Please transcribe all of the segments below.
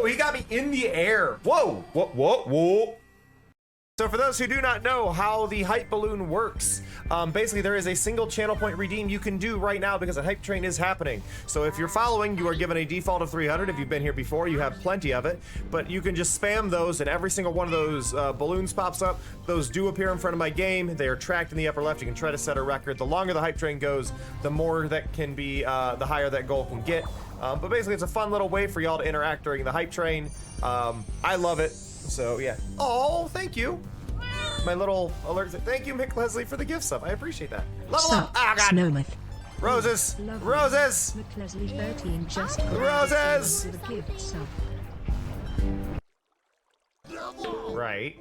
he got me in the air. Whoa, whoa, whoa, whoa. So for those who do not know how the hype balloon works, basically there is a single channel point redeem you can do right now because a hype train is happening. So if you're following, you are given a default of 300. If you've been here before, you have plenty of it, but you can just spam those and every single one of those balloons pops up. Those do appear in front of my game. They are tracked in the upper left. You can try to set a record. The longer the hype train goes, the more that can be, the higher that goal can get. But basically it's a fun little way for y'all to interact during the hype train. I love it. So yeah. Oh, thank you. My little alert. Thank you, Mick Leslie, for the gift sub. I appreciate that. Level up. Ah, God. Snowmouth. Roses. Lovely. Roses. Mick Leslie 13 just Roses. with a gift sub. Right.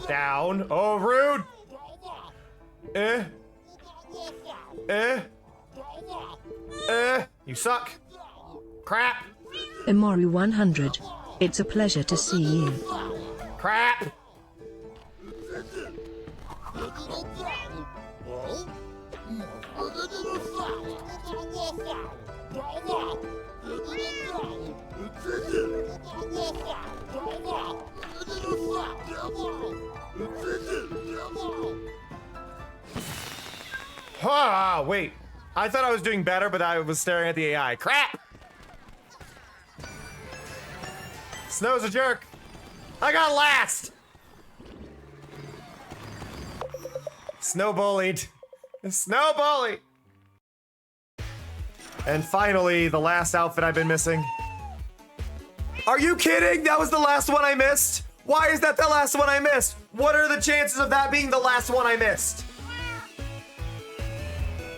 Down. Oh, rude. You suck. Crap. Emoru 100. It's a pleasure to see you. Crap. Ah, wait. I thought I was doing better, but I was staring at the AI. Crap! Snow's a jerk. I got last! Snow bullied. Snow bully! And finally, the last outfit I've been missing. Are you kidding? That was the last one I missed? Why is that the last one I missed? What are the chances of that being the last one I missed?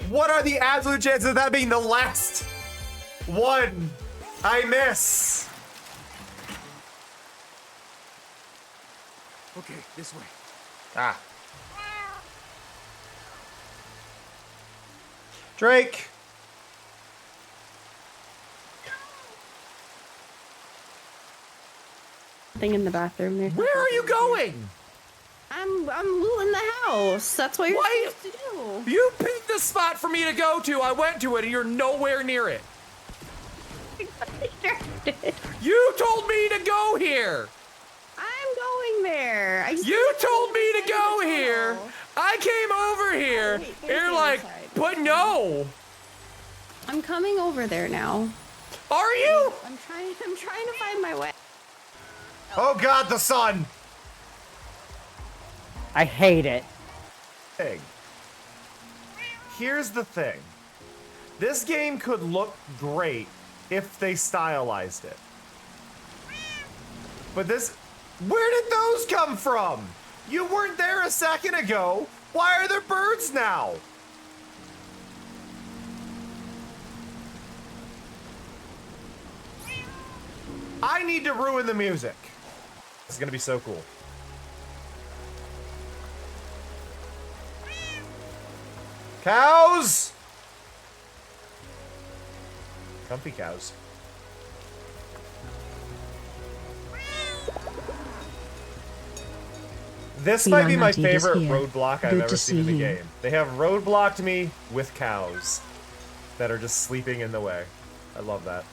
What are the absolute chances of that being the last one I miss? Okay, this way. Ah. Drake. Thing in the bathroom there. Where are you going? I'm looting the house. That's what you're Why- supposed to do. You picked the spot for me to go to. I went to it and you're nowhere near it. You told me to go here. I'm going there. You told me to go here. I came over here. Wait, And you're stay like, inside. but no. I'm coming over there now. Are you? I'm trying to find my way. Oh God, the sun. I hate it. Thing. Here's the thing. This game could look great if they stylized it. But this, where did those come from? You weren't there a second ago. Why are there birds now? I need to ruin the music. It's gonna be so cool. Cows! Comfy cows. This might be my United is favorite here. roadblock I've Good ever to seen in see the you. game. They have roadblocked me with cows that are just sleeping in the way. I love that.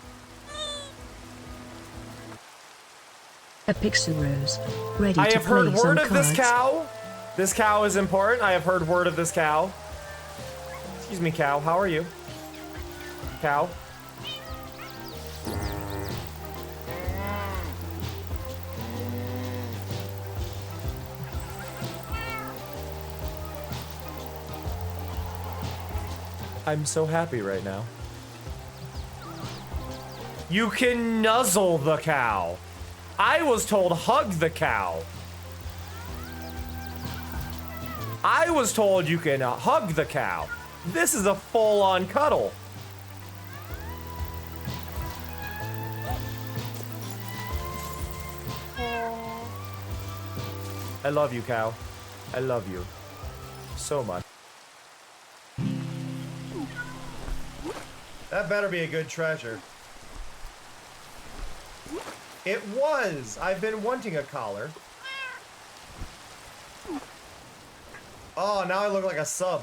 A pixel rose. Ready I to have heard play some word of this cards. cow. This cow is important. I have heard word of this cow. Excuse me, cow. How are you? Cow. I'm so happy right now. You can nuzzle the cow. I was told hug the cow. I was told you can hug the cow. This is a full-on cuddle. I love you, cow. I love you so much. That better be a good treasure. It was. I've been wanting a collar. Oh, now I look like a sub.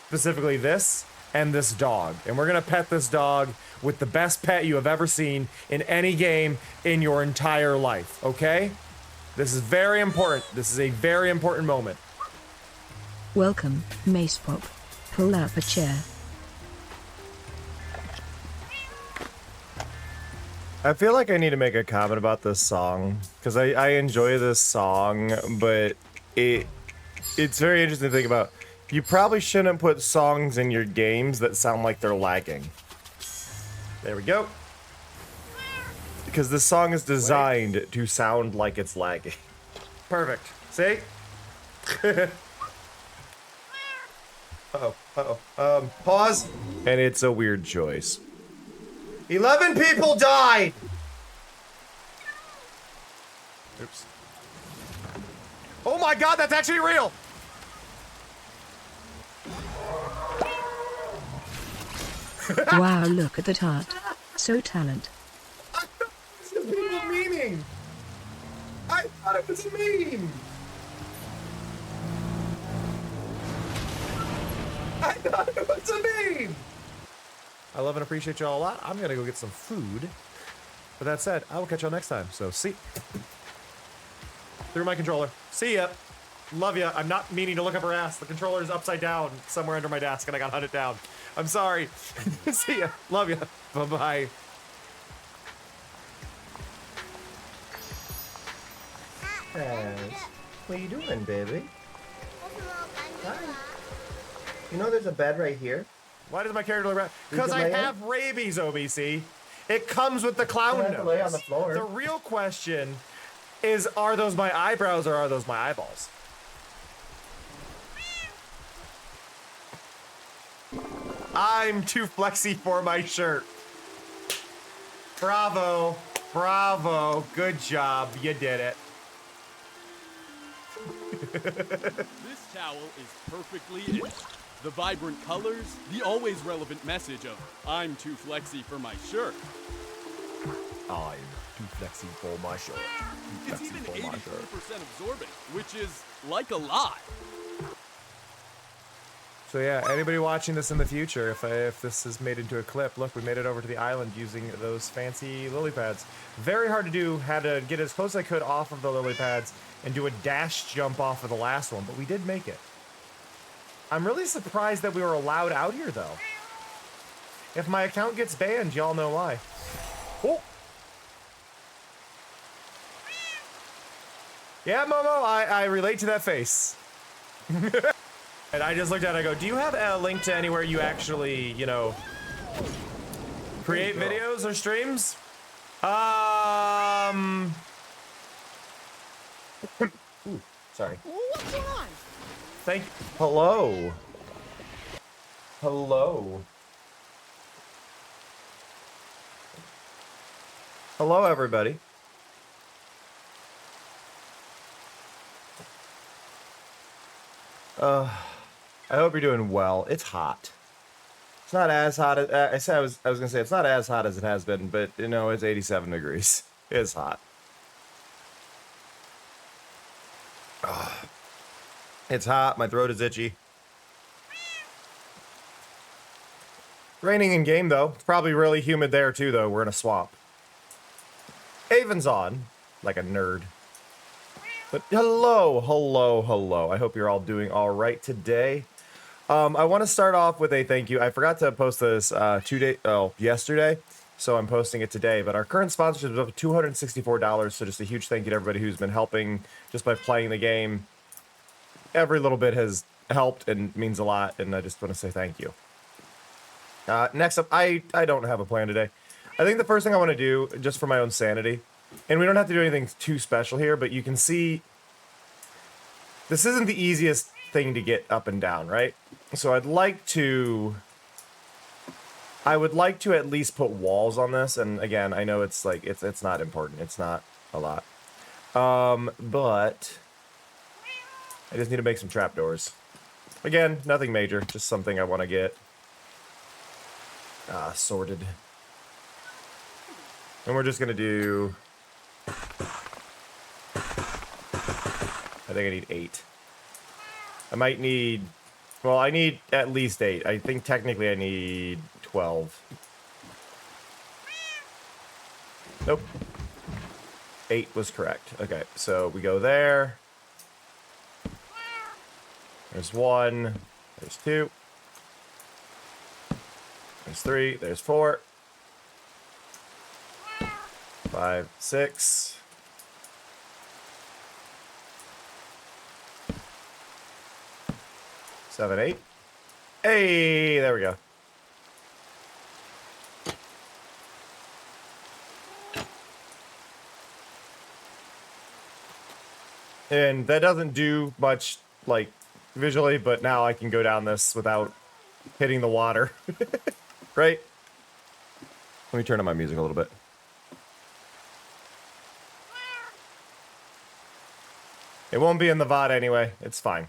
Specifically this, and this dog. And we're gonna pet this dog with the best pet you have ever seen in any game in your entire life, okay? This is very important. This is a very important moment. Welcome, Mace Pop. Pull up a chair. I feel like I need to make a comment about this song, because I enjoy this song, but it's very interesting to think about. You probably shouldn't put songs in your games that sound like they're lagging. There we go. Because this song is designed to sound like it's lagging. Perfect. See? Pause. And it's a weird choice. 11 people died! Oops. Oh my god, that's actually real! Wow, look at that art. So talent. I thought it was people memeing! I thought it was a meme! I thought it was a meme! I love and appreciate y'all a lot. I'm gonna go get some food. With that said, I will catch y'all next time. So, see. Through my controller. See ya. Love ya. I'm not meaning to look up her ass. The controller is upside down somewhere under my desk and I got hunted down. I'm sorry. See ya. Love ya. Bye-bye. What are you doing, baby? Hi. You know there's a bed right here? Why does my character look around? Because I have rabies, OBC. It comes with the clown nose. Lay on the floor. The real question is, are those my eyebrows or are those my eyeballs? I'm too flexy for my shirt. Bravo. Bravo. Good job. You did it. This towel is perfectly it. The vibrant colors, the always relevant message of I'm too flexy for my shirt. I'm too flexy for my shirt. It's even 83% absorbent, which is like a lot. So yeah, anybody watching this in the future, if this is made into a clip, look, we made it over to the island using those fancy lily pads. Very hard to do, had to get as close as I could off of the lily pads and do a dash jump off of the last one, but we did make it. I'm really surprised that we were allowed out here, though. If my account gets banned, y'all know why. Oh. Yeah, Momo, I relate to that face. And I just looked at it, I go, do you have a link to anywhere you actually, you know, create videos or streams? Ooh, sorry. What's going on? Thank you. Hello. Hello. Hello, everybody. I hope you're doing well. It's hot. It's not as hot as I was gonna say it's not as hot as it has been, but you know it's 87 degrees. It's hot. It's hot. My throat is itchy. Raining in game though. It's probably really humid there too though. We're in a swamp. Avon's on, like a nerd. But hello, hello, hello. I hope you're all doing all right today. I want to start off with a thank you. I forgot to post this yesterday, so I'm posting it today. But our current sponsorship is up to $264, so just a huge thank you to everybody who's been helping just by playing the game. Every little bit has helped and means a lot, and I just want to say thank you. Next up, I don't have a plan today. I think the first thing I want to do, just for my own sanity, and we don't have to do anything too special here, but you can see this isn't the easiest thing to get up and down, right? So I would like to at least put walls on this, and again, I know it's like it's not important. It's not a lot. But I just need to make some trapdoors. Again, nothing major, just something I want to get sorted. And we're just gonna do, I think I need 8. I might need Well, I need at least 8. I think technically I need 12. Nope. 8 was correct. Okay, so we go there. There's 1. There's 2. There's 3. There's 4. 5, 6. 7, 8. Hey, there we go. And that doesn't do much, like, visually, but now I can go down this without hitting the water. Right? Let me turn on my music a little bit. It won't be in the VOD anyway. It's fine.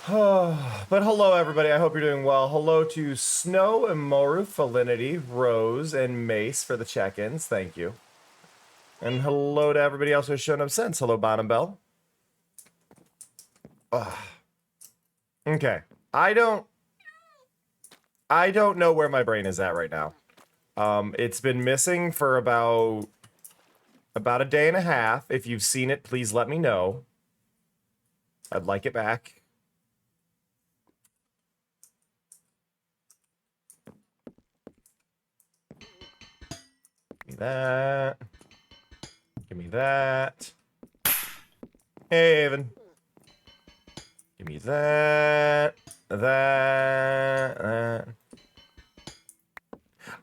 But hello, everybody. I hope you're doing well. Hello to Snow, Imoru, Felinity, Rose, and Mace for the check-ins. Thank you. And hello to everybody else who's shown up since. Hello, Bonham Bell. Okay. I don't know where my brain is at right now. It's been missing for about a day and a half. If you've seen it, please let me know. I'd like it back. Give me that. Give me that. Hey, Evan. Give me that. That.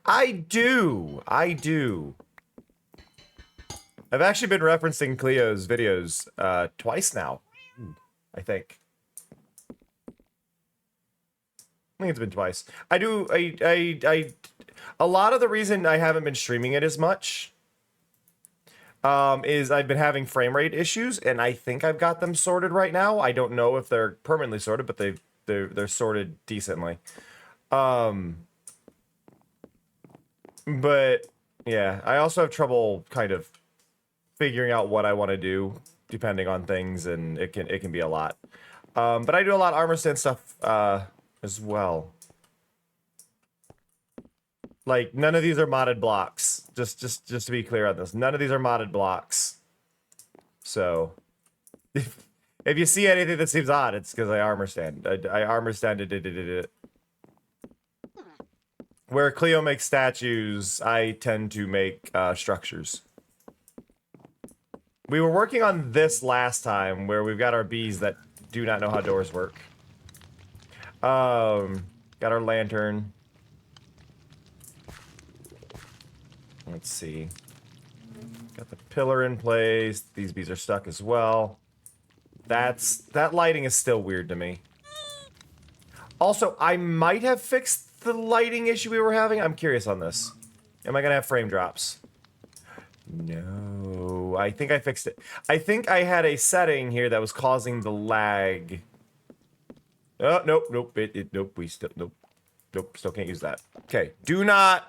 I do. I've actually been referencing Cleo's videos twice now. I think it's been twice. A lot of the reason I haven't been streaming it as much is I've been having frame rate issues, and I think I've got them sorted right now. I don't know if they're permanently sorted, but they're sorted decently. But yeah, I also have trouble kind of figuring out what I want to do depending on things, and it can be a lot. But I do a lot of armor stand stuff as well. Like, none of these are modded blocks. Just to be clear on this, none of these are modded blocks. So, if you see anything that seems odd, it's because I armor stand. I armor standed it. Where Cleo makes statues, I tend to make structures. We were working on this last time, where we've got our bees that do not know how doors work. Got our lantern. Let's see. Got the pillar in place. These bees are stuck as well. That lighting is still weird to me. Also, I might have fixed the lighting issue we were having. I'm curious on this. Am I gonna have frame drops? No, I think I fixed it. I think I had a setting here that was causing the lag. Oh, nope, nope, nope, nope, still can't use that. Okay, do not.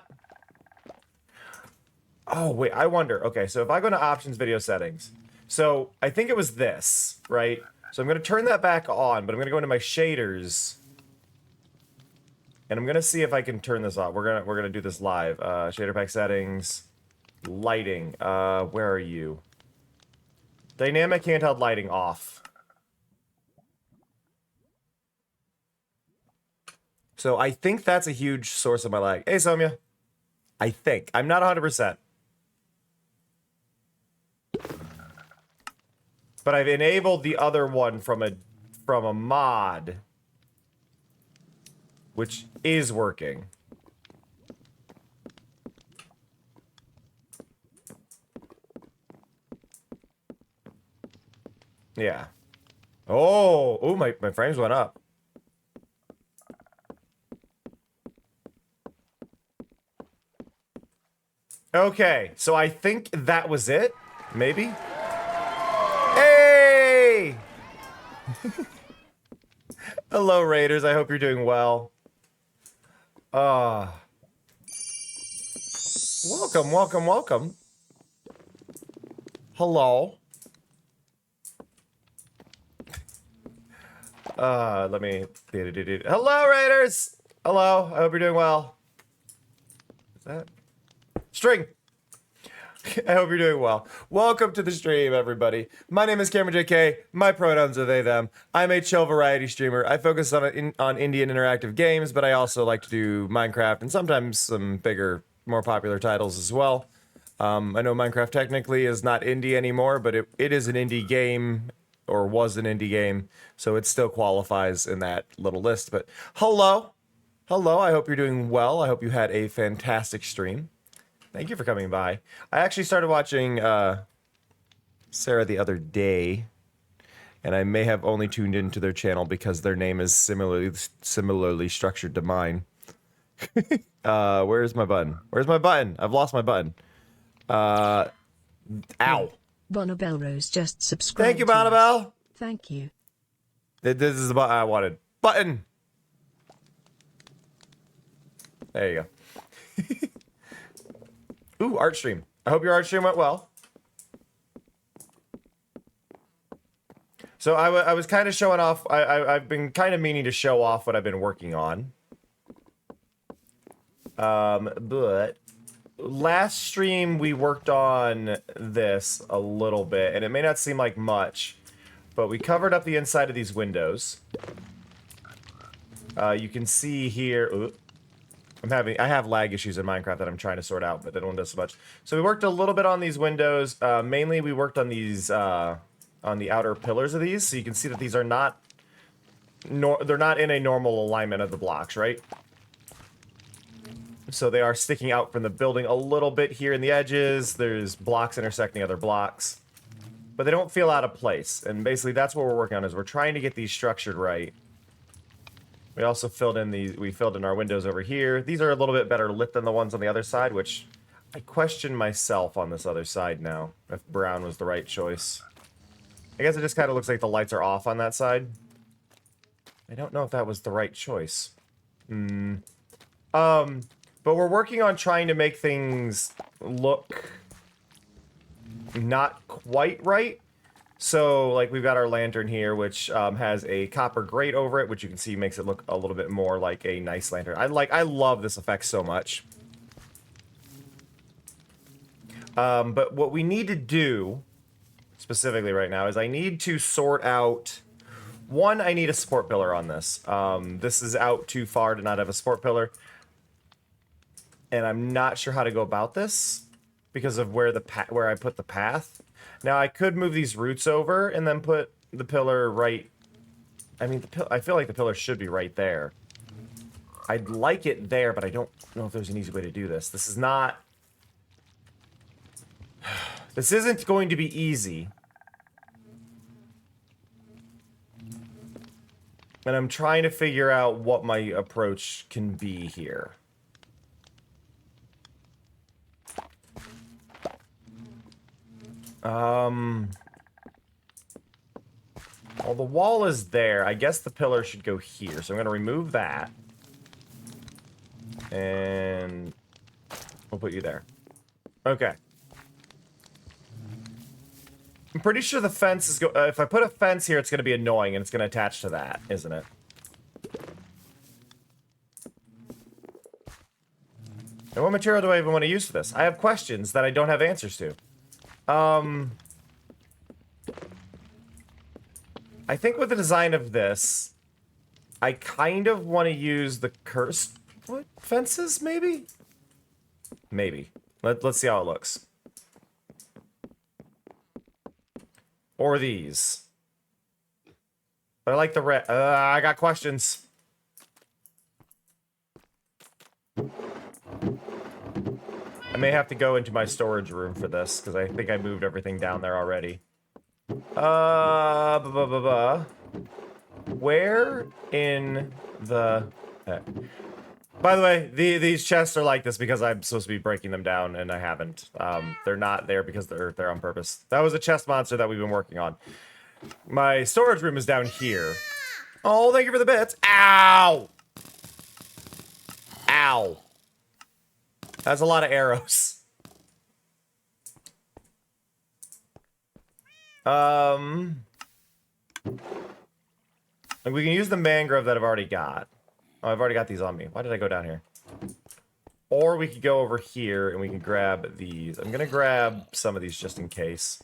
Oh, wait, I wonder. Okay, so if I go to options, video settings. So I think it was this, right? So I'm going to turn that back on, but I'm going to go into my shaders. And I'm going to see if I can turn this off. We're going to do this live. Shader pack settings, lighting. Where are you? Dynamic handheld lighting off. So I think that's a huge source of my lag. Hey, Somya. I think. I'm not 100%. But I've enabled the other one from a mod, which is working. Yeah. Oh, my frames went up. Okay, so I think that was it. Maybe. Hey! Hello, Raiders. I hope you're doing well. Welcome, welcome, welcome. Hello. Let me. Hello, Raiders. Hello. I hope you're doing well. Is that string? I hope you're doing well. Welcome to the stream, everybody. My name is Cameron JK. My pronouns are they, them. I'm a chill variety streamer. I focus on Indian interactive games, but I also like to do Minecraft and sometimes some bigger, more popular titles as well. I know Minecraft technically is not indie anymore, but it is an indie game, or was an indie game, so it still qualifies in that little list. But hello. Hello, I hope you're doing well. I hope you had a fantastic stream. Thank you for coming by. I actually started watching Sarah the other day, and I may have only tuned into their channel because their name is similarly structured to mine. Where's my button? Where's my button? I've lost my button. Ow. Bonnabelle Rose just subscribed. Thank you, to us. Bonnabelle. Thank you. This is the button I wanted. Button. There you go. Ooh, art stream. I hope your art stream went well. So I was kind of showing off. I've been kind of meaning to show off what I've been working on. But last stream we worked on this a little bit, and it may not seem like much, but we covered up the inside of these windows. You can see here. Ooh, I have lag issues in Minecraft that I'm trying to sort out, but they don't do so much. So we worked a little bit on these windows. Mainly we worked on these on the outer pillars of these, so you can see that these are not they're not in a normal alignment of the blocks, right? So they are sticking out from the building a little bit here in the edges. There's blocks intersecting other blocks, but they don't feel out of place. And basically that's what we're working on, is we're trying to get these structured right. We also filled in our windows over here. These are a little bit better lit than the ones on the other side, which I question myself on this other side now, if brown was the right choice. I guess it just kind of looks like the lights are off on that side. I don't know if that was the right choice. But we're working on trying to make things look not quite right. So, like, we've got our lantern here, which has a copper grate over it, which you can see makes it look a little bit more like a nice lantern. I love this effect so much. But what we need to do, specifically right now, is I need to sort out... One, I need a support pillar on this. This is out too far to not have a support pillar. And I'm not sure how to go about this because of where I put the path. Now, I could move these roots over and then put the pillar right... I mean, I feel like the pillar should be right there. I'd like it there, but I don't know if there's an easy way to do this. This is not... This isn't going to be easy. And I'm trying to figure out what my approach can be here. Well, the wall is there. I guess the pillar should go here. So I'm going to remove that. And we'll put you there. Okay. I'm pretty sure the fence is if I put a fence here, it's going to be annoying, and it's going to attach to that, isn't it? And what material do I even want to use for this? I have questions that I don't have answers to. I think with the design of this, I kind of want to use the cursed wood fences, maybe? Maybe. Let's see how it looks. Or these. But I like the red. I got questions. I may have to go into my storage room for this, because I think I moved everything down there already. Where in the... By the way, these chests are like this because I'm supposed to be breaking them down, and I haven't. They're not there because they're on purpose. That was a chest monster that we've been working on. My storage room is down here. Oh, thank you for the bits. Ow! Ow. That's a lot of arrows. Like, we can use the mangrove that I've already got. Oh, I've already got these on me. Why did I go down here? Or we could go over here and we can grab these. I'm gonna grab some of these just in case.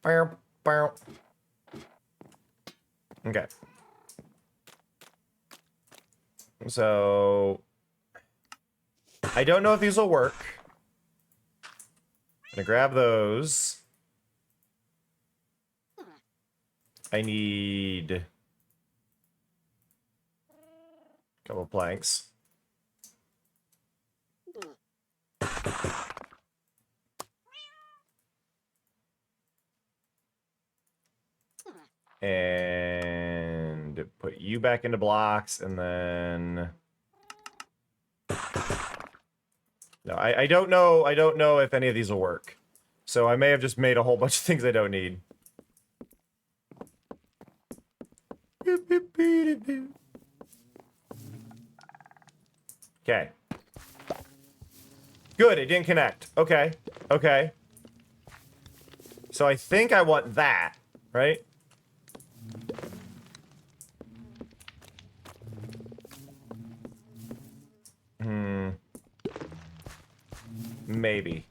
Bow, bow. Okay. So I don't know if these will work. I'm gonna grab those. I need a couple planks. And put you back into blocks, and then no, I don't know. I don't know if any of these will work. So I may have just made a whole bunch of things I don't need. Okay. Good, it didn't connect. Okay. Okay. So I think I want that, right? Maybe.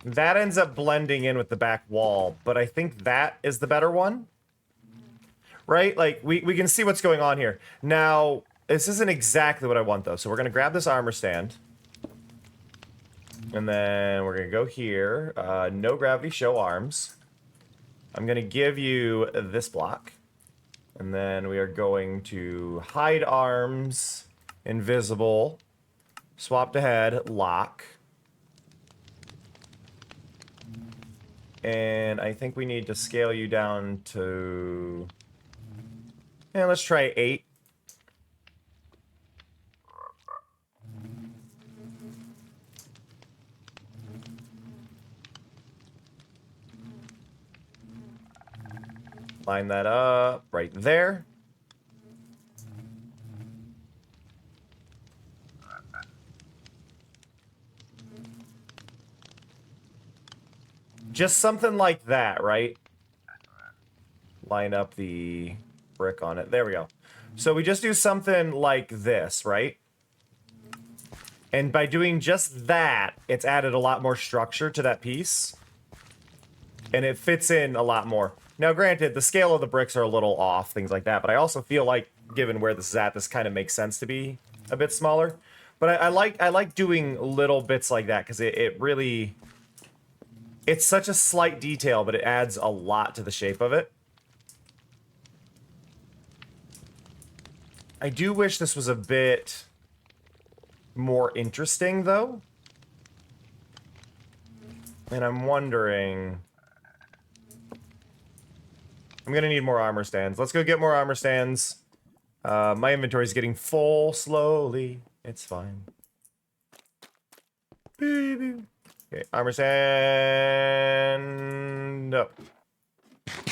That ends up blending in with the back wall, but I think that is the better one. Right? Like, we can see what's going on here. Now, this isn't exactly what I want, though. So we're going to grab this armor stand. And then we're going to go here. No gravity, show arms. I'm going to give you this block. And then we are going to hide arms, invisible, swap to head, lock. And I think we need to scale you down to... Yeah, let's try 8. Line that up right there. Just something like that, right? Line up the brick on it. There we go. So we just do something like this, right? And by doing just that, it's added a lot more structure to that piece. And it fits in a lot more. Now, granted, the scale of the bricks are a little off, things like that, but I also feel like, given where this is at, this kind of makes sense to be a bit smaller. But I like doing little bits like that, because it really... It's such a slight detail, but it adds a lot to the shape of it. I do wish this was a bit more interesting, though. And I'm wondering... I'm gonna need more armor stands. Let's go get more armor stands. My inventory is getting full slowly. It's fine. Okay, armor stand. No.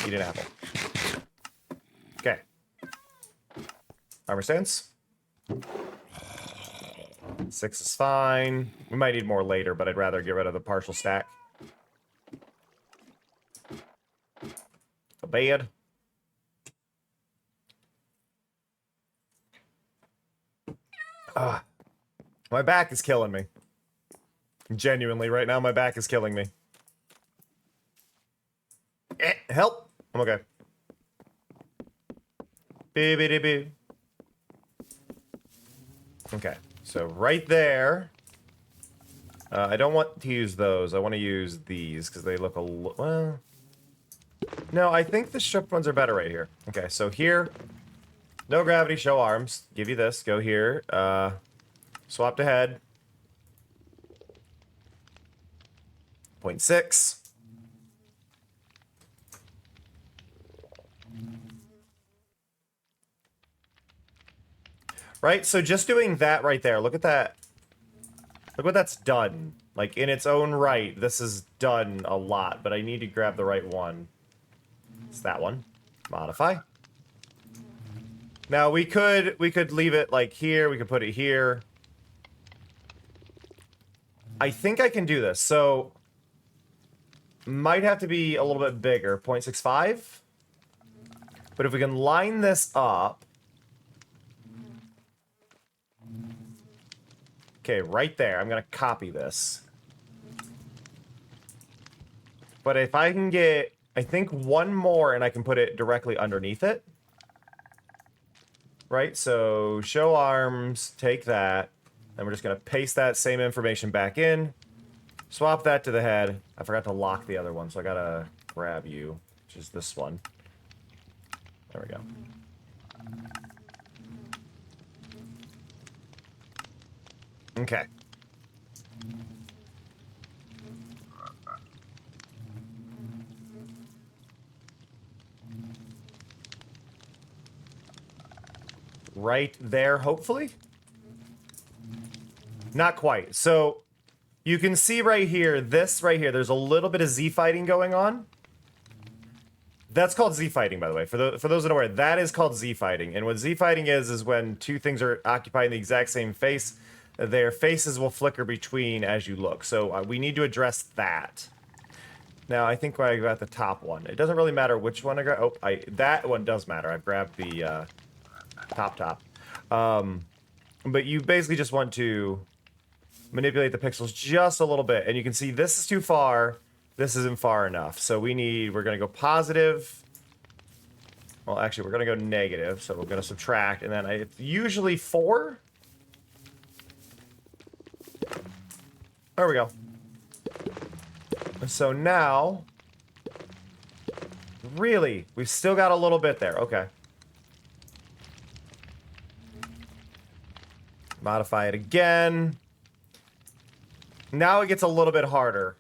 Eat an apple. Okay. Armor stands. 6 is fine. We might need more later, but I'd rather get rid of the partial stack. A bed. My back is killing me. Genuinely, right now, my back is killing me. Help! I'm okay. Bee. Okay, so right there. I don't want to use those. I want to use these because they look a little... Well... No, I think the stripped ones are better right here. Okay, so here... No gravity, show arms. Give you this. Go here. Swap to head. 0.6. Right, so just doing that right there. Look at that. Look what that's done. Like, in its own right, this is done a lot, but I need to grab the right one. It's that one. Modify. Now, we could leave it, like, here. We could put it here. I think I can do this. So, might have to be a little bit bigger, 0.65. But if we can line this up. Okay, right there. I'm going to copy this. But if I can get, I think, one more and I can put it directly underneath it. Right? So, show arms, take that. And we're just going to paste that same information back in. Swap that to the head. I forgot to lock the other one, so I got to grab you, which is this one. There we go. Okay. Right there, hopefully? Not quite. So, you can see right here, this right here, there's a little bit of Z-fighting going on. That's called Z-fighting, by the way. For those that are aware, that is called Z-fighting. And what Z-fighting is when two things are occupying the exact same face, their faces will flicker between as you look. So we need to address that. Now, I think I got the top one. It doesn't really matter which one I got. Oh, that one does matter. I've grabbed the top. But you basically just want to manipulate the pixels just a little bit. And you can see this is too far. This isn't far enough. So we're going to go positive. Well, actually, we're going to go negative. So we're going to subtract. And then it's usually 4. There we go. So now, really, we've still got a little bit there. Okay. Modify it again. Now it gets a little bit harder.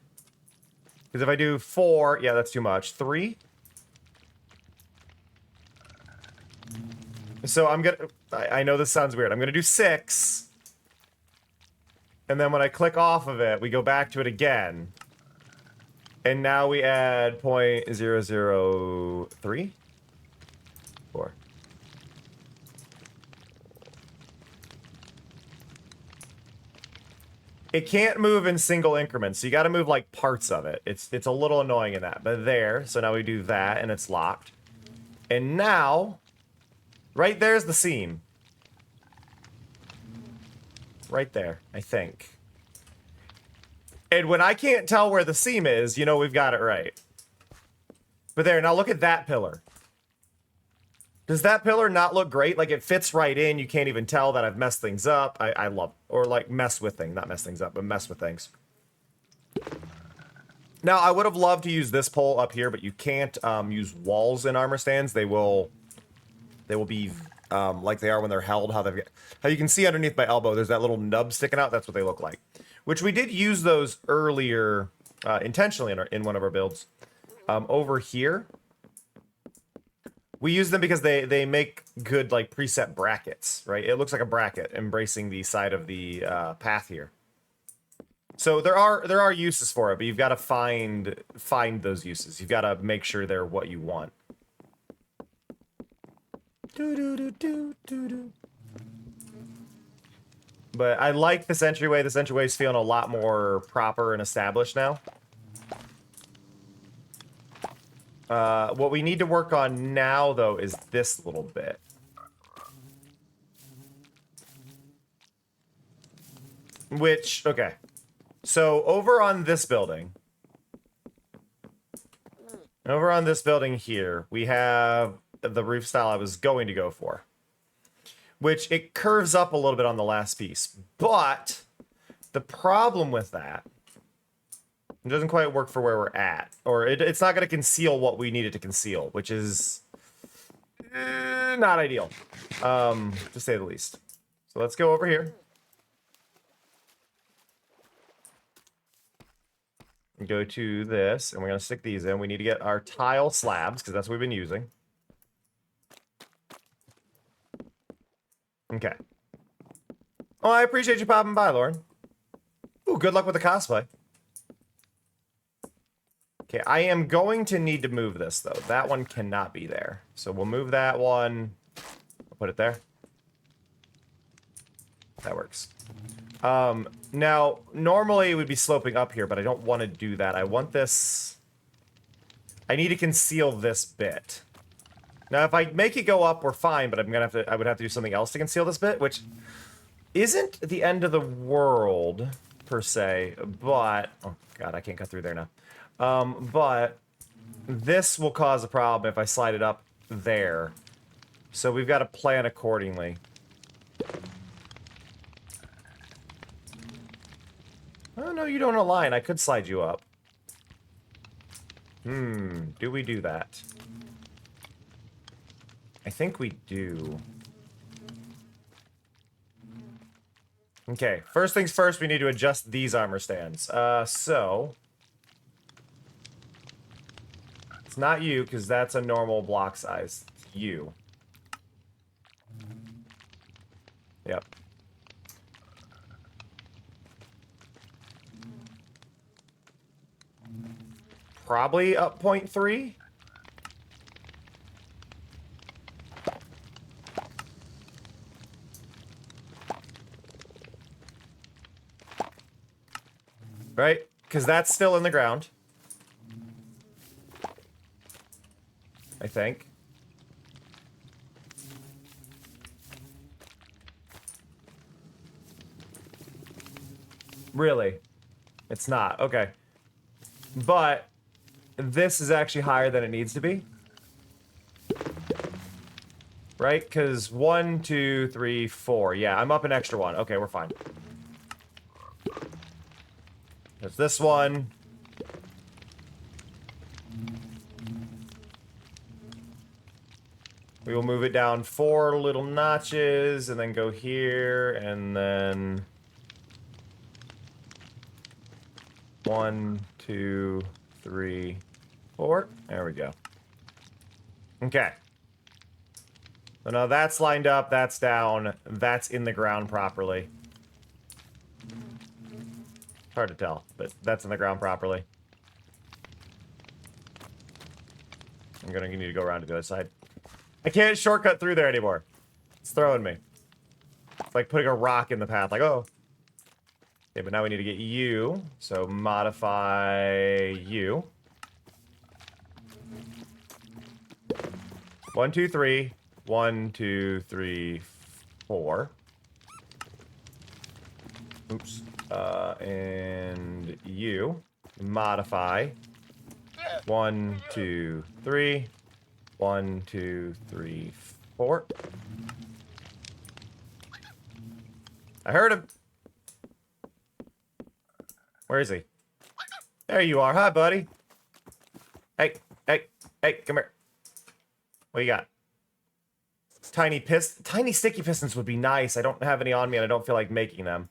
Because if I do 4, yeah, that's too much. 3. So I'm gonna, I know this sounds weird. I'm gonna do 6. And then when I click off of it, we go back to it again. And now we add 0.003. 4. It can't move in single increments, so you got to move like parts of it. It's a little annoying in that, but there. So now we do that, and it's locked. And now, right there's the seam. Right there, I think. And when I can't tell where the seam is, you know we've got it right. But there, now look at that pillar. Does that pillar not look great? Like, it fits right in. You can't even tell that I've messed things up. I love... Or, like, mess with things. Not mess things up, but mess with things. Now, I would have loved to use this pole up here, but you can't use walls in armor stands. They will be like they are when they're held. How you can see underneath my elbow, there's that little nub sticking out. That's what they look like. Which we did use those earlier intentionally in one of our builds. Over here... We use them because they make good, like, preset brackets, right? It looks like a bracket embracing the side of the path here. So there are uses for it, but you've got to find those uses. You've got to make sure they're what you want. But I like this entryway. This entryway is feeling a lot more proper and established now. What we need to work on now, though, is this little bit. Which, okay. So, over on this building here, we have the roof style I was going to go for. Which, it curves up a little bit on the last piece. But, the problem with that, it doesn't quite work for where we're at. Or it's not going to conceal what we need it to conceal, which is not ideal, to say the least. So let's go over here. Go to this, and we're going to stick these in. We need to get our tile slabs, because that's what we've been using. Okay. Oh, I appreciate you popping by, Lauren. Ooh, good luck with the cosplay. Okay, I am going to need to move this, though. That one cannot be there. So we'll move that one. I'll put it there. That works. Now, normally it would be sloping up here, but I don't want to do that. I want this... I need to conceal this bit. Now, if I make it go up, we're fine, but I'm gonna have to... I would have to do something else to conceal this bit, which isn't the end of the world, per se, but... Oh, God, I can't cut through there now. But this will cause a problem if I slide it up there. So we've got to plan accordingly. Oh, no, you don't align. I could slide you up. Do we do that? I think we do. Okay, first things first, we need to adjust these armor stands. So... It's not you, because that's a normal block size. It's you. Yep. Probably up 0.3. Right? Because that's still in the ground. I think. Really? It's not. Okay. But this is actually higher than it needs to be. Right? Because 1, 2, 3, 4. Yeah, I'm up an extra one. Okay, we're fine. There's this one. We will move it down 4 little notches, and then go here, and then... 1, 2, 3, 4. There we go. Okay. So now that's lined up, that's down, that's in the ground properly. Hard to tell, but that's in the ground properly. I'm gonna need to go around to the other side. I can't shortcut through there anymore. It's throwing me. It's like putting a rock in the path, like, oh. Okay, but now we need to get you. So modify you. 1, 2, 3. 1, 2, 3, 4. Oops. And you. Modify. 1, 2, 3. 1, 2, 3, 4. I heard him. Where is he? There you are. Hi, buddy. Hey, hey, hey, come here. What you got? Tiny sticky pistons would be nice. I don't have any on me, and I don't feel like making them.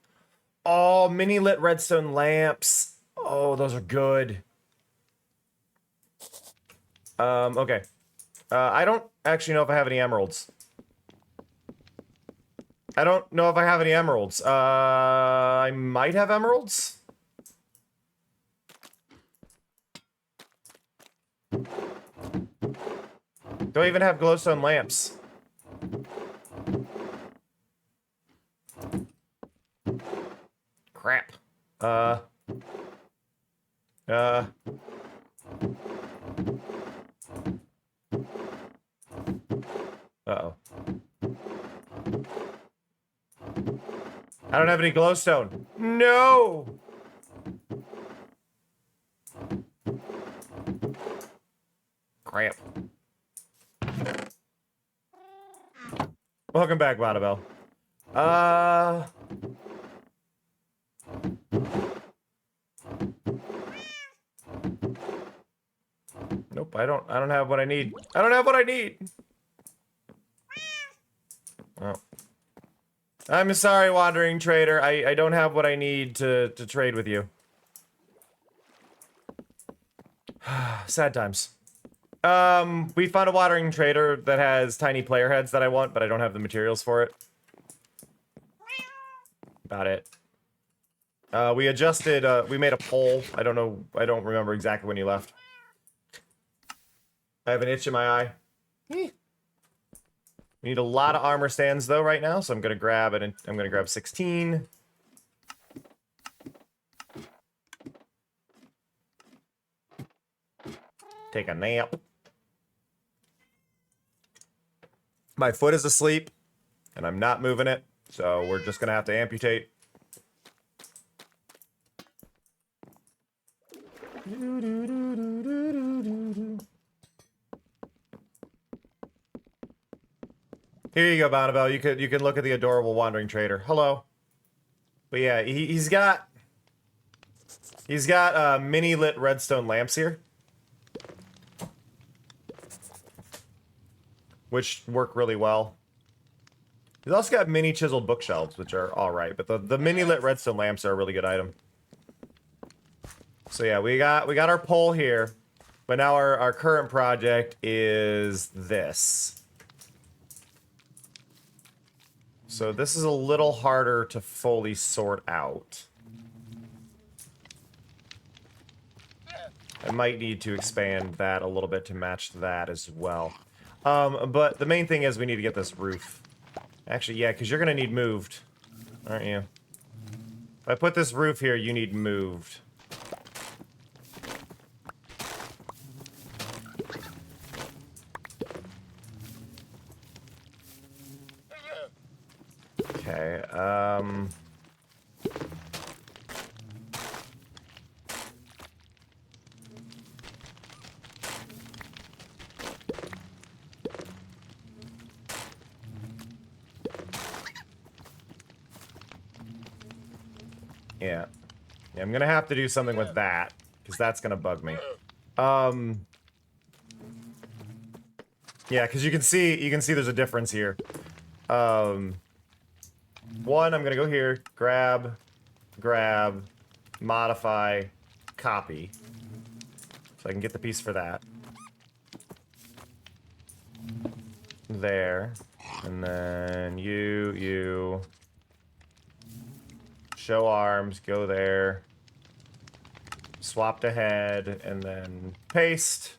Oh, mini lit redstone lamps. Oh, those are good. Okay. I don't actually know if I have any emeralds. I don't know if I have any emeralds. I might have emeralds. Do I even have glowstone lamps? Crap. Uh-oh. I don't have any glowstone. No! Crap. Welcome back, Bonnabelle. Nope, I don't have what I need. I don't have what I need. Oh. I'm sorry, wandering trader. I don't have what I need to trade with you. Sad times. We found a watering trader that has tiny player heads that I want, but I don't have the materials for it. About it. We adjusted, we made a poll. I don't remember exactly when you left. I have an itch in my eye. We need a lot of armor stands though right now, so I'm gonna grab it, and I'm gonna grab 16. take a nap. My foot is asleep, and I'm not moving it, so we're just gonna have to amputate. Here you go, Bonnabelle. You can look at the adorable wandering trader. Hello. But yeah, he's got mini lit redstone lamps here, which work really well. He's also got mini chiseled bookshelves, which are all right, but the mini lit redstone lamps are a really good item. So yeah, we got our pole here, but now our current project is this. So this is a little harder to fully sort out. I might need to expand that a little bit to match that as well. But the main thing is we need to get this roof. Actually, yeah, because you're going to need moved, aren't you? If I put this roof here, you need moved. Okay, yeah. Yeah, I'm gonna have to do something with that, because that's gonna bug me. Yeah, because you can see there's a difference here. One, I'm gonna go here, grab, modify, copy. So I can get the piece for that. There. And then you. Show arms, go there. Swap to head, and then paste.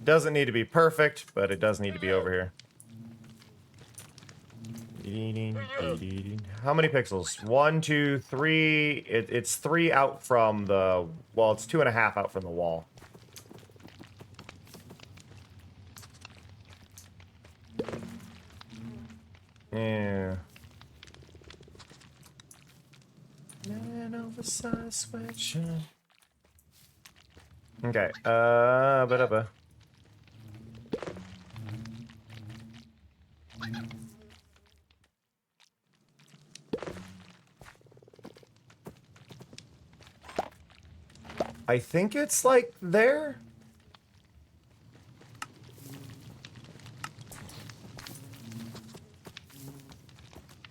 Doesn't need to be perfect, but it does need to be over here. How many pixels? 1, 2, 3. It's 3 out from the... Well, it's 2.5 out from the wall. Yeah. An oversized sweatshirt. Okay. I think it's like there.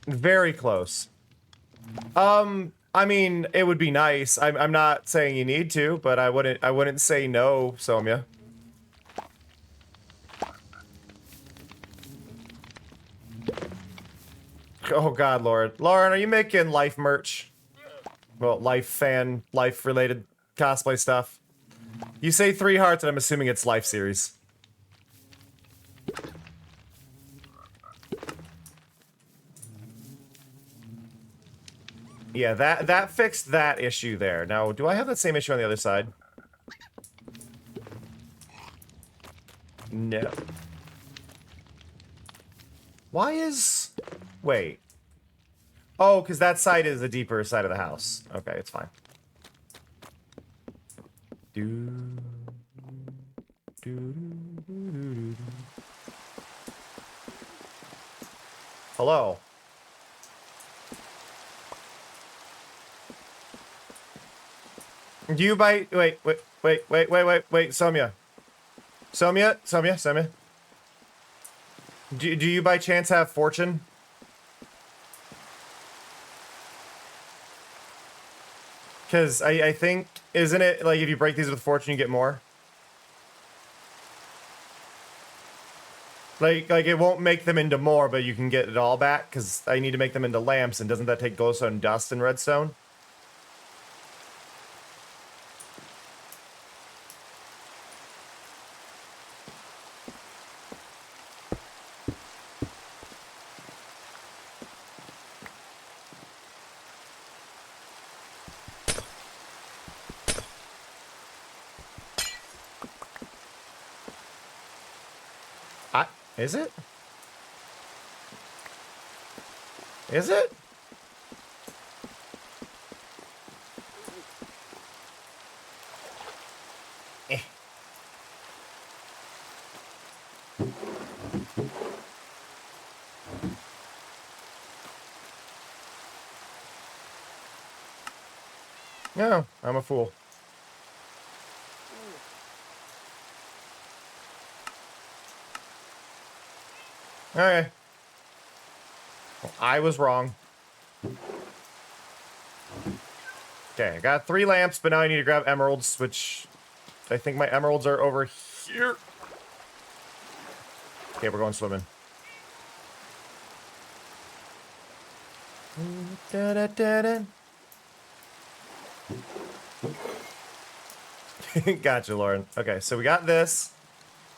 Very close. I mean, it would be nice. I'm not saying you need to, but I wouldn't say no, Somya. Oh God, Lauren, are you making life merch? Well, life-related cosplay stuff. You say 3 hearts, and I'm assuming it's Life series. Yeah, that fixed that issue there. Now, do I have that same issue on the other side? No. Why is... Wait. Oh, because that side is the deeper side of the house. Okay, it's fine. Hello. Do you buy... Wait, Somya. Somya. Do you by chance have fortune? Because I think... Isn't it, like, if you break these with fortune, you get more? Like it won't make them into more, but you can get it all back, because I need to make them into lamps, and doesn't that take glowstone dust and redstone? Is it? Is it? Eh. No, I'm a fool. Okay. Well, I was wrong. Okay, I got 3 lamps, but now I need to grab emeralds, which I think my emeralds are over here. Okay, we're going swimming. Da-da-da-da. Gotcha, Lauren. Okay, so we got this.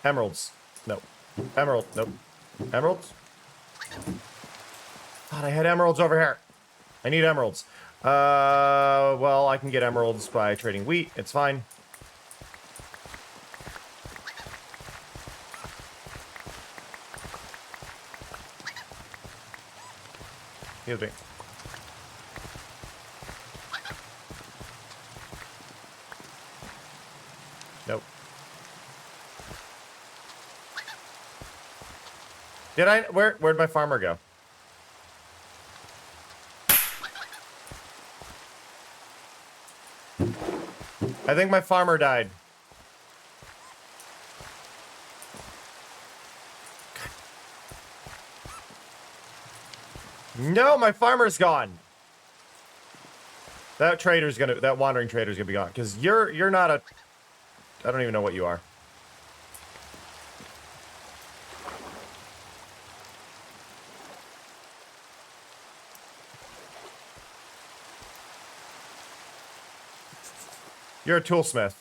Emeralds. Nope. Emerald. Nope. Emeralds? God, I had emeralds over here. I need emeralds. Well, I can get emeralds by trading wheat. It's fine. Excuse me. Nope. Did I? Where'd my farmer go? I think my farmer died. No, my farmer's gone. That wandering trader's gonna be gone. Because you're not a... I don't even know what you are. You're a toolsmith.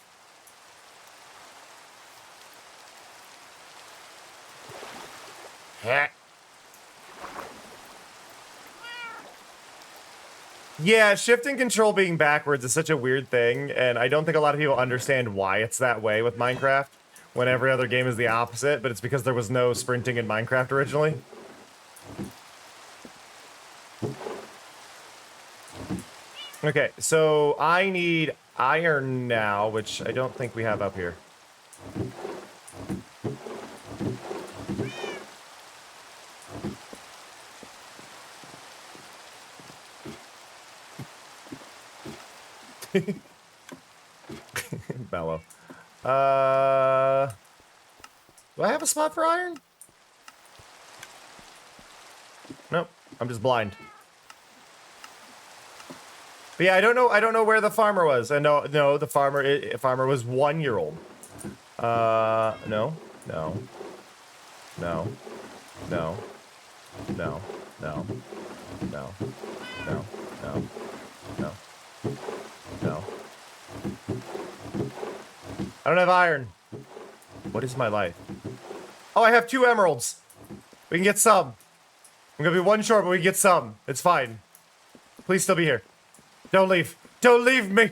Heh. Yeah, shift and control being backwards is such a weird thing, and I don't think a lot of people understand why it's that way with Minecraft, when every other game is the opposite, but it's because there was no sprinting in Minecraft originally. Okay, so I need iron now, which I don't think we have up here. Mellow. Do I have a spot for iron? Nope, I'm just blind. But yeah, I don't know where the farmer was. And no, the farmer was 1 year old. No. No. No. No. No. No. No. No. No. No. No. I don't have iron. What is my life? Oh, I have 2 emeralds. We can get some. I'm gonna be 1 short, but we can get some. It's fine. Please still be here. Don't leave. Don't leave me.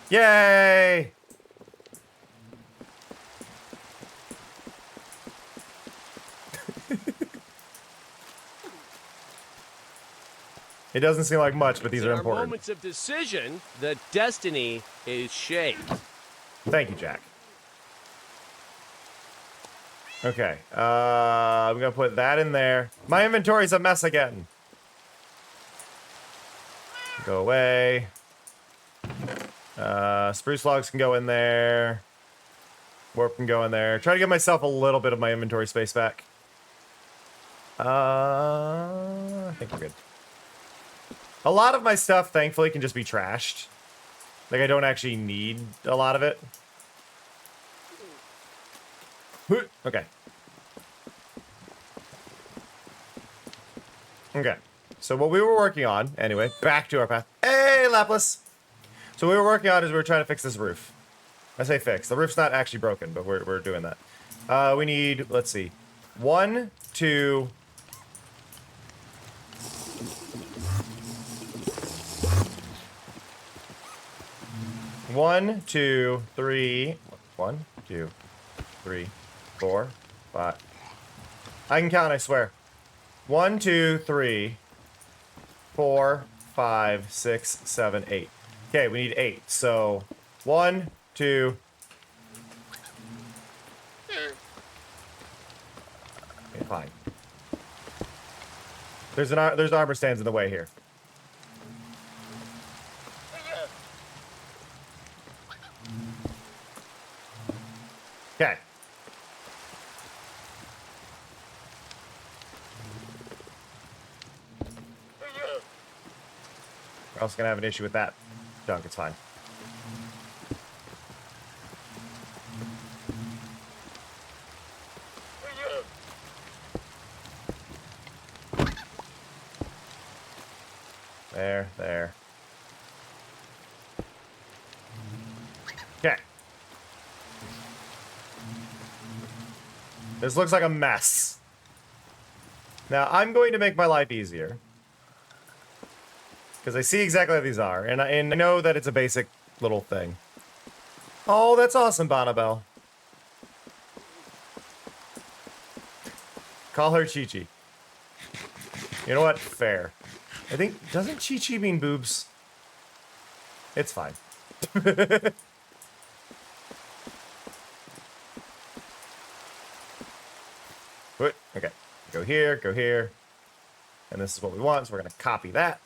Yay! It doesn't seem like much, but these are In our important. moments of decision, the destiny is shaped. Thank you, Jack. Okay, I'm gonna put that in there. My inventory's a mess again. Go away. Spruce logs can go in there. Warp can go in there. Try to give myself a little bit of my inventory space back. I think we're good. A lot of my stuff, thankfully, can just be trashed. Like, I don't actually need a lot of it. Okay. Okay. So what we were working on, anyway, back to our path. Hey, Lapis! So what we were working on is we were trying to fix this roof. I say fix. The roof's not actually broken, but we're doing that. We need, let's see, 1, 2... 1, 2, 3. 1, 2, 3, 4, 5. I can count, I swear. 1, 2, 3, 4, 5, 6, 7, 8. Okay, we need 8. So 1, 2. Okay, fine. There's armor stands in the way here. Okay. We're also gonna have an issue with that junk. It's fine. There. Okay. This looks like a mess. Now, I'm going to make my life easier. Because I see exactly what these are. And I know that it's a basic little thing. Oh, that's awesome, Bonnabelle. Call her Chi-Chi. You know what? Fair. I think, doesn't Chi-Chi mean boobs? It's fine. What? Okay. Go here. And this is what we want, so we're going to copy that.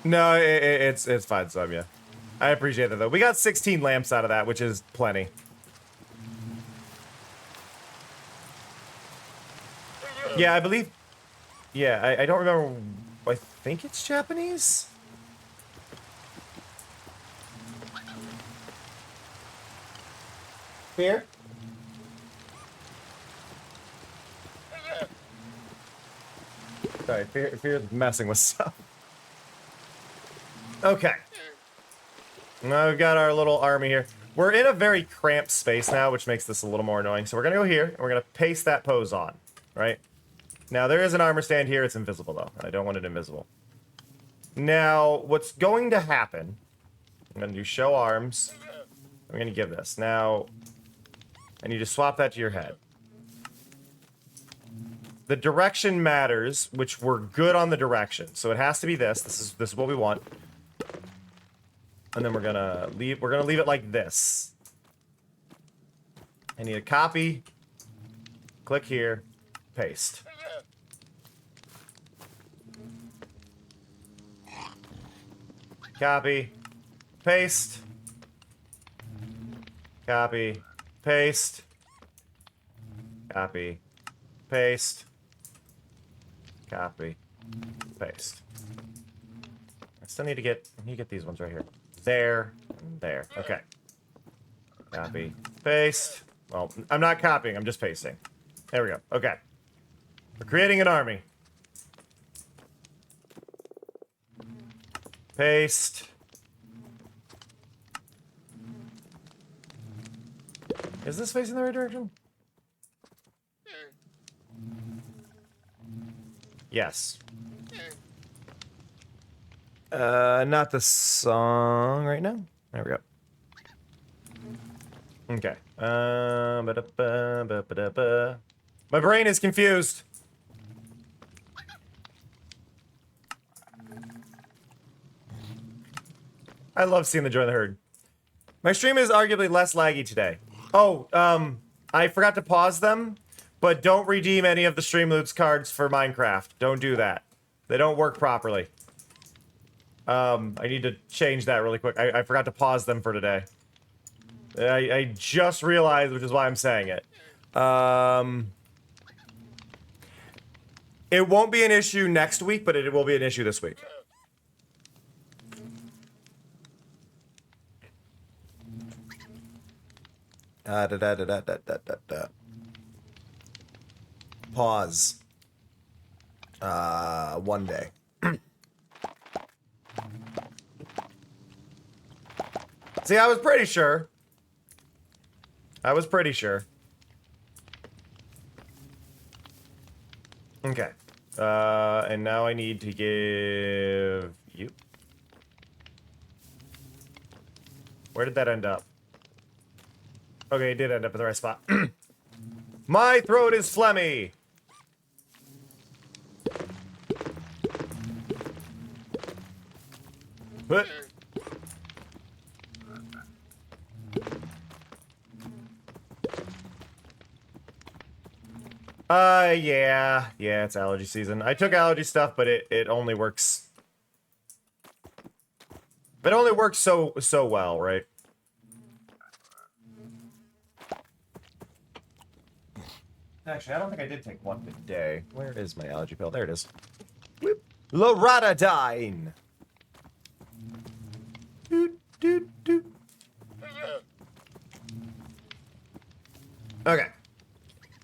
No, it's fine, Samya. I appreciate that, though. We got 16 lamps out of that, which is plenty. Yeah, I believe... Yeah, I don't remember... I think it's Japanese? Fear? Sorry, Fear's messing with stuff. Okay. Now we've got our little army here. We're in a very cramped space now, which makes this a little more annoying. So we're going to go here, and we're going to paste that pose on, right? Now, there is an armor stand here. It's invisible, though. I don't want it invisible. Now, what's going to happen... I'm going to do show arms. I'm going to give this. Now, I need to swap that to your head. The direction matters, which we're good on the direction. So it has to be this. This is what we want. And then we're gonna leave it like this. I need a copy. Click here. Paste. Copy. Paste. Copy. Paste. Copy. Paste. Copy. Paste. I still need to get these ones right here. There. And there. Okay. Copy. Paste. Well, I'm not copying, I'm just pasting. There we go. Okay. We're creating an army. Paste. Is this facing the right direction? Yes. Not the song right now. There we go. Okay. My brain is confused. I love seeing the Join the Herd. My stream is arguably less laggy today. Oh, I forgot to pause them, but don't redeem any of the Streamloots cards for Minecraft. Don't do that. They don't work properly. I need to change that really quick. I forgot to pause them for today. I just realized, which is why I'm saying it. It won't be an issue next week, but it will be an issue this week. Pause. One day. See, I was pretty sure. I was pretty sure. Okay. And now I need to give you. Where did that end up? Okay, it did end up in the right spot. My throat is phlegmy. But yeah, it's allergy season. I took allergy stuff, but it only works. It only works so well, right? Actually, I don't think I did take one today. Where is my allergy pill? There it is. Whoop. Loratadine. Doot, doot, doot. Okay.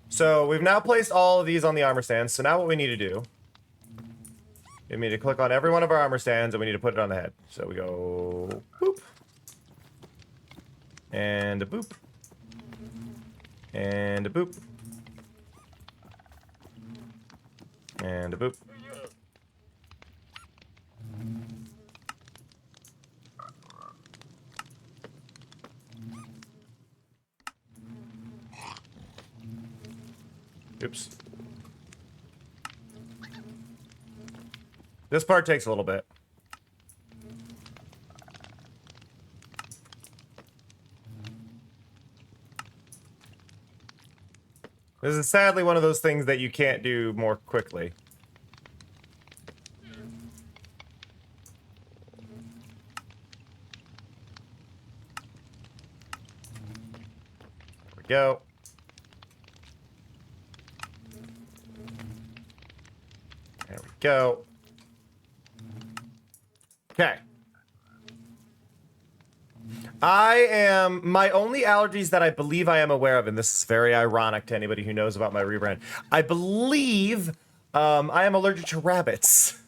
So we've now placed all of these on the armor stands. So now what we need to do, we need to click on every one of our armor stands and we need to put it on the head. So we go boop. And a boop. And a boop. And a boop. Oops. This part takes a little bit. This is sadly one of those things that you can't do more quickly. There we go. There we go. Okay. My only allergies that I believe I am aware of, and this is very ironic to anybody who knows about my rebrand, I believe I am allergic to rabbits.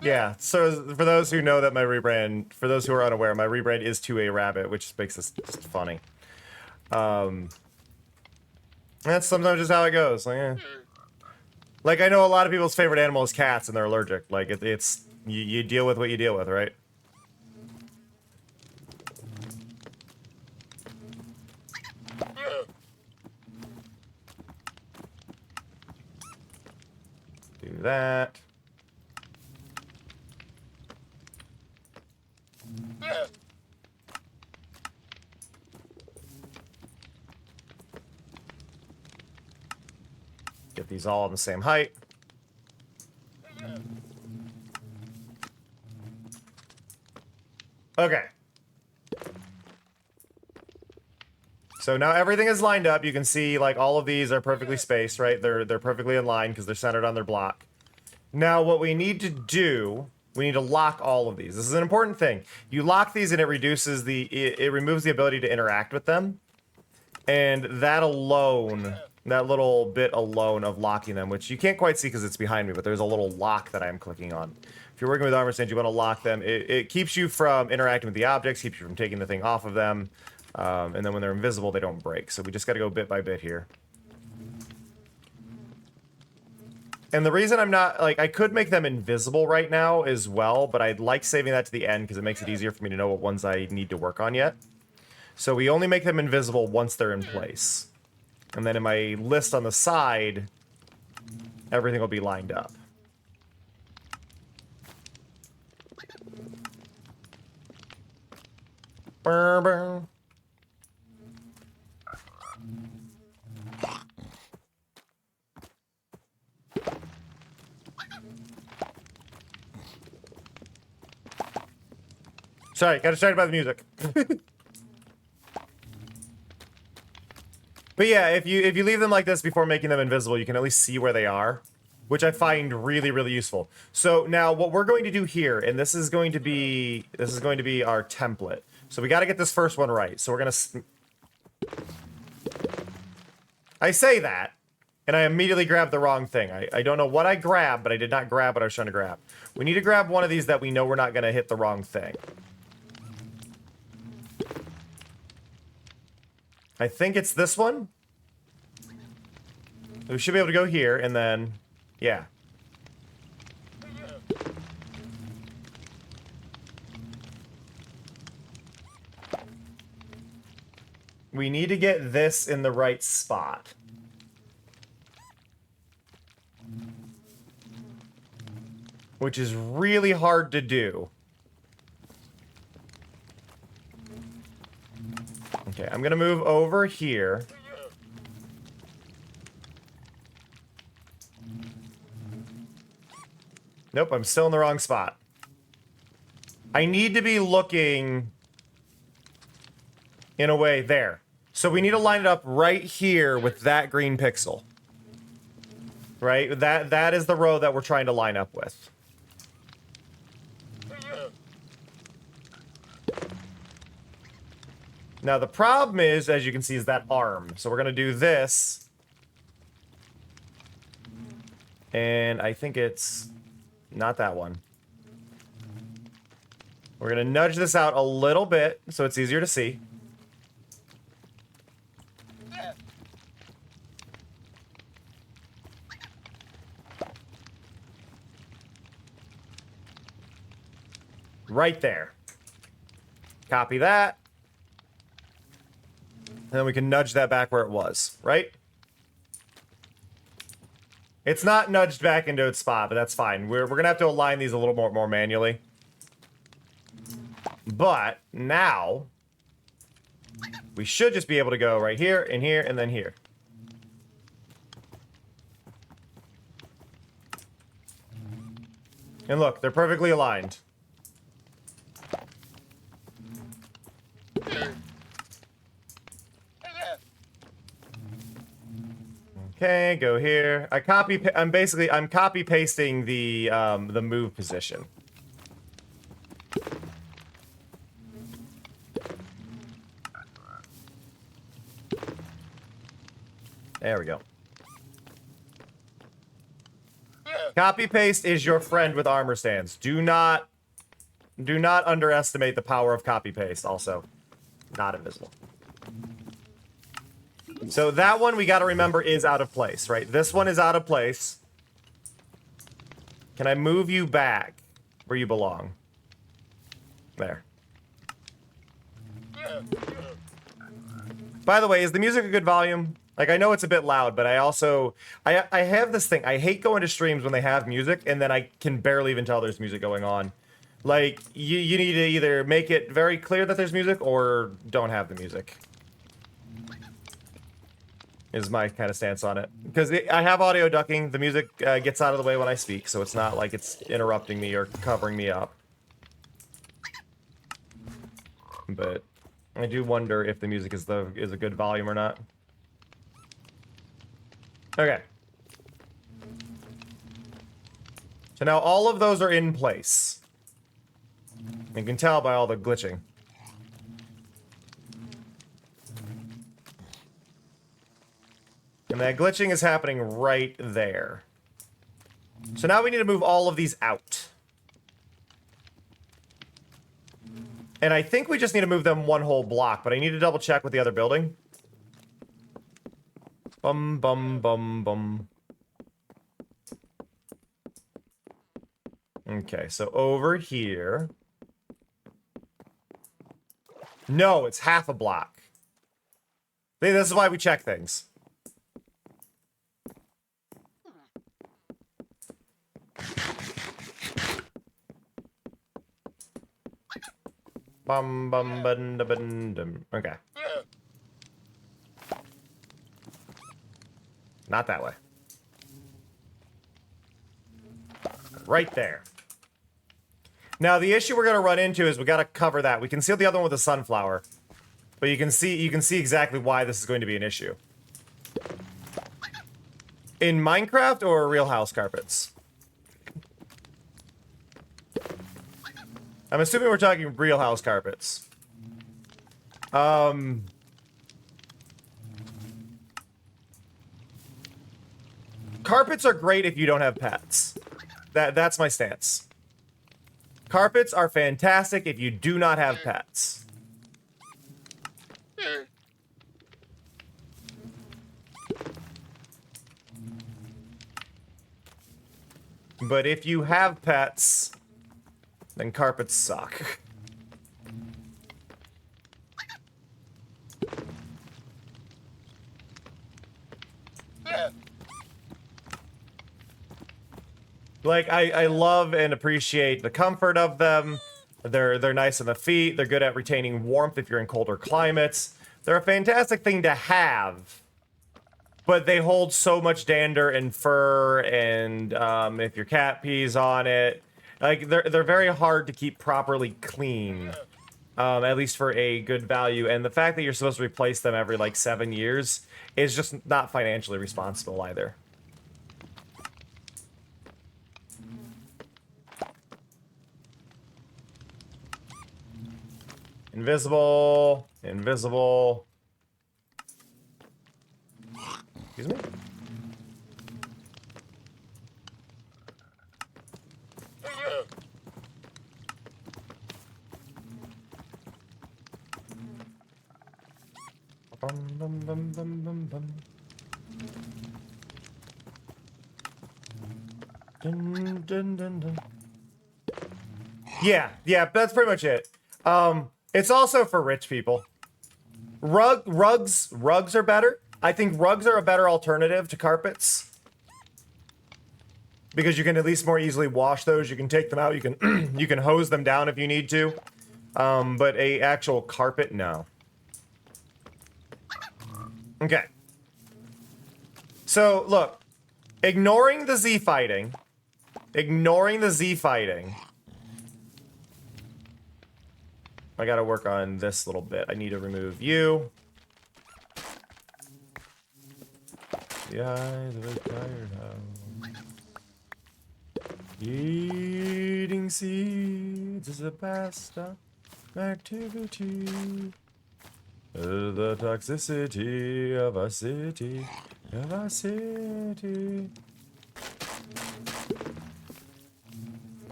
Yeah, so for those who know that my rebrand, for those who are unaware, my rebrand is to a rabbit, which makes this just funny. That's sometimes just how it goes. Like, like, I know a lot of people's favorite animal is cats and they're allergic. Like, it's you deal with what you deal with, right? Do that. Get these all on the same height. Okay. So now everything is lined up. You can see like all of these are perfectly spaced, right? They're perfectly in line because they're centered on their block. Now what we need to do, we need to lock all of these. This is an important thing. You lock these and it reduces it removes the ability to interact with them. And that alone, that little bit alone of locking them, which you can't quite see because it's behind me, but there's a little lock that I'm clicking on. If you're working with armor stands, you want to lock them. It keeps you from interacting with the objects, keeps you from taking the thing off of them. And then when they're invisible, they don't break. So we just got to go bit by bit here. And the reason I'm not, like, I could make them invisible right now as well, but I'd like saving that to the end because it makes it easier for me to know what ones I need to work on yet. So we only make them invisible once they're in place. And then in my list on the side, everything will be lined up. Burr, burr. Sorry, got distracted by the music. But yeah, if you leave them like this before making them invisible, you can at least see where they are. which I find really, really useful. So now what we're going to do here, and this is going to be our template. So we got to get this first one right. So we're going to... I say that, and I immediately grab the wrong thing. I don't know what I grabbed, but I did not grab what I was trying to grab. We need to grab one of these that we know we're not going to hit the wrong thing. I think it's this one. We should be able to go here, and then... Yeah. We need to get this in the right spot. Which is really hard to do. Okay, I'm gonna move over here. Nope, I'm still in the wrong spot. I need to be looking in a way there. So we need to line it up right here with that green pixel. Right? That is the row that we're trying to line up with. Now the problem is, as you can see, is that arm. So we're gonna do this. And I think it's not that one. We're gonna nudge this out a little bit so it's easier to see. Right there. Copy that. And then we can nudge that back where it was, right? It's not nudged back into its spot, but that's fine. We're gonna have to align these a little more manually. But now we should just be able to go right here and here and then here. And look, they're perfectly aligned. Okay, go here. I'm copy pasting the move position. There we go. Copy paste is your friend with armor stands. Do not underestimate the power of copy paste. Also, not invisible. So that one we got to remember is out of place, right? This one is out of place. Can I move you back where you belong? There. By the way, is the music a good volume? Like, I know it's a bit loud, but I also... I have this thing. I hate going to streams when they have music, and then I can barely even tell there's music going on. Like, you need to either make it very clear that there's music, or don't have the music. Is my kind of stance on it. Because I have audio ducking. The music gets out of the way when I speak, so it's not like it's interrupting me or covering me up. But I do wonder if the music is a good volume or not. Okay. So now all of those are in place. You can tell by all the glitching. And that glitching is happening right there. So now we need to move all of these out. And I think we just need to move them one whole block, but I need to double check with the other building. Bum, bum, bum, bum. Okay, so over here. No, it's half a block. See, this is why we check things. Bum, bum, bun, bun, dum. Okay. Not that way. Right there. Now, the issue we're going to run into is we got to cover that. We can seal the other one with a sunflower. But you can see exactly why this is going to be an issue. In Minecraft or real house carpets? I'm assuming we're talking real house carpets. Carpets are great if you don't have pets. That's my stance. Carpets are fantastic if you do not have pets. But if you have pets, then carpets suck. Like, I love and appreciate the comfort of them. They're nice on the feet. They're good at retaining warmth if you're in colder climates. They're a fantastic thing to have. But they hold so much dander and fur, and if your cat pees on it, like they're very hard to keep properly clean, at least for a good value. And the fact that you're supposed to replace them every like 7 years is just not financially responsible either. Invisible, invisible. Excuse me? Dun, dun, dun, dun. Yeah, that's pretty much it. It's also for rich people. Rugs are better. I think rugs are a better alternative to carpets. Because you can at least more easily wash those. You can take them out. You can you can hose them down if you need to. But a actual carpet, no. Okay. So, look. Ignoring the Z fighting. I gotta work on this little bit. I need to remove you. The eyes of a tired house. Eating seeds is a pastime activity. The toxicity of our city.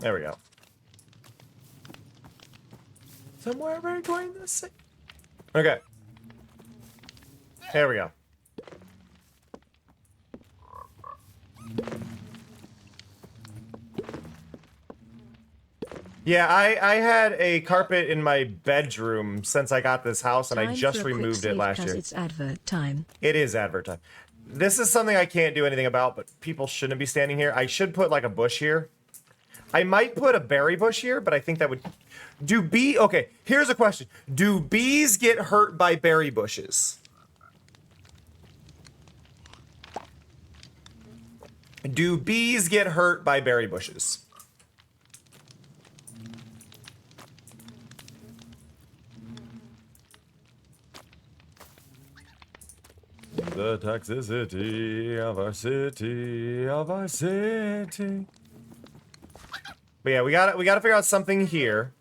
There we go. Somewhere between the six. Okay. There we go. Yeah, I had a carpet in my bedroom since I got this house, and I just removed it last year. It's advert time. It is advert time. This is something I can't do anything about, but people shouldn't be standing here. I should put like a bush here. I might put a berry bush here, but I think that would... Okay, here's a question. Do bees get hurt by berry bushes? Do bees get hurt by berry bushes? The toxicity of our city, But yeah, we gotta figure out something here.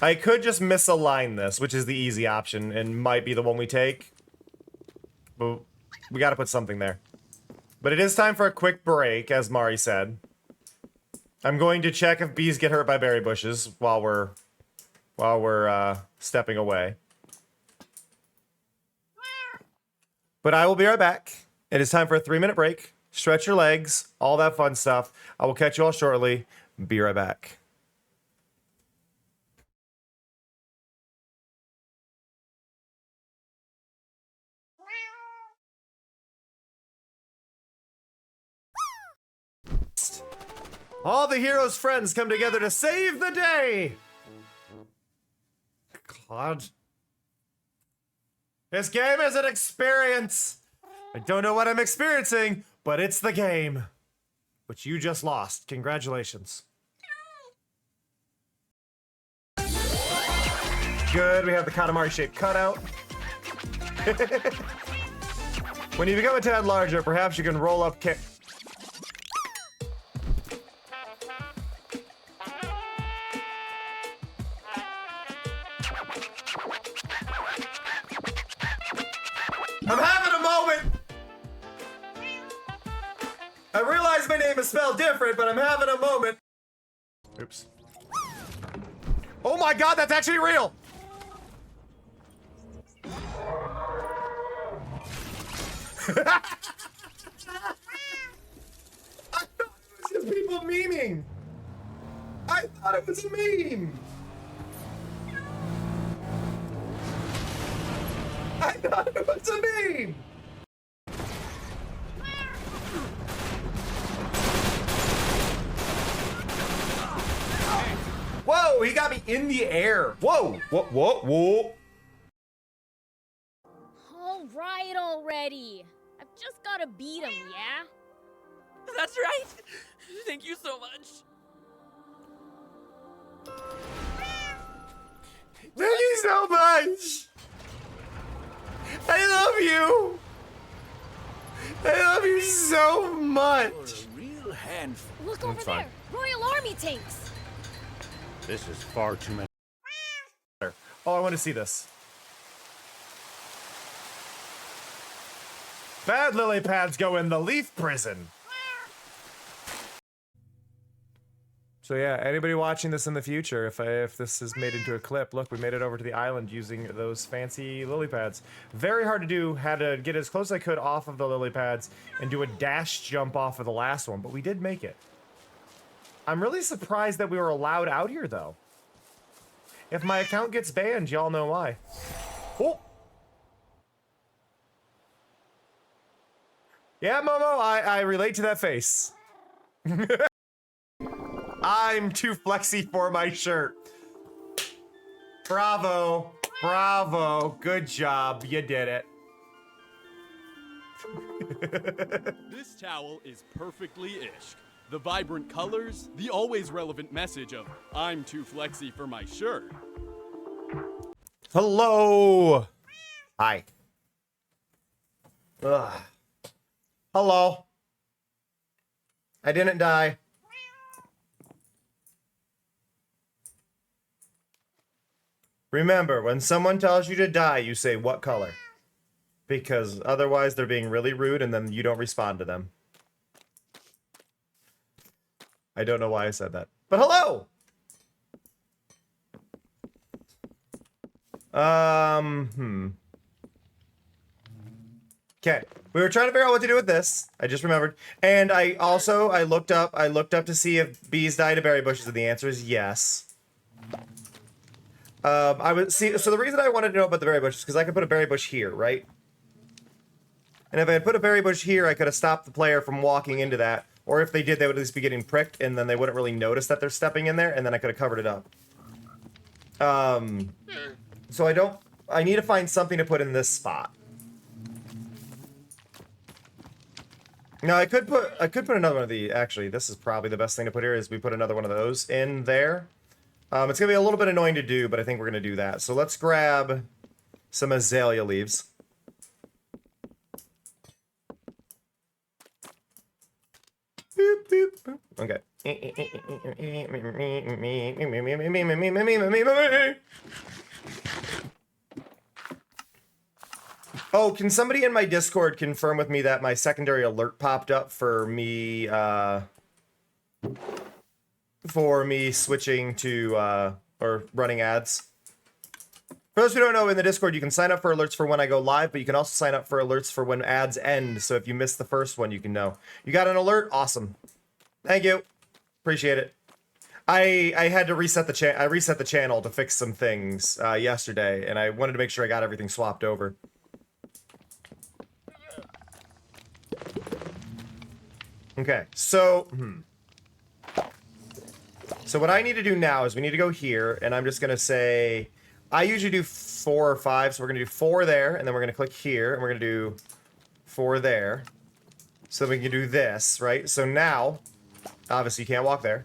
I could just misalign this, which is the easy option and might be the one we take. But we gotta put something there. But it is time for a quick break, as Mari said. I'm going to check if bees get hurt by berry bushes while we're stepping away. But I will be right back. It is time for a 3-minute break. Stretch your legs, all that fun stuff. I will catch you all shortly. Be right back. All the heroes' friends come together to save the day! God. This game is an experience! I don't know what I'm experiencing, but it's the game. Which you just lost. Congratulations. Good, we have the Katamari-shaped cutout. When you become a tad larger, perhaps you can roll up I'm having a moment! I realize my name is spelled different, but I'm having a moment. Oops. Oh my god, that's actually real! I thought it was just people memeing. I thought it was a meme. I thought it was a meme. Whoa, he got me in the air. Whoa, whoa. All right already. I've just gotta beat him, yeah? That's right. Thank you so much. Thank you so much. I love you. I love you so much. A real handful. Look over fine. there! Royal Army tanks! This is far too many. Oh, I want to see this. Bad lily pads go in the leaf prison. So yeah, anybody watching this in the future, if this is made into a clip, look, we made it over to the island using those fancy lily pads. Very hard to do, had to get as close as I could off of the lily pads and do a dash jump off of the last one, but we did make it. I'm really surprised that we were allowed out here though. If my account gets banned, y'all know why. Oh! Yeah, Momo, I relate to that face. I'm too flexy for my shirt. Bravo. Bravo. Good job. You did it. This towel is perfectly ishk. The vibrant colors, the always relevant message of I'm too flexy for my shirt. Hello. Hi. Ugh. Hello. I didn't die. Remember, when someone tells you to die, you say, what color? Because otherwise they're being really rude and then you don't respond to them. I don't know why I said that. But hello! Okay. We were trying to figure out what to do with this. I just remembered. And I looked up to see if bees die to berry bushes, and the answer is yes. So the reason I wanted to know about the berry bush is because I could put a berry bush here, right? And if I had put a berry bush here, I could have stopped the player from walking into that. Or if they did, they would at least be getting pricked, and then they wouldn't really notice that they're stepping in there, and then I could have covered it up. So I need to find something to put in this spot. Now I could put another one of the, actually, this is probably the best thing to put here is we put another one of those in there. It's gonna be a little bit annoying to do, but I think we're gonna do that. So let's grab some azalea leaves. Boop, boop, boop. Okay. Oh, can somebody in my Discord confirm with me that my secondary alert popped up for me switching to or running ads? For those who don't know, in the Discord, you can sign up for alerts for when I go live, but you can also sign up for alerts for when ads end. So if you missed the first one, you can know. You got an alert? Awesome. Thank you. Appreciate it. I had to reset the channel to fix some things yesterday, and I wanted to make sure I got everything swapped over. Okay, so so what I need to do now is we need to go here, and I'm just gonna say, I usually do 4 or 5, so we're gonna do 4 there, and then we're gonna click here, and we're gonna do 4 there, so we can do this, right? So now, obviously you can't walk there,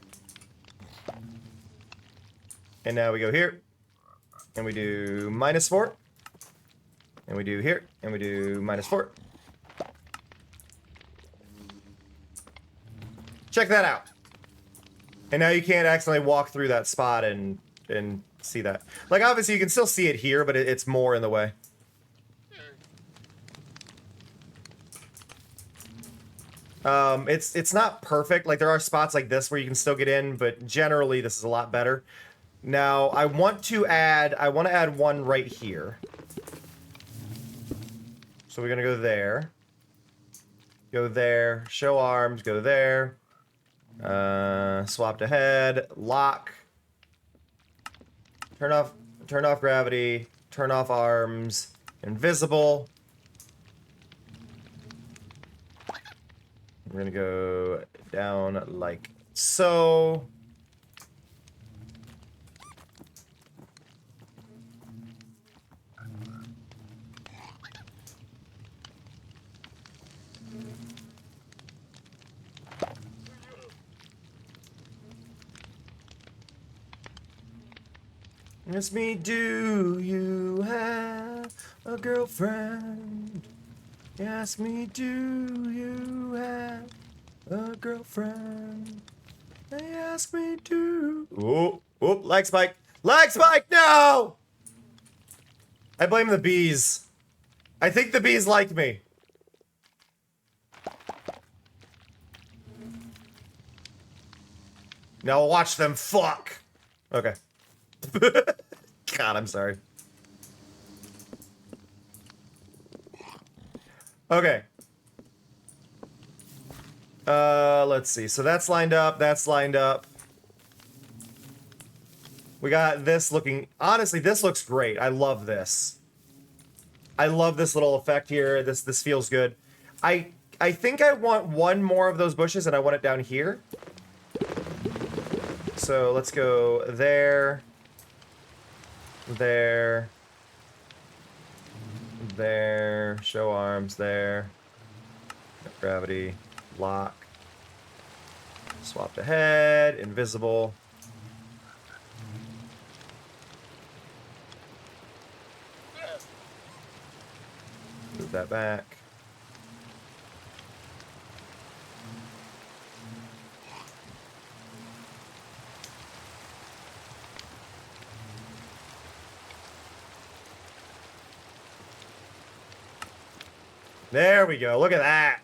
and now we go here, and we do -4, And we do here, and we do -4. Check that out. And now you can't accidentally walk through that spot and see that. Like, obviously you can still see it here, but it's more in the way. It's not perfect. Like, there are spots like this where you can still get in, but generally this is a lot better. Now, I want to add one right here. So we're gonna go there. Go there. Show arms. Go there. Swap to head. Lock. Turn off gravity. Turn off arms. Invisible. We're gonna go down like so. Ask me, do you have a girlfriend? Ask me, do you have a girlfriend? They ask me, do... Oh, lag spike. Lag spike, no! I blame the bees. I think the bees like me. Now watch them fuck. Okay. God, I'm sorry. Okay. Let's see. So that's lined up. That's lined up. We got this looking... Honestly, this looks great. I love this. I love this little effect here. This feels good. I think I want one more of those bushes, and I want it down here. So let's go there. There. There. Show arms there. Gravity. Lock. Swap to head. Invisible. Move that back. There we go. Look at that.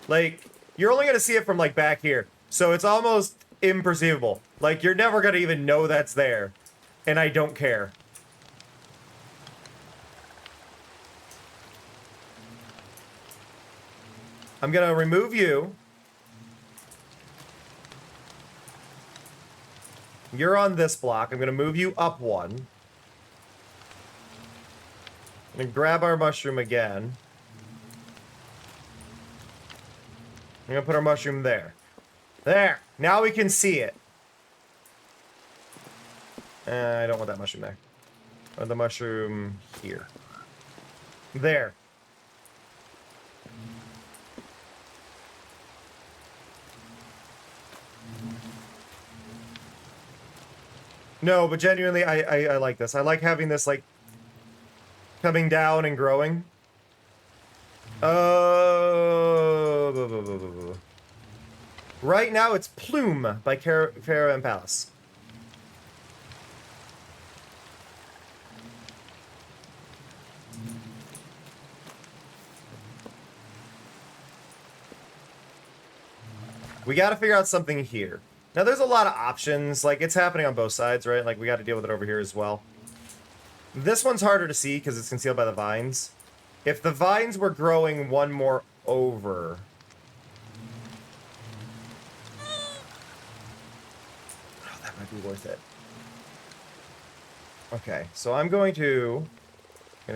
Like, you're only going to see it from, like, back here. So it's almost imperceivable. Like, you're never going to even know that's there. And I don't care. I'm going to remove you. You're on this block. I'm going to move you up one. And grab our mushroom again. I'm gonna put our mushroom there. There! Now we can see it. I don't want that mushroom there. I want the mushroom here. There. No, but genuinely, I like this. I like having this, like, coming down and growing. Right now it's Plume by Farah and Palace. We gotta figure out something here. Now there's a lot of options, like it's happening on both sides, right? Like we gotta deal with it over here as well. This one's harder to see because it's concealed by the vines. If the vines were growing one more over... Oh, that might be worth it. Okay, so I'm going to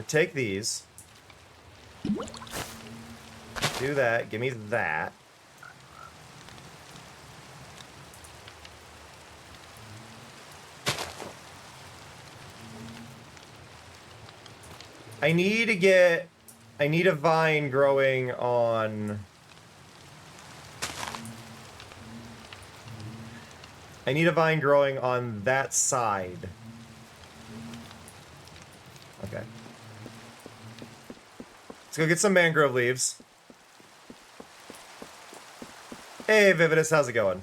take these. Do that, give me that. I need a vine growing on... I need a vine growing on that side. Let's go get some mangrove leaves. Hey, Vividus, how's it going?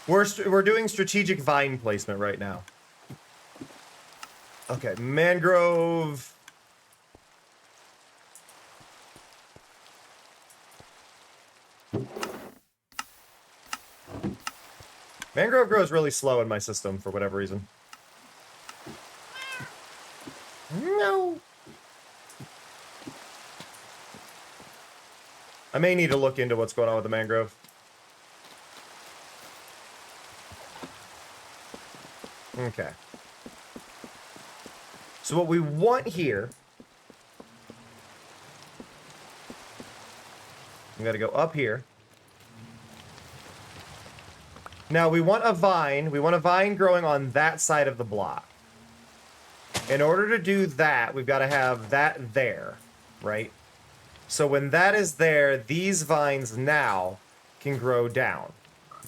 We're doing strategic vine placement right now. Okay, mangrove. Mangrove grows really slow in my system for whatever reason. No. I may need to look into what's going on with the mangrove. Okay. So what we want here... I'm going to go up here. Now we want a vine. We want a vine growing on that side of the block. In order to do that, we've got to have that there, right? So when that is there, these vines now can grow down.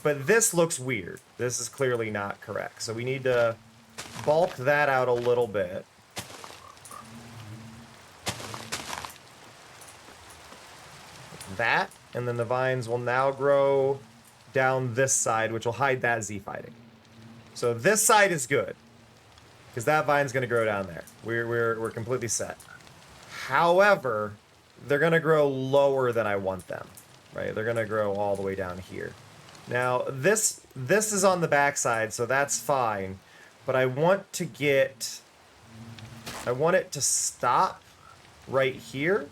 But this looks weird. This is clearly not correct. So we need to bulk that out a little bit. That, and then the vines will now grow down this side, which will hide that Z fighting. So this side is good, because that vine's going to grow down there. We're completely set. However, they're going to grow lower than I want them, right? They're going to grow all the way down here. Now, this is on the backside, so that's fine. But I want it to stop right here.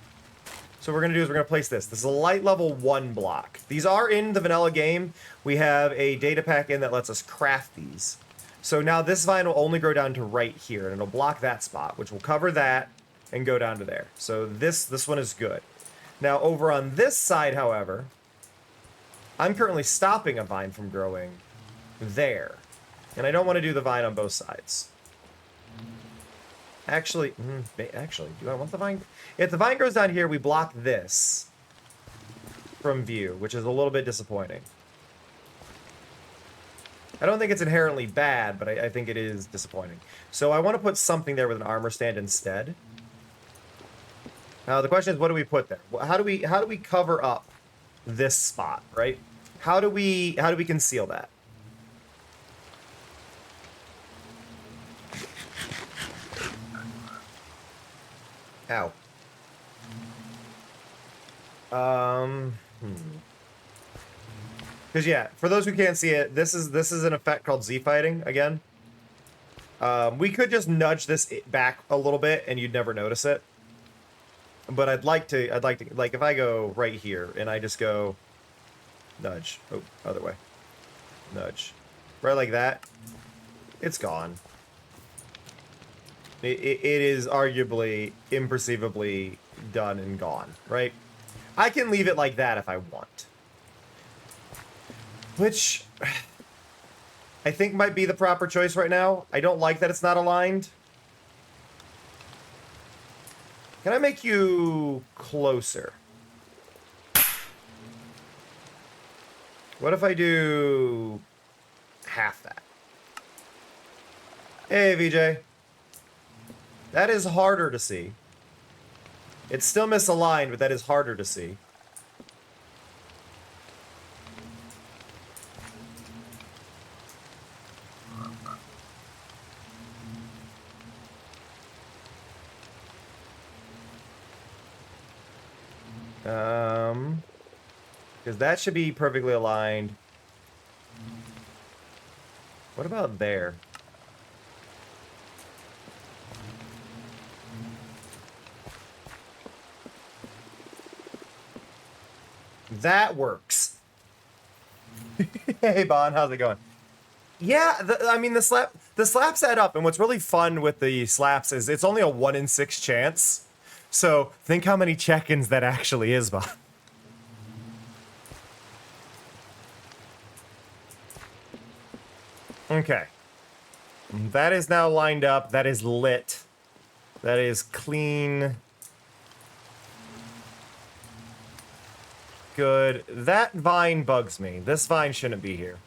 So what we're going to do is we're going to place this. This is a light level 1 block. These are in the vanilla game. We have a data pack in that lets us craft these. So now this vine will only grow down to right here, and it'll block that spot, which will cover that and go down to there. So this one is good. Now over on this side, however, I'm currently stopping a vine from growing there. And I don't want to do the vine on both sides. Actually, do I want the vine? If the vine grows down here, we block this from view, which is a little bit disappointing. I don't think it's inherently bad, but I think it is disappointing. So I want to put something there with an armor stand instead. Now the question is, what do we put there? How do we cover up this spot, right? How do we conceal that? Ow. Because yeah, for those who can't see it, this is an effect called Z fighting again. We could just nudge this back a little bit and you'd never notice it. But I'd like to, like if I go right here and I just go nudge, oh, other way, nudge, right like that, it's gone. It is arguably imperceivably done and gone, right? I can leave it like that if I want. Which I think might be the proper choice right now. I don't like that it's not aligned. Can I make you closer? What if I do half that? Hey, VJ. That is harder to see. It's still misaligned, but that is harder to see. Because that should be perfectly aligned. What about there? That works. Hey, Bon, how's it going? Yeah, I mean, the slaps add up, and what's really fun with the slaps is it's only a 1 in 6 chance. So think how many check-ins that actually is, Bon. Okay. That is now lined up. That is lit. That is clean. Good. That vine bugs me. This vine shouldn't be here.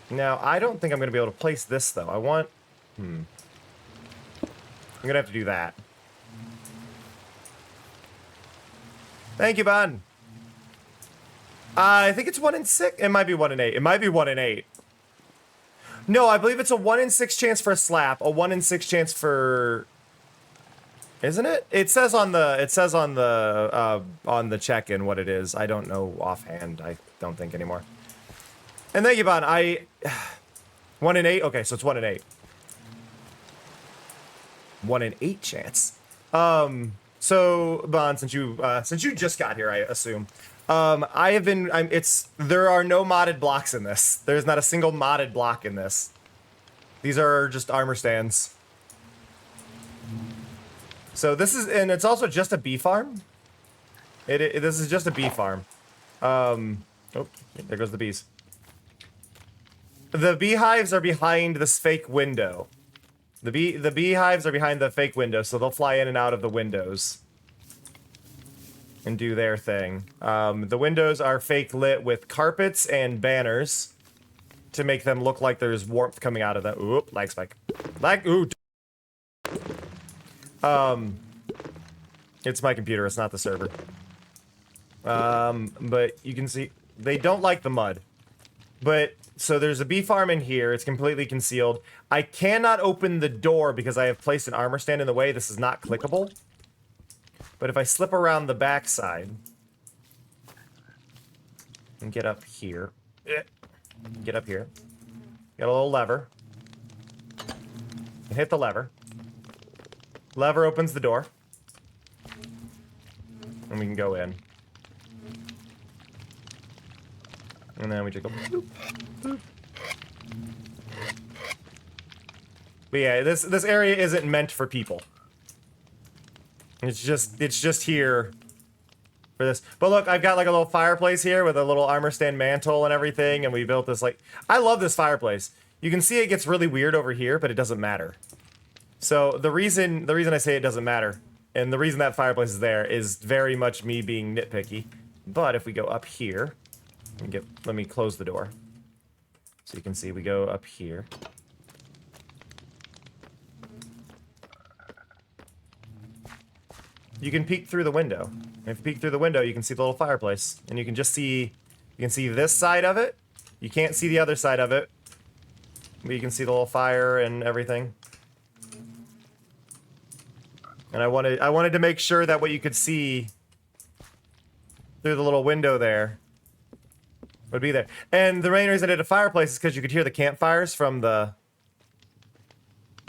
Now, I don't think I'm going to be able to place this, though. I want... I'm going to have to do that. Thank you, Bon. I think it's 1 in 6. It might be 1 in 8. It might be 1 in 8. No, I believe it's a 1 in 6 chance for a slap. A 1 in 6 chance for... Isn't it? It says on the check-in what it is. I don't know offhand. I don't think anymore. And thank you, Bon. 1 in 8? Okay, so it's 1 in 8. 1 in 8 chance. So, Bon, since you just got here, I assume. There are no modded blocks in this. There's not a single modded block in this. These are just armor stands. So this is, and it's also just a bee farm. This is just a bee farm. Oh, there goes the bees. The beehives are behind this fake window. The beehives are behind the fake window, so they'll fly in and out of the windows and do their thing. The windows are fake lit with carpets and banners to make them look like there's warmth coming out of them. Oop, lag spike. Lag, ooh. It's my computer, it's not the server. But you can see, they don't like the mud. But, so there's a bee farm in here, it's completely concealed. I cannot open the door because I have placed an armor stand in the way. This is not clickable. But if I slip around the backside and get up here, get up here, got a little lever, and hit the lever. Lever opens the door, and we can go in. And then we just go boop, boop. But yeah, this area isn't meant for people. It's just here for this. But look, I've got like a little fireplace here with a little armor stand mantle and everything, and we built this like... I love this fireplace. You can see it gets really weird over here, but it doesn't matter. So the reason I say it doesn't matter, and the reason that fireplace is there, is very much me being nitpicky. But if we go up here, let me close the door. So you can see we go up here. You can peek through the window. And if you peek through the window, you can see the little fireplace. And you can just see, you can see this side of it. You can't see the other side of it. But you can see the little fire and everything. And I wanted to make sure that what you could see through the little window there would be there. And the main reason I did a fireplace is because you could hear the campfires from the...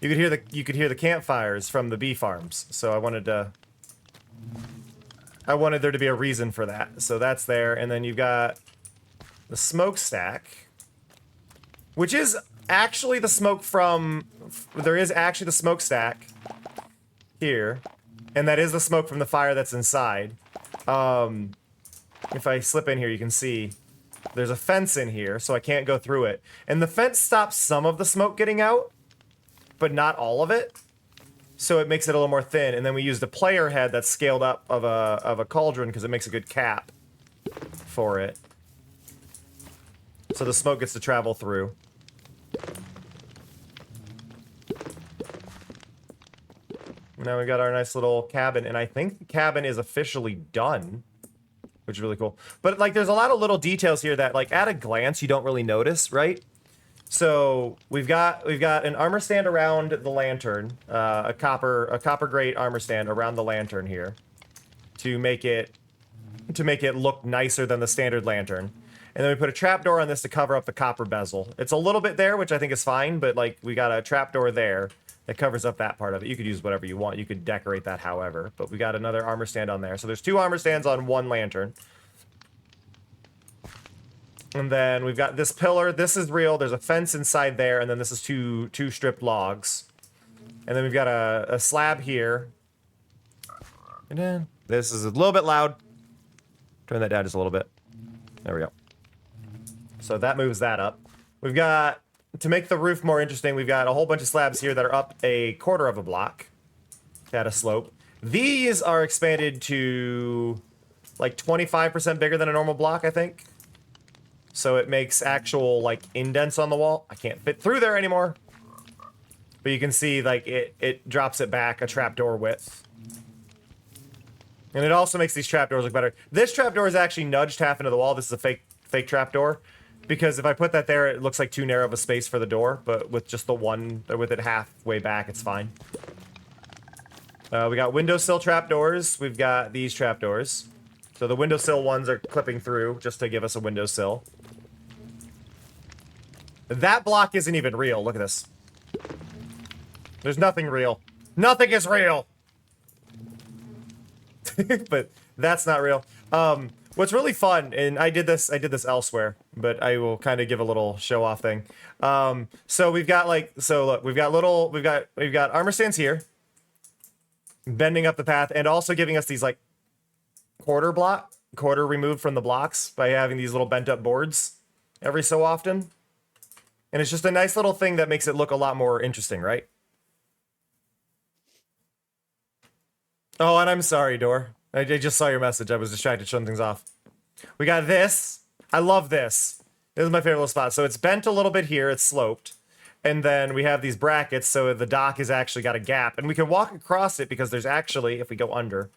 You could hear the campfires from the bee farms. So I wanted there to be a reason for that. So that's there. And then you've got the smokestack, which is actually the smoke from... There is actually the smokestack here. And that is the smoke from the fire that's inside. If I slip in here, you can see there's a fence in here, so I can't go through it. And the fence stops some of the smoke getting out, but not all of it. So it makes it a little more thin. And then we used a player head that's scaled up of a cauldron because it makes a good cap for it. So the smoke gets to travel through. Now we got our nice little cabin, and I think the cabin is officially done, which is really cool. But like, there's a lot of little details here that, like, at a glance you don't really notice, right? So we've got an armor stand around the lantern, a copper grate armor stand around the lantern here, to make it look nicer than the standard lantern. And then we put a trapdoor on this to cover up the copper bezel. It's a little bit there, which I think is fine, but like, we got a trapdoor there that covers up that part of it. You could use whatever you want. You could decorate that however, but we got another armor stand on there. So there's 2 armor stands on 1 lantern. And then we've got this pillar. This is real. There's a fence inside there, and then this is two stripped logs. And then we've got a slab here. And then this is a little bit loud. Turn that down just a little bit. There we go. So that moves that up. We've got, to make the roof more interesting, we've got a whole bunch of slabs here that are up a quarter of a block at a slope. These are expanded to like 25% bigger than a normal block, I think. So it makes actual, like, indents on the wall. I can't fit through there anymore. But you can see, like, it drops it back a trapdoor width. And it also makes these trapdoors look better. This trapdoor is actually nudged half into the wall. This is a fake trapdoor. Because if I put that there, it looks like too narrow of a space for the door. But with just the one, with it halfway back, it's fine. We got windowsill trapdoors. We've got these trapdoors. So the windowsill ones are clipping through just to give us a windowsill. That block isn't even real. Look at this. There's nothing real. Nothing is real! But that's not real. What's really fun, and I did this elsewhere, but I will kind of give a little show-off thing. So we've got look, we've got armor stands here, bending up the path, and also giving us these, like, quarter removed from the blocks by having these little bent up boards every so often. And it's just a nice little thing that makes it look a lot more interesting, right? Oh, and I'm sorry, Door. I just saw your message. I was distracted showing things off. We got this. I love this. This is my favorite little spot. So it's bent a little bit here. It's sloped. And then we have these brackets, so the dock has actually got a gap. And we can walk across it because there's actually, if we go under,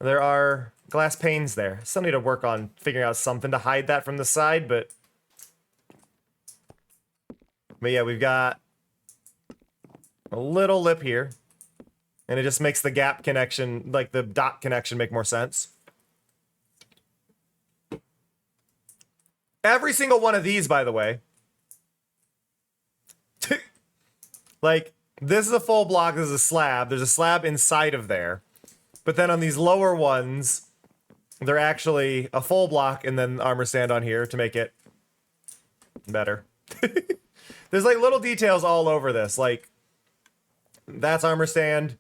there are glass panes there. Still need to work on figuring out something to hide that from the side, but yeah, we've got a little lip here. And it just makes the gap connection, like the dot connection, make more sense. Every single one of these, by the way. Like, this is a full block, this is a slab. There's a slab inside of there. But then on these lower ones, they're actually a full block and then armor stand on here to make it better. There's, like, little details all over this. Like, that's armor stand.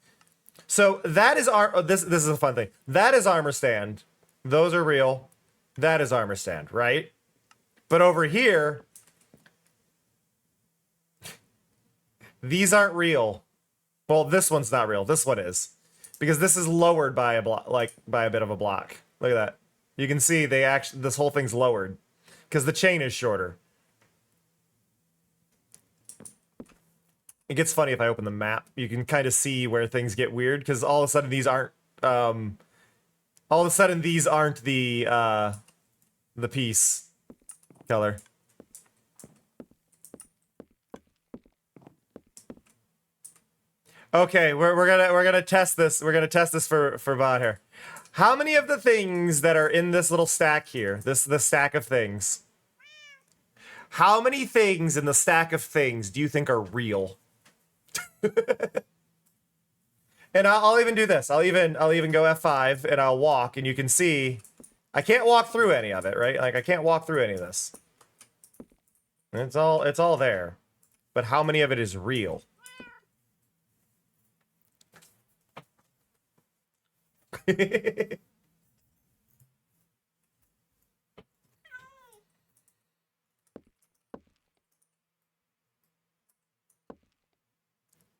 So that is this is a fun thing. That is armor stand. Those are real. That is armor stand, right? But over here, these aren't real. Well, this one's not real. This one is. Because this is lowered by a block, like by a bit of a block. Look at that. You can see this whole thing's lowered because the chain is shorter. It gets funny if I open the map. You can kind of see where things get weird because all of a sudden these aren't. All of a sudden these aren't the piece color. Okay, we're gonna test this. We're gonna test this for Vod here. How many of the things that are in this little stack here, this stack of things? How many things in the stack of things do you think are real? And I'll even do this. I'll even go F5 and I'll walk, and you can see I can't walk through any of it, right? Like I can't walk through any of this. It's all there. But how many of it is real?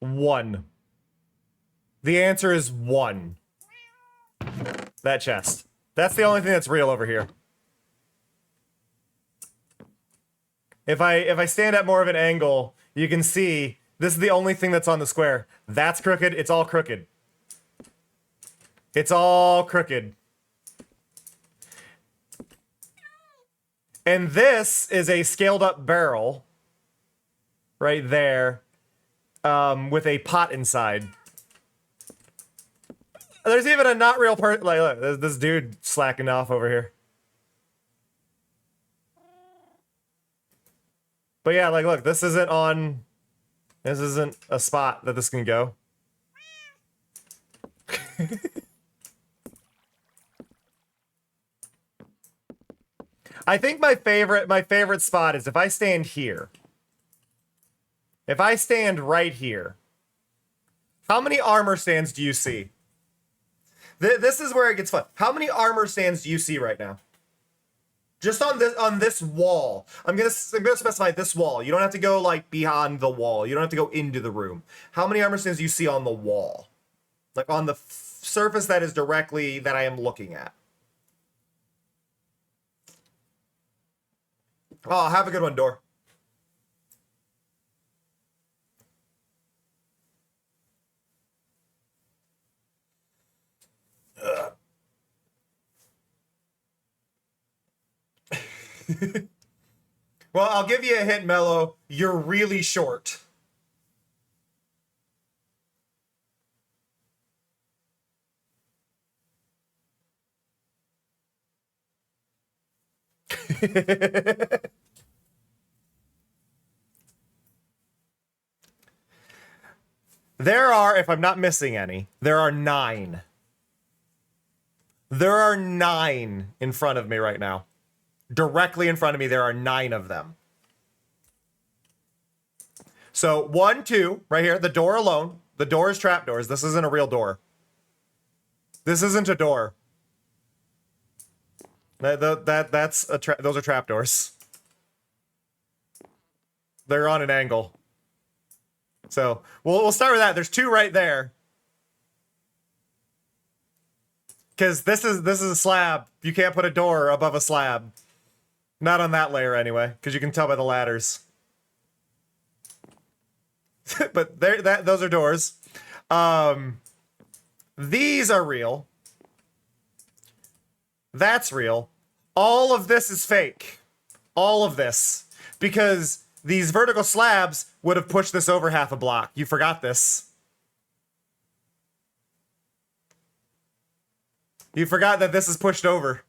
One. The answer is one. That chest. That's the only thing that's real over here. If I stand at more of an angle, you can see this is the only thing that's on the square. That's crooked. It's all crooked. It's all crooked. And this is a scaled up barrel right there with a pot inside. There's even a not real part. Like, look, there's this dude slacking off over here. But yeah, like, look, this isn't a spot that this can go. I think my favorite spot is if I stand here. If I stand right here. How many armor stands do you see? This is where it gets fun. How many armor stands do you see right now? Just on this wall. I'm gonna specify this wall. You don't have to go like beyond the wall. You don't have to go into the room. How many armor stands do you see on the wall? Like on the surface that is directly that I am looking at. Oh, have a good one, Door. Well, I'll give you a hint, Mello. You're really short. There are, if I'm not missing any, there are 9. There are 9 in front of me right now. Directly in front of me, there are 9 of them. So 1, 2, right here, the door alone. The door is trapdoors. This isn't a real door. This isn't a door. That's a those are trapdoors. They're on an angle. So we'll start with that. There's 2 right there. Because this is a slab. You can't put a door above a slab. Not on that layer anyway, because you can tell by the ladders. But those are doors. These are real. That's real. All of this is fake. All of this. Because these vertical slabs would have pushed this over half a block. You forgot this. You forgot that this is pushed over.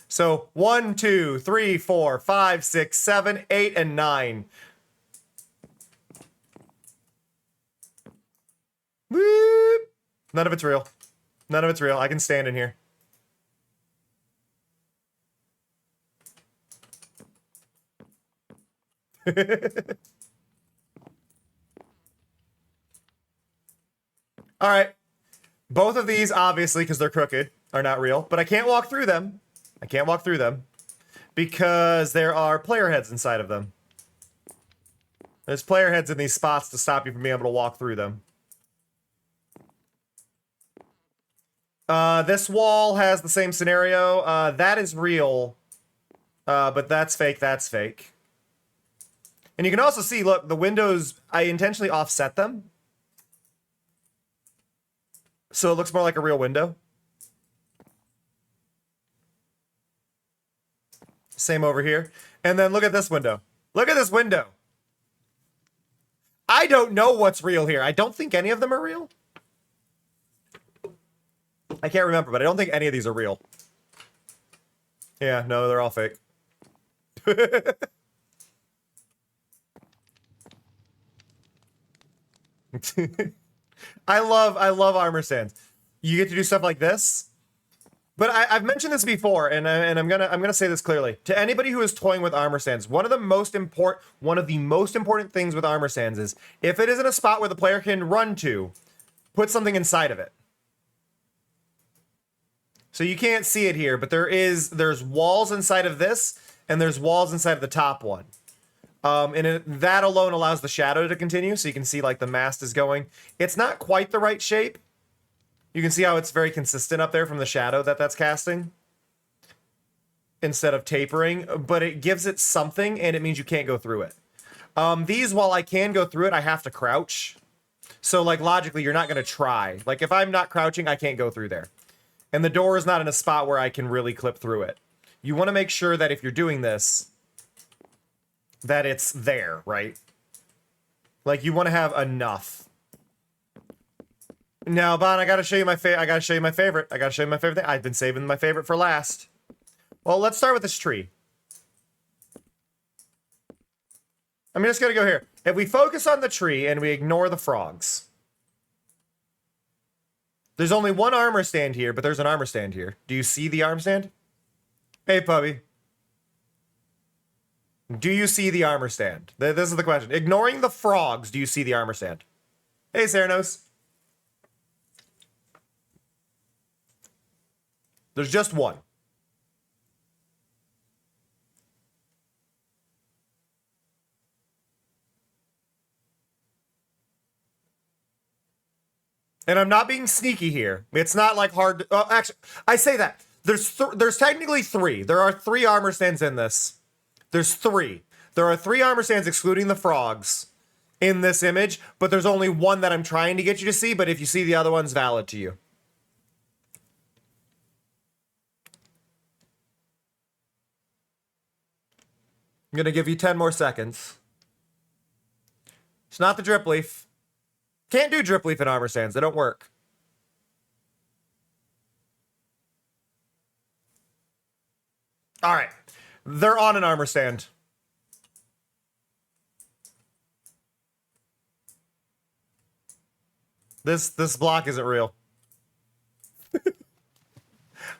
So 1, 2, 3, 4, 5, 6, 7, 8, and 9. Whoop. None of it's real. None of it's real. I can stand in here. All right. Both of these, obviously, because they're crooked, are not real. But I can't walk through them. I can't walk through them. Because there are player heads inside of them. There's player heads in these spots to stop you from being able to walk through them. This wall has the same scenario. That is real. But that's fake. That's fake. And you can also see, look, the windows, I intentionally offset them. So it looks more like a real window. Same over here. And then look at this window. Look at this window. I don't know what's real here. I don't think any of them are real. I can't remember, but I don't think any of these are real. Yeah, no, they're all fake. I love armor stands. You get to do stuff like this. But I've mentioned this before, and I'm gonna say this clearly to anybody who is toying with armor stands. One of the most important things with armor stands is if it is in a spot where the player can run to, put something inside of it. So you can't see it here, but there's walls inside of this, and there's walls inside of the top one. That alone allows the shadow to continue, so you can see like the mast is going. It's not quite the right shape. You can see how it's very consistent up there from the shadow that's casting. Instead of tapering, but it gives it something, and it means you can't go through it. These, while I can go through it, I have to crouch. So like logically, you're not gonna try. Like if I'm not crouching, I can't go through there. And the door is not in a spot where I can really clip through it. You want to make sure that if you're doing this, that it's there, right? Like you want to have enough. Now, Bon, I gotta show you my favorite. I gotta show you my favorite thing. I've been saving my favorite for last. Well, let's start with this tree. I'm just gonna go here. If we focus on the tree and we ignore the frogs. There's only one armor stand here, but there's an armor stand here. Do you see the armor stand? Hey, puppy. Do you see the armor stand? This is the question. Ignoring the frogs, do you see the armor stand? Hey, Ceranos. There's just one. And I'm not being sneaky here. It's not like hard to, actually, I say that. There's technically 3. There are 3 armor stands in this. There's 3. There are 3 armor stands excluding the frogs in this image, but there's only one that I'm trying to get you to see, but if you see the other one's valid to you. I'm gonna give you 10 more seconds. It's not the drip leaf. Can't do drip leaf in armor stands. They don't work. All right. They're on an armor stand. This block isn't real.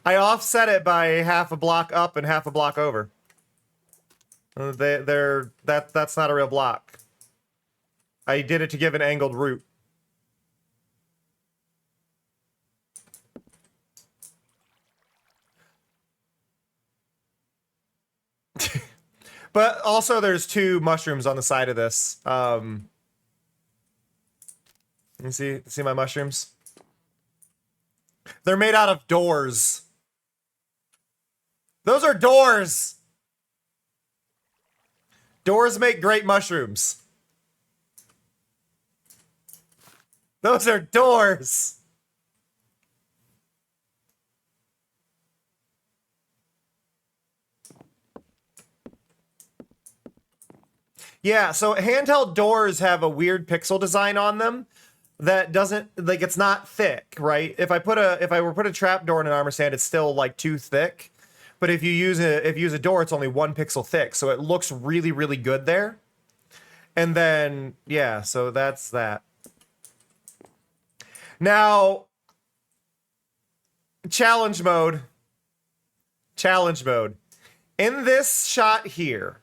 I offset it by half a block up and half a block over. That's not a real block. I did it to give an angled root. But also there's 2 mushrooms on the side of this. You see my mushrooms? They're made out of doors. Those are doors. Doors make great mushrooms. Those are doors. Yeah, so handheld doors have a weird pixel design on them that doesn't, like, it's not thick, right? If I were to put a trap door in an armor stand, it's still like too thick. But if you use a door, it's only 1 pixel thick, so it looks really, really good there. And then, yeah, so that's that. Now, challenge mode. Challenge mode. In this shot here,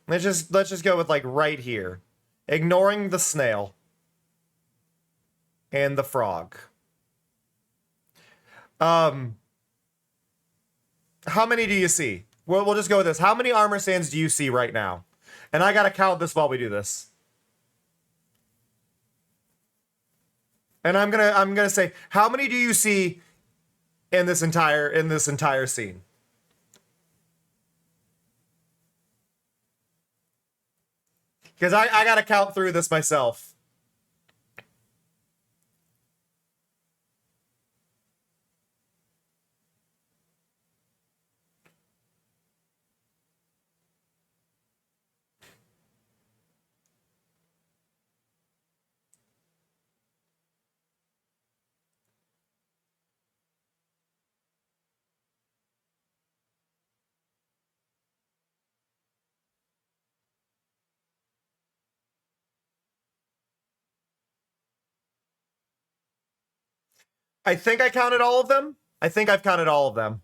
let's just go with like right here, ignoring the snail and the frog. How many do you see? We'll just go with this. How many armor stands do you see right now? And I gotta count this while we do this. And I'm gonna say, how many do you see in this entire scene? Because I gotta count through this myself. I think I counted all of them. I think I've counted all of them.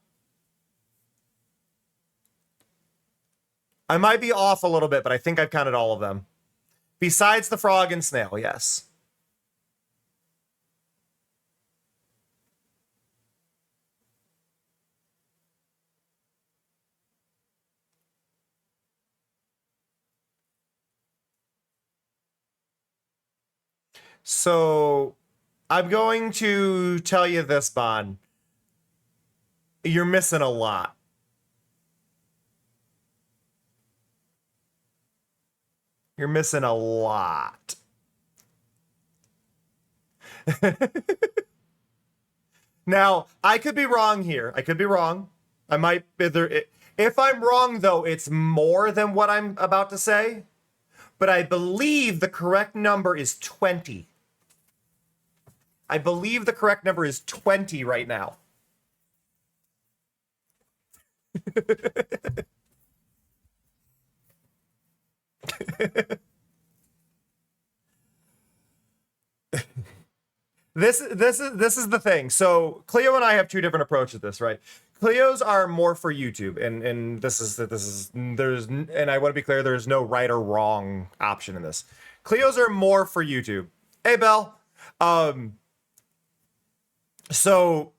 I might be off a little bit, but I think I've counted all of them. Besides the frog and snail, yes. So I'm going to tell you this, Bon. You're missing a lot. You're missing a lot. Now, I could be wrong here. I could be wrong. I might either. If I'm wrong, though, it's more than what I'm about to say. But I believe the correct number is 20. I believe the correct number is 20 right now. This is the thing. So Cleo and I have 2 different approaches to this, right? Cleo's are more for YouTube, and I want to be clear, there's no right or wrong option in this. Cleo's are more for YouTube. Hey, Belle. So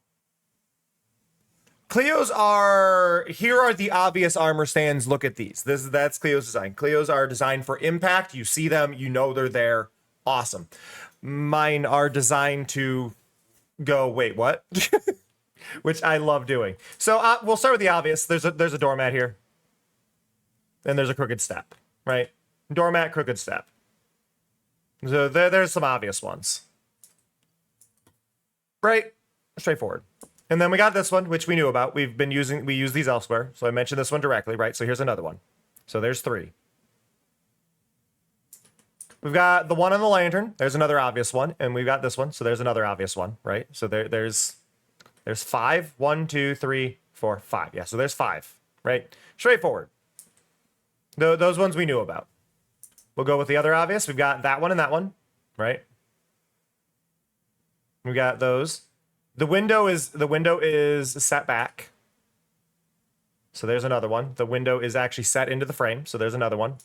Cleo's are, here are the obvious armor stands. Look at these. That's Cleo's design. Cleo's are designed for impact. You see them, you know they're there. Awesome. Mine are designed to go, wait, what? which I love doing. So we'll start with the obvious. There's a doormat here. And there's a crooked step, right? Doormat, crooked step. So there's some obvious ones. Right? Straightforward. And then we got this one, which we knew about. We use these elsewhere. So I mentioned this one directly, right? So here's another one. So there's 3. We've got the one on the lantern. There's another obvious one. And we've got this one. So there's another obvious one, right? So there's 5. 1, 2, 3, 4, 5. Yeah, so there's 5, right? Straightforward. Those ones we knew about. We'll go with the other obvious. We've got that one and that one, right? We got those. The window is set back. So there's another one. The window is actually set into the frame. So there's another one.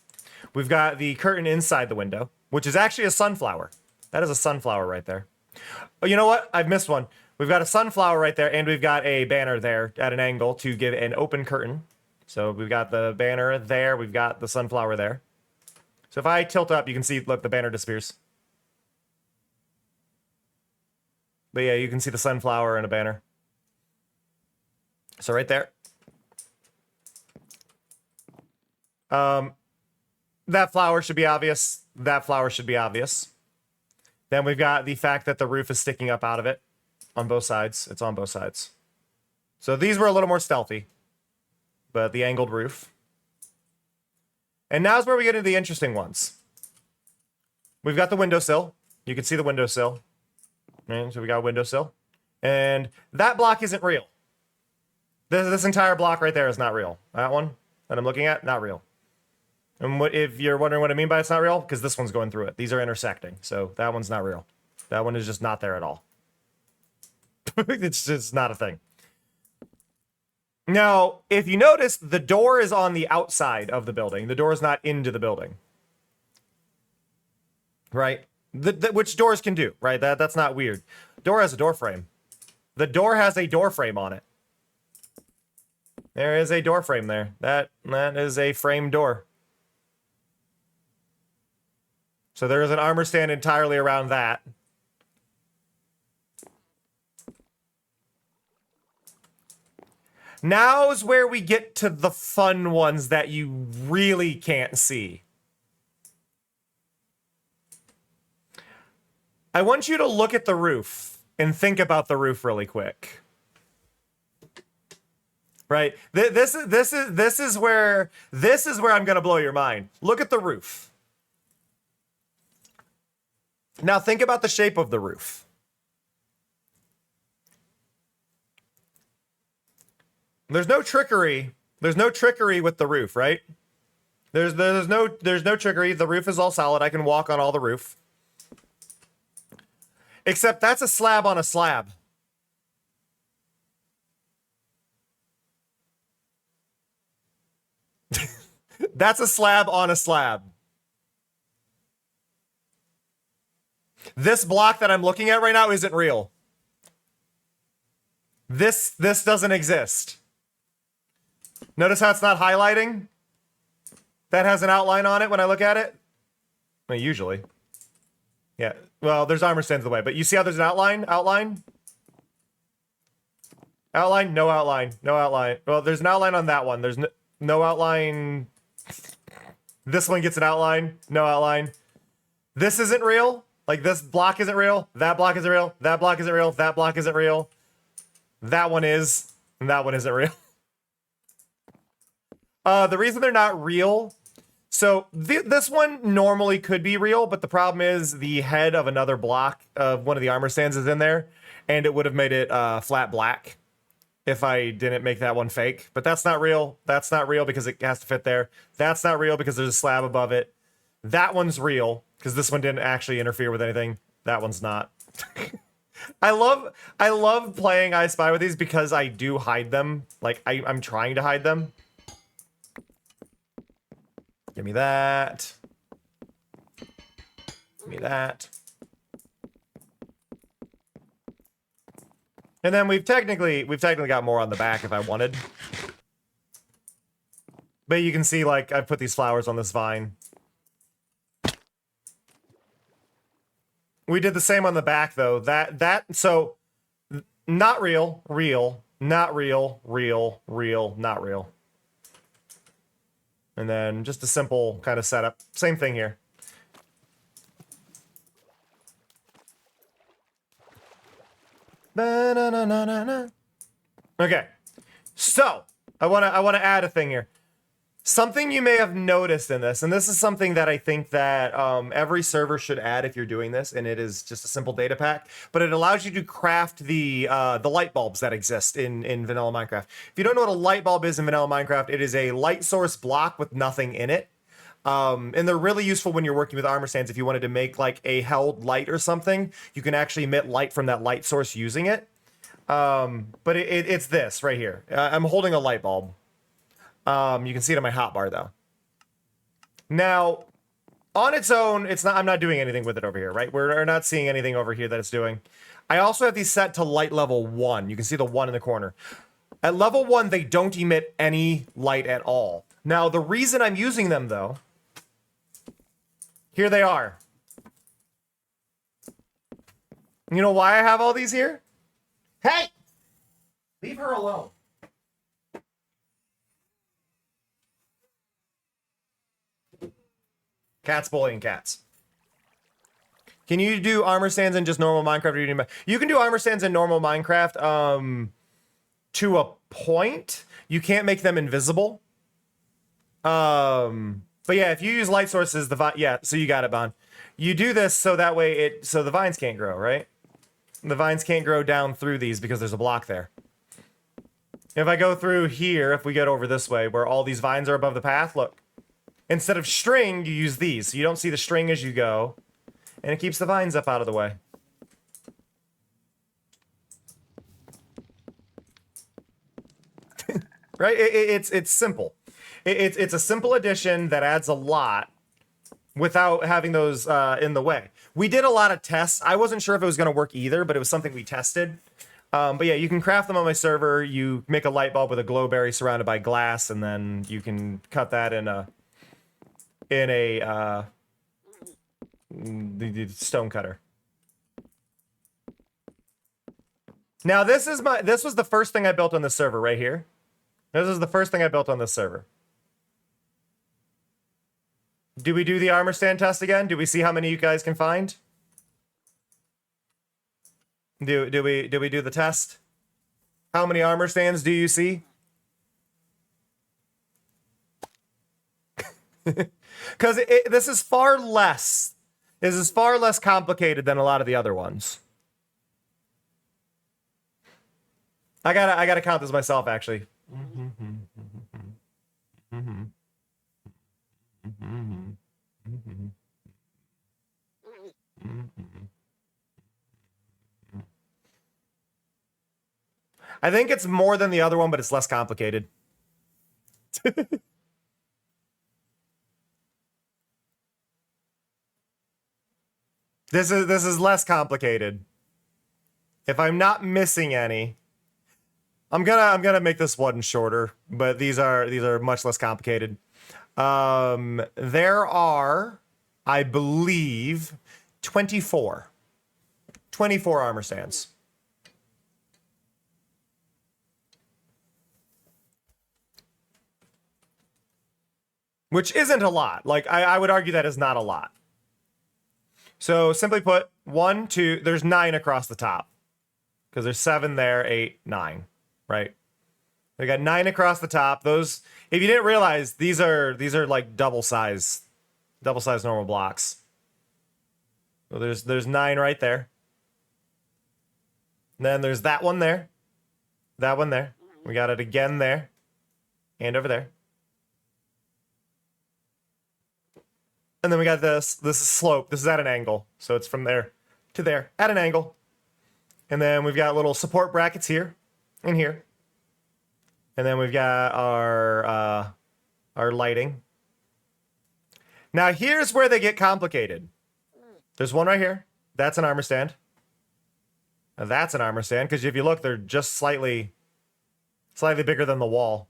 We've got the curtain inside the window, which is actually a sunflower. That is a sunflower right there. Oh, you know what? I've missed one. We've got a sunflower right there, and we've got a banner there at an angle to give an open curtain. So we've got the banner there. We've got the sunflower there. So if I tilt up, you can see, look, the banner disappears. But yeah, you can see the sunflower and a banner. So right there. That flower should be obvious. That flower should be obvious. Then we've got the fact that the roof is sticking up out of it on both sides. It's on both sides. So these were a little more stealthy, but the angled roof. And now's where we get into the interesting ones. We've got the windowsill. You can see the windowsill. Right? So we got a windowsill. And that block isn't real. This entire block right there is not real. That one that I'm looking at, not real. And if you're wondering what I mean by it's not real, because this one's going through it. These are intersecting. So that one's not real. That one is just not there at all. It's just not a thing. Now, if you notice, the door is on the outside of the building. The door is not into the building. Right? Which doors can do, right? That's not weird. Door has a door frame. The door has a door frame on it. There is a door frame there. That is a framed door. So there is an armor stand entirely around that. Now's where we get to the fun ones that you really can't see. I want you to look at the roof and think about the roof really quick. Right? This is where I'm going to blow your mind. Look at the roof. Now think about the shape of the roof. There's no trickery. There's no trickery with the roof, right? There's no trickery. The roof is all solid. I can walk on all the roof. Except that's a slab on a slab. That's a slab on a slab. This block that I'm looking at right now isn't real. This doesn't exist. Notice how it's not highlighting? That has an outline on it when I look at it? Well, usually. Yeah. Well, there's armor stands in the way, but you see how there's an outline? Outline? Outline? No outline. No outline. Well, there's an outline on that one. There's no outline. This one gets an outline. No outline. This isn't real. Like, this block isn't real. That block isn't real. That block isn't real. That block isn't real. That one is. And that one isn't real. The reason they're not real... So, this one normally could be real, but the problem is the head of another block of one of the armor stands is in there, and it would have made it flat black if I didn't make that one fake. But that's not real. That's not real because it has to fit there. That's not real because there's a slab above it. That one's real because this one didn't actually interfere with anything. That one's not. I love playing I Spy with these because I do hide them. Like, I'm trying to hide them. Give me that. Give me that. And then we've technically got more on the back if I wanted. But you can see, like, I've put these flowers on this vine. We did the same on the back, though. So not real, real, not real, real, real, not real. And then just a simple kind of setup. Same thing here. Ba-na-na-na-na-na. Okay, so I wanna add a thing here. Something you may have noticed in this, and this is something that I think that every server should add if you're doing this, and it is just a simple data pack, but it allows you to craft the light bulbs that exist in vanilla Minecraft. If you don't know what a light bulb is in vanilla Minecraft, it is a light source block with nothing in it. And they're really useful when you're working with armor stands. If you wanted to make like a held light or something, you can actually emit light from that light source using it. But it's this right here. I'm holding a light bulb. You can see it on my hotbar though. Now, on its own, it's not. I'm not doing anything with it over here, right? We're not seeing anything over here that it's doing. I also have these set to light level 1. You can see the 1 in the corner. At level 1, they don't emit any light at all. Now, the reason I'm using them though, here they are. You know why I have all these here? Hey! Leave her alone. Cats bullying cats. Can you do armor stands in just normal Minecraft? You can do armor stands in normal Minecraft to a point. You can't make them invisible. But yeah, if you use light sources, so you got it, Bon. You do this so that way so the vines can't grow, right? The vines can't grow down through these because there's a block there. If I go through here, if we get over this way where all these vines are above the path, look. Instead of string, you use these. So you don't see the string as you go. And it keeps the vines up out of the way. Right? It's simple. It's a simple addition that adds a lot without having those in the way. We did a lot of tests. I wasn't sure if it was going to work either, but it was something we tested. But yeah, you can craft them on my server. You make a light bulb with a glowberry surrounded by glass, and then you can cut that in a the stone cutter. Now this was the first thing I built on this server right here. This is the first thing I built on this server. Do we do the armor stand test again? Do we see how many you guys can find? Do we do the test? How many armor stands do you see? Because this is far less. This is far less complicated than a lot of the other ones. I gotta count this myself actually. I think it's more than the other one, but it's less complicated. This is less complicated. If I'm not missing any, I'm gonna make this one shorter, but these are much less complicated. There are, I believe, 24 armor stands. Which isn't a lot. Like, I would argue that is not a lot. So, simply put, 1, 2, there's 9 across the top. Because there's 7 there, 8, 9, right? We got 9 across the top. Those, if you didn't realize, these are like double size normal blocks. So there's 9 right there. And then there's that one there. That one there. We got it again there. And over there. And then we got this. This is slope. This is at an angle. So it's from there to there at an angle. And then we've got little support brackets here and here. And then we've got our lighting. Now here's where they get complicated. There's one right here. That's an armor stand. Now that's an armor stand because if you look, they're just slightly bigger than the wall.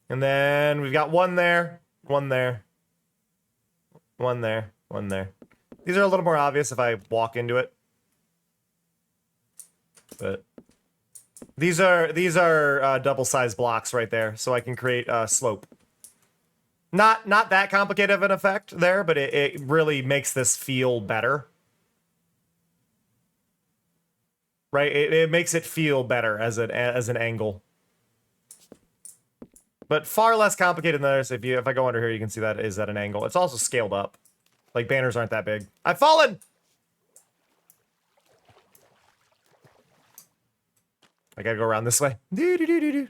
And then we've got one there. One there. One there. One there. These are a little more obvious if I walk into it. But these are double-sized blocks right there, so I can create slope. Not that complicated of an effect there, but it really makes this feel better. Right? It makes it feel better as an angle. But far less complicated than this. If I go under here, you can see that is at an angle. It's also scaled up. Like, banners aren't that big. I've fallen! I gotta go around this way. Do.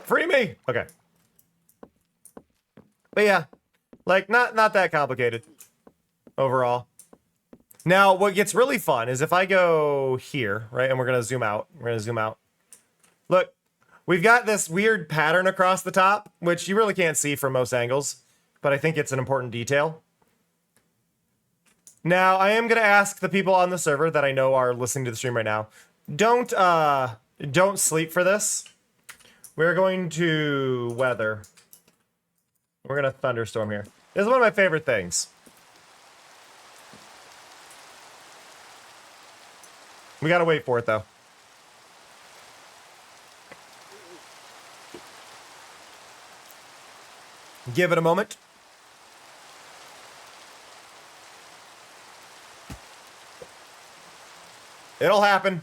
Free me! Okay. But yeah, like, not that complicated overall. Now, what gets really fun is if I go here, right, and we're gonna zoom out. We're gonna zoom out. Look, we've got this weird pattern across the top, which you really can't see from most angles, but I think it's an important detail. Now, I am gonna ask the people on the server that I know are listening to the stream right now, don't sleep for this. We're going to weather. We're gonna thunderstorm here. This is one of my favorite things. We gotta wait for it though. Give it a moment. It'll happen.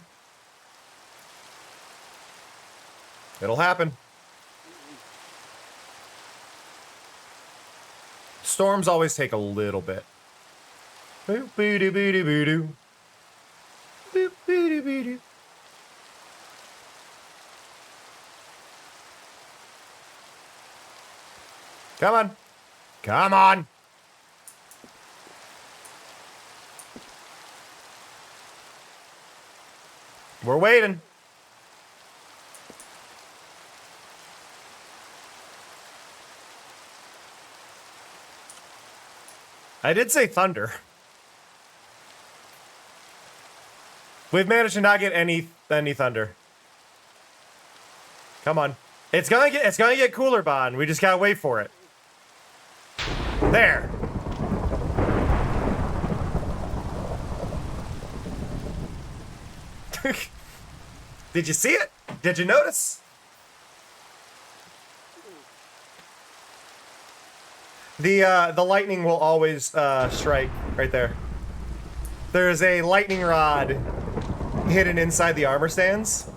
It'll happen. Storms always take a little bit. Boop, boo-doo, boo-doo, boo-doo. Boop, boo-doo, boo-doo. Come on. Come on. We're waiting. I did say thunder. We've managed to not get any thunder. Come on. It's gonna get cooler, Bond. We just gotta wait for it. There. Did you see it? Did you notice? The lightning will always strike right there. There's a lightning rod hidden inside the armor stands.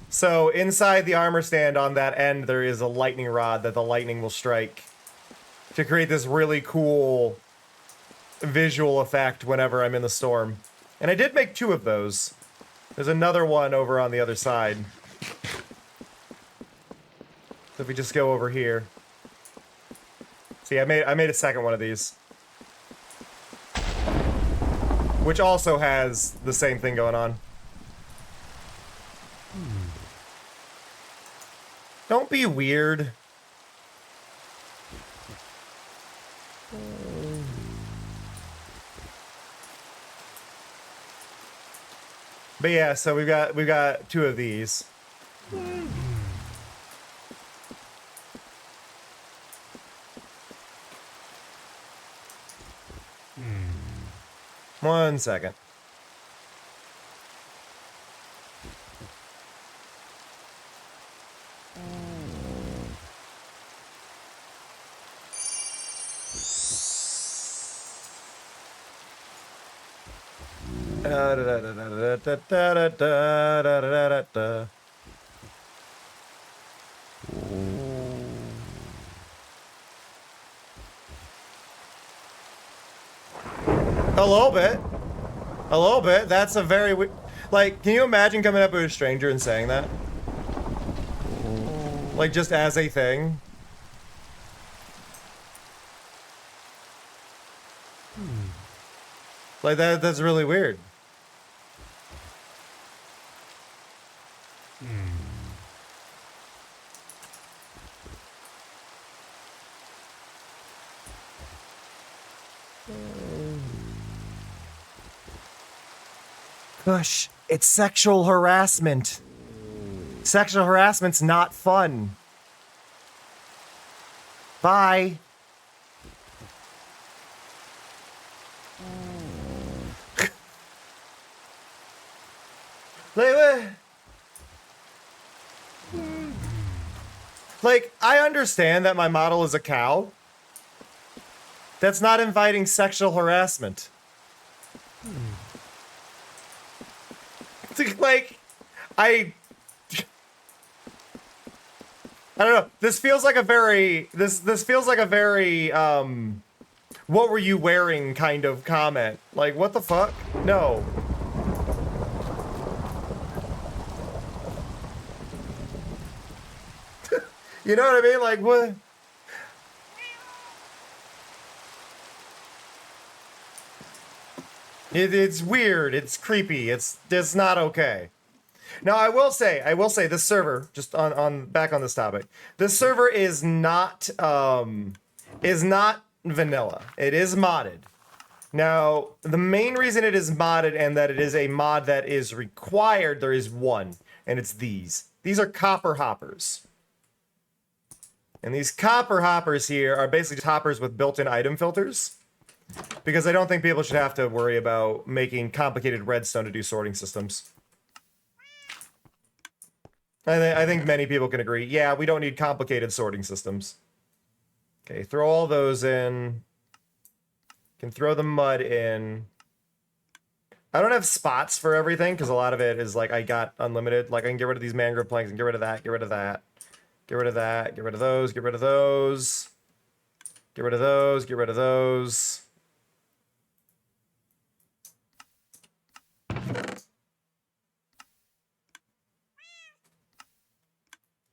So inside the armor stand on that end, there is a lightning rod that the lightning will strike to create this really cool visual effect whenever I'm in the storm. And I did make 2 of those. There's another one over on the other side. So if we just go over here. See, I made a second one of these. Which also has the same thing going on. Don't be weird. But yeah, so we've got 2 of these. One second. A little bit. A little bit. That's a very like, can you imagine coming up with a stranger and saying that? Like, just as a thing? Like, that's really weird. Gosh, it's sexual harassment. Sexual harassment's not fun. Bye. Like, what? Like, I understand that my model is a cow. That's not inviting sexual harassment. Like, I don't know. This feels like a very this feels like a very what were you wearing kind of comment. Like, what the fuck? No. You know what I mean? Like, what? It's weird. It's creepy. It's not okay. Now, I will say, this server, just on back on this topic, this server is not vanilla. It is modded. Now, the main reason it is modded and that it is a mod that is required, there is one, and it's these. These are copper hoppers. And these copper hoppers here are basically just hoppers with built-in item filters. Because I don't think people should have to worry about making complicated redstone to do sorting systems. I think many people can agree. Yeah, we don't need complicated sorting systems. Okay, throw all those in. Can throw the mud in. I don't have spots for everything because a lot of it is like I got unlimited. Like I can get rid of these mangrove planks and get rid of that, get rid of that. Get rid of that, get rid of those, get rid of those. Get rid of those, get rid of those.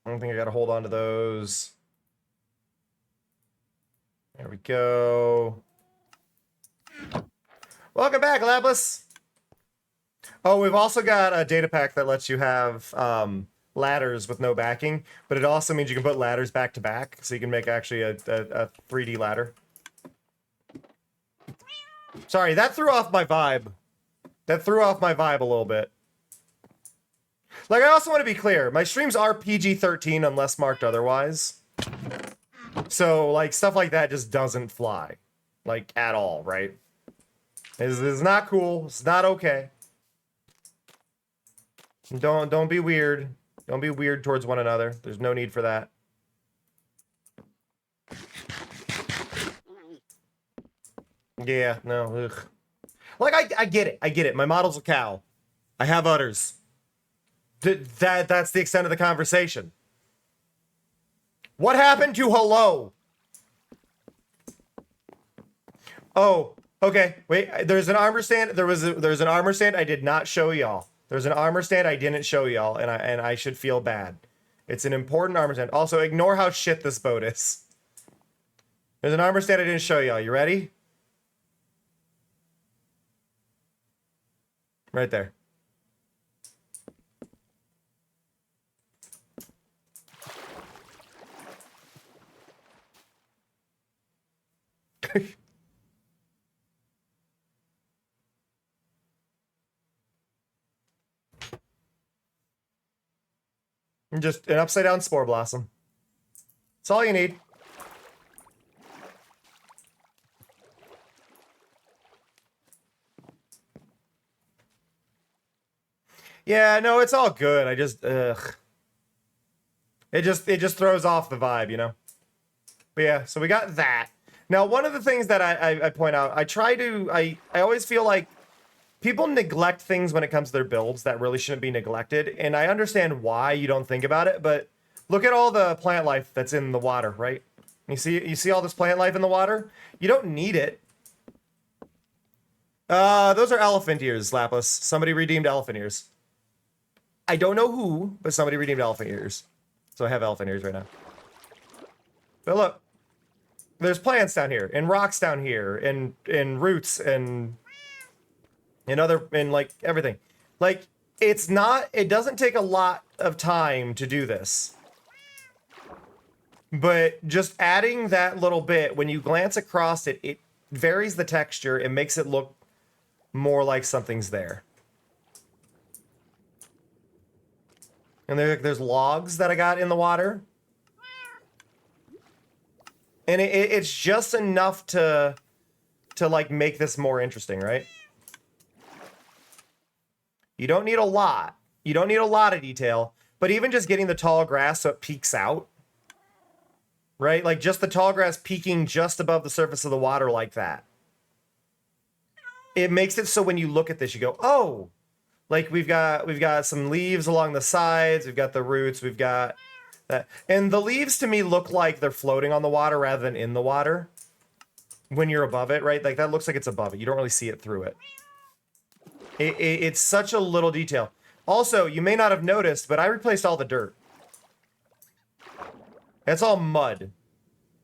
I don't think I gotta hold on to those. There we go. Welcome back, Lapless. Oh, we've also got a data pack that lets you have ladders with no backing, but it also means you can put ladders back to back, so you can make actually a 3D ladder. Sorry, that threw off my vibe. That threw off my vibe a little bit. Like, I also want to be clear, my streams are PG-13 unless marked otherwise. So, like, stuff like that just doesn't fly. Like, at all, right? It's not cool. It's not okay. Don't be weird. Don't be weird towards one another. There's no need for that. Yeah, no, ugh. Like, I get it. I get it. My model's a cow. I have udders. That's the extent of the conversation. What happened to hello? Oh, okay. Wait, there's an armor stand. There's an armor stand I did not show y'all. There's an armor stand I didn't show y'all, and I should feel bad. It's an important armor stand. Also, ignore how shit this boat is. There's an armor stand I didn't show y'all. You ready? Right there. Just an upside down spore blossom. That's all you need. Yeah, no, it's all good. I just ugh. It just throws off the vibe, you know? But yeah, so we got that. Now, one of the things that I point out, I always feel like people neglect things when it comes to their builds that really shouldn't be neglected, and I understand why you don't think about it, but look at all the plant life that's in the water, right? You see all this plant life in the water? You don't need it. Those are elephant ears, Lapis. Somebody redeemed elephant ears. I don't know who, but somebody redeemed elephant ears. So I have elephant ears right now. But look, there's plants down here, and rocks down here, and roots, and like everything. Like, it doesn't take a lot of time to do this. But just adding that little bit, when you glance across it, it varies the texture. It makes it look more like something's there. And there's logs that I got in the water. And it's just enough to like make this more interesting, right? You don't need a lot, You don't need a lot of detail, but even just getting the tall grass so it peeks out, right? Like just the tall grass peeking just above the surface of the water like that. It makes it so when you look at this, you go, oh, like we've got some leaves along the sides, we've got the roots, we've got that. And the leaves to me look like they're floating on the water rather than in the water when you're above it, right? Like that looks like it's above it. You don't really see it through it. It's such a little detail. Also, you may not have noticed, but I replaced all the dirt. It's all mud.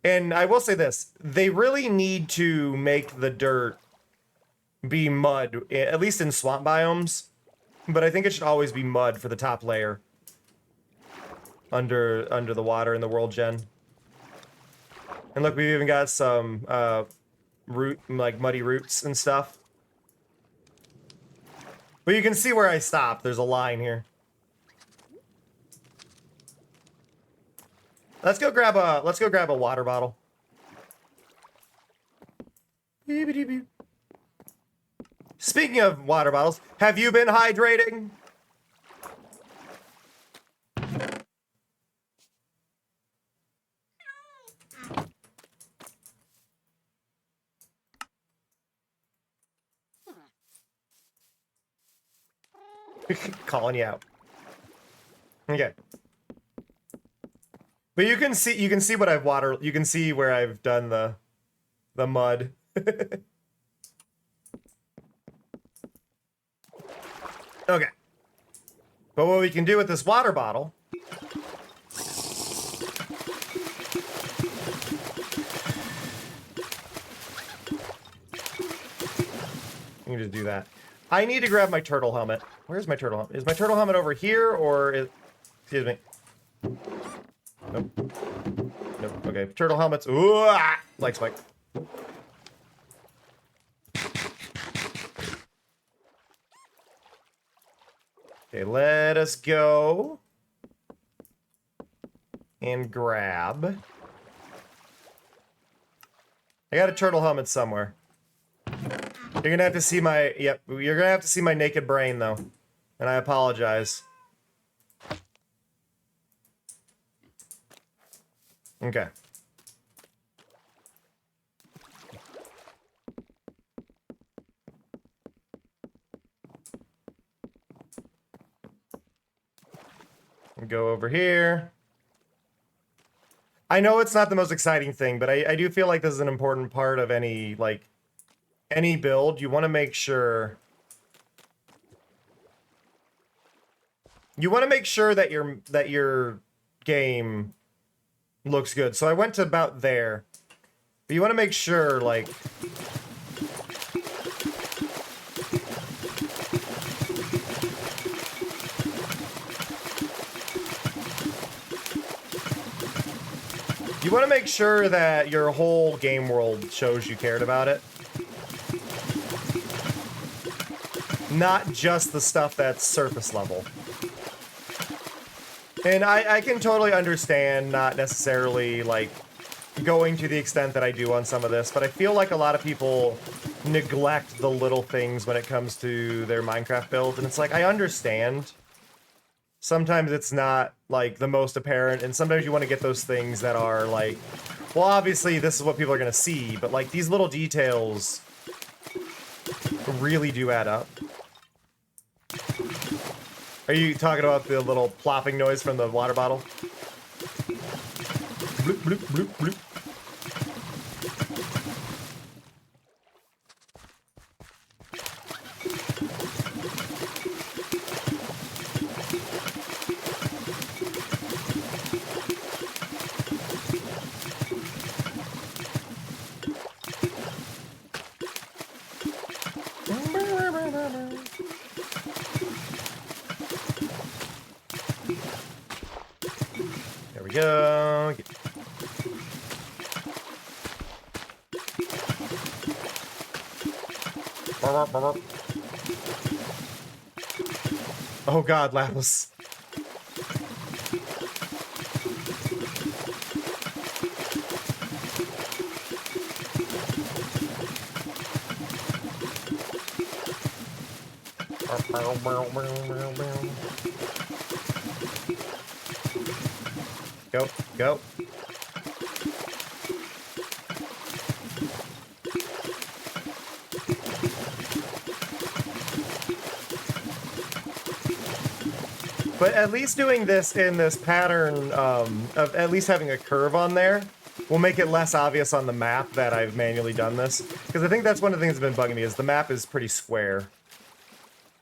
And I will say this, they really need to make the dirt be mud, at least in swamp biomes. But I think it should always be mud for the top layer. Under the water in the world gen. And look, we've even got some muddy roots and stuff. But you can see where I stopped. There's a line here. Let's go grab a water bottle. Speaking of water bottles, have you been hydrating? Calling you out. Okay. But you can see what I've watered. You can see where I've done the mud. Okay. But what we can do with this water bottle you can just do that. I need to grab my turtle helmet. Where's my turtle helmet? Is my turtle helmet over here or is... Excuse me. Nope. Nope. Okay. Turtle helmets. Ooh, ah! Like spike. Okay, let us go and grab. I got a turtle helmet somewhere. You're gonna have to see my, yep, you're gonna have to see my naked brain though. And I apologize. Okay. Go over here. I know it's not the most exciting thing, but I do feel like this is an important part of any, like, any build. You want to make sure... You want to make sure that your game looks good. So I went to about there. But you want to make sure, like... You want to make sure that your whole game world shows you cared about it. Not just the stuff that's surface level. And I can totally understand not necessarily, like, going to the extent that I do on some of this, but I feel like a lot of people neglect the little things when it comes to their Minecraft builds, and it's like, I understand. Sometimes it's not, like, the most apparent, and sometimes you want to get those things that are, like, well, obviously, this is what people are going to see, but, like, these little details really do add up. Are you talking about the little plopping noise from the water bottle? Bloop, bloop, bloop, bloop. There we go. Oh god, Lapis. Go, go. But at least doing this in this pattern of at least having a curve on there will make it less obvious on the map that I've manually done this. Because I think that's one of the things that's been bugging me is the map is pretty square.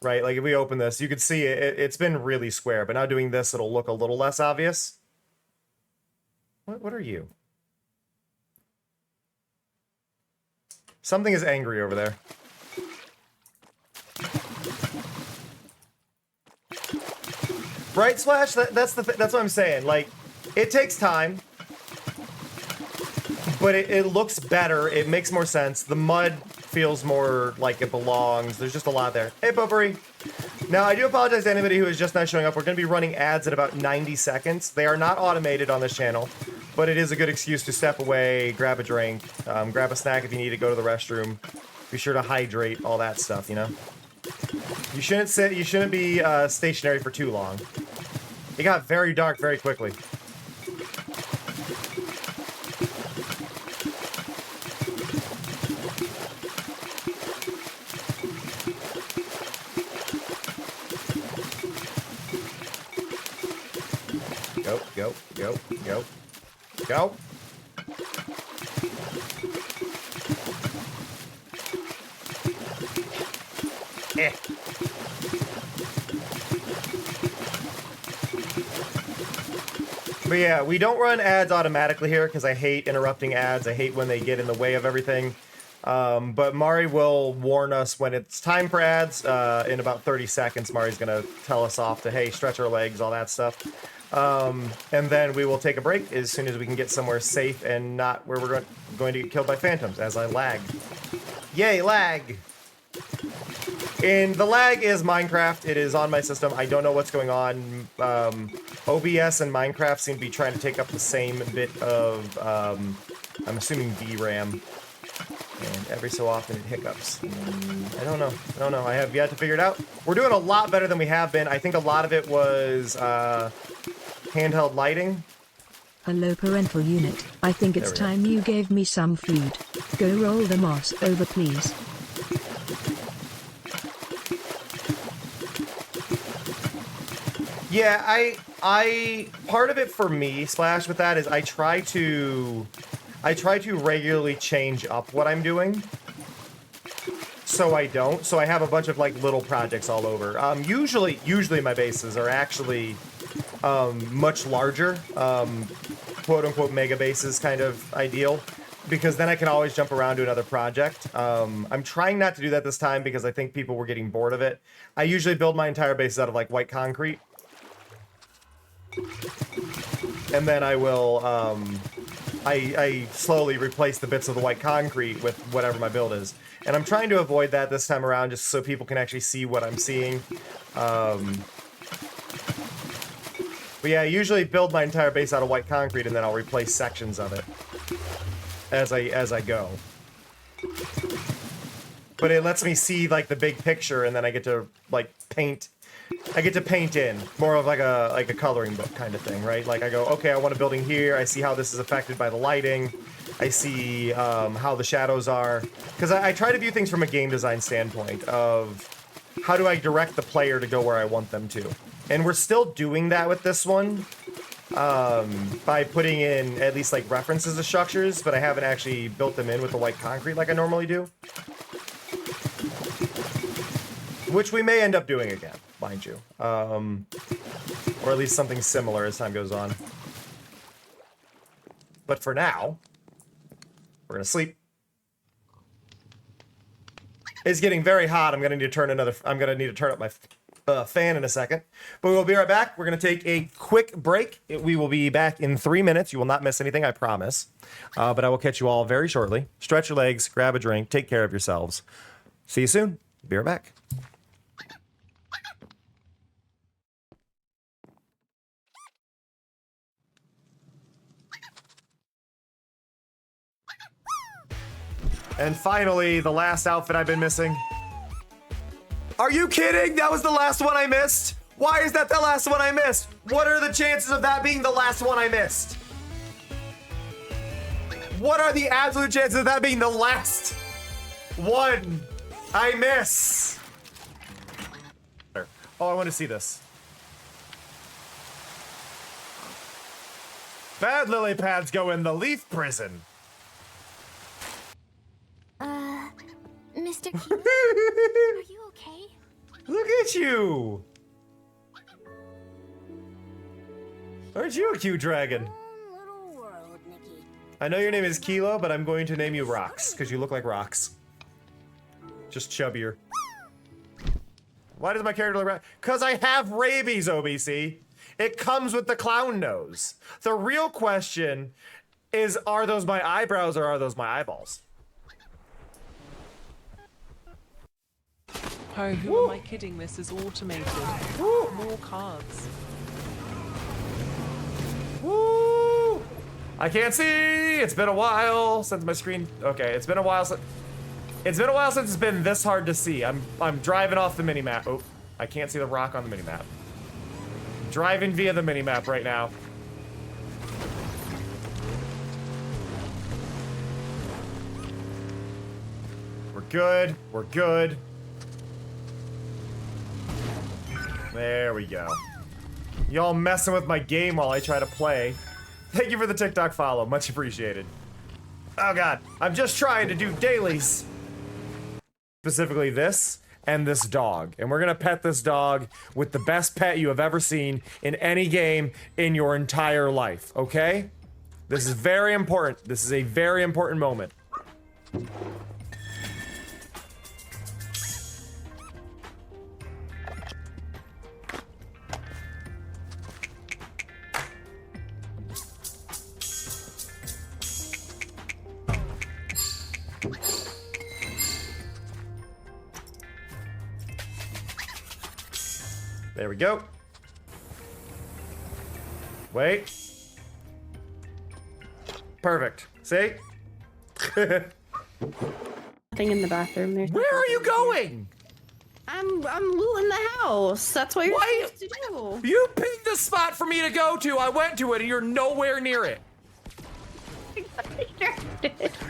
Right? Like if we open this, you can see it's been really square. But now doing this, it'll look a little less obvious. What are you? Something is angry over there. Bright Splash, that's what I'm saying. Like, it takes time, but it looks better. It makes more sense. The mud feels more like it belongs. There's just a lot there. Hey, Potpourri. Now, I do apologize to anybody who is just now showing up. We're going to be running ads at about 90 seconds. They are not automated on this channel, but it is a good excuse to step away, grab a drink, grab a snack if you need to go to the restroom. Be sure to hydrate, all that stuff, you know? You shouldn't sit. You shouldn't be stationary for too long. It got very dark very quickly. Go, go, go, go, go. Eh. But yeah, we don't run ads automatically here because I hate interrupting ads. I hate when they get in the way of everything. But Mari will warn us when it's time for ads. In about 30 seconds, Mari's going to tell us off to, hey, stretch our legs, all that stuff. And then we will take a break as soon as we can get somewhere safe and not where we're going to get killed by phantoms as I lag. Yay, lag! And the lag is Minecraft. It is on my system. I don't know what's going on. OBS and Minecraft seem to be trying to take up the same bit of, I'm assuming VRAM. And every so often it hiccups. I don't know. I have yet to figure it out. We're doing a lot better than we have been. I think a lot of it was handheld lighting. Hello, parental unit. I think it's time you gave me some food. Go roll the moss over, please. Yeah, I part of it for me, Splash, with that is I try to regularly change up what I'm doing. So I don't. So I have a bunch of like little projects all over. Usually my bases are actually much larger, quote unquote mega bases kind of ideal, because then I can always jump around to another project. I'm trying not to do that this time because I think people were getting bored of it. I usually build my entire base out of like white concrete. And then I will, I slowly replace the bits of the white concrete with whatever my build is. And I'm trying to avoid that this time around just so people can actually see what I'm seeing. But yeah, I usually build my entire base out of white concrete and then I'll replace sections of it as I go. But it lets me see like the big picture and then I get to like paint. I get to paint in more of like a coloring book kind of thing, right? Like I go, okay, I want a building here. I see how this is affected by the lighting. I see how the shadows are. Because I try to view things from a game design standpoint of how do I direct the player to go where I want them to. And we're still doing that with this one by putting in at least like references to structures, but I haven't actually built them in with the white concrete like I normally do. Which we may end up doing again, mind you. Or at least something similar as time goes on. But for now, we're gonna sleep. It's getting very hot. I'm gonna need to turn up my fan in a second. But we'll be right back. We're gonna take a quick break. We will be back in 3 minutes. You will not miss anything, I promise. But I will catch you all very shortly. Stretch your legs, grab a drink, take care of yourselves. See you soon. Be right back. And finally, the last outfit I've been missing. Are you kidding? That was the last one I missed? Why is that the last one I missed? What are the chances of that being the last one I missed? What are the absolute chances of that being the last one I miss? Oh, I want to see this. Bad lily pads go in the leaf prison. Mr. King, are you okay? Look at you. Aren't you a cute dragon? Little world, Nikki. I know your name is Kilo, but I'm going to name you Rocks, because you look like rocks. Just chubbier. Why does my character look like? Because I have rabies, OBC. It comes with the clown nose. The real question is, are those my eyebrows or are those my eyeballs? Oh, who am I kidding? This is automated. More cards. Woo! I can't see. It's been a while since my screen. Okay, it's been a while since. It's been a while since it's been this hard to see. I'm driving off the mini map. Oh, I can't see the rock on the mini map. Driving via the mini map right now. We're good. We're good. There we go. Y'all messing with my game while I try to play. Thank you for the TikTok follow. Much appreciated. Oh god. I'm just trying to do dailies. Specifically this and this dog. And we're gonna pet this dog with the best pet you have ever seen in any game in your entire life, okay? This is very important. This is a very important moment. There we go. Wait. Perfect. See? Nothing in the bathroom. There's Where are you going? I'm looting the house. That's what you're Why- supposed to do. You picked the spot for me to go to. I went to it and you're nowhere near it.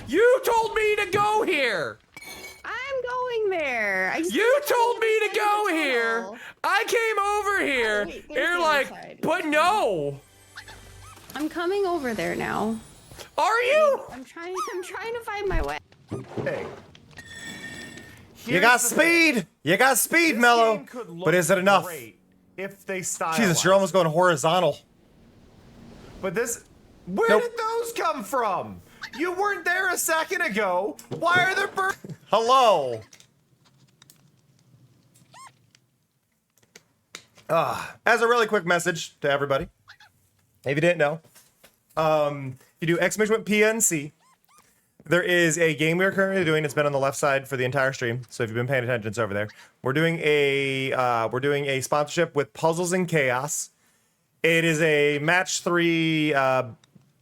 You told me to go here. I'm going there. You told me to go here. I came over here. Wait, And you're stay like, inside. but no. I'm coming over there now. Are you? I'm trying to find my way. Hey. You got speed! You got speed, Mello! But is it enough? If they style. Jesus, you're almost going horizontal. But this... Where Nope. did those come from? You weren't there a second ago. Why are there birds? Hello. As a really quick message to everybody, if you didn't know, if you do exclamation point PNC, there is a game we are currently doing. It's been on the left side for the entire stream, so if you've been paying attention, it's over there. We're doing a sponsorship with Puzzles and Chaos. It is a match 3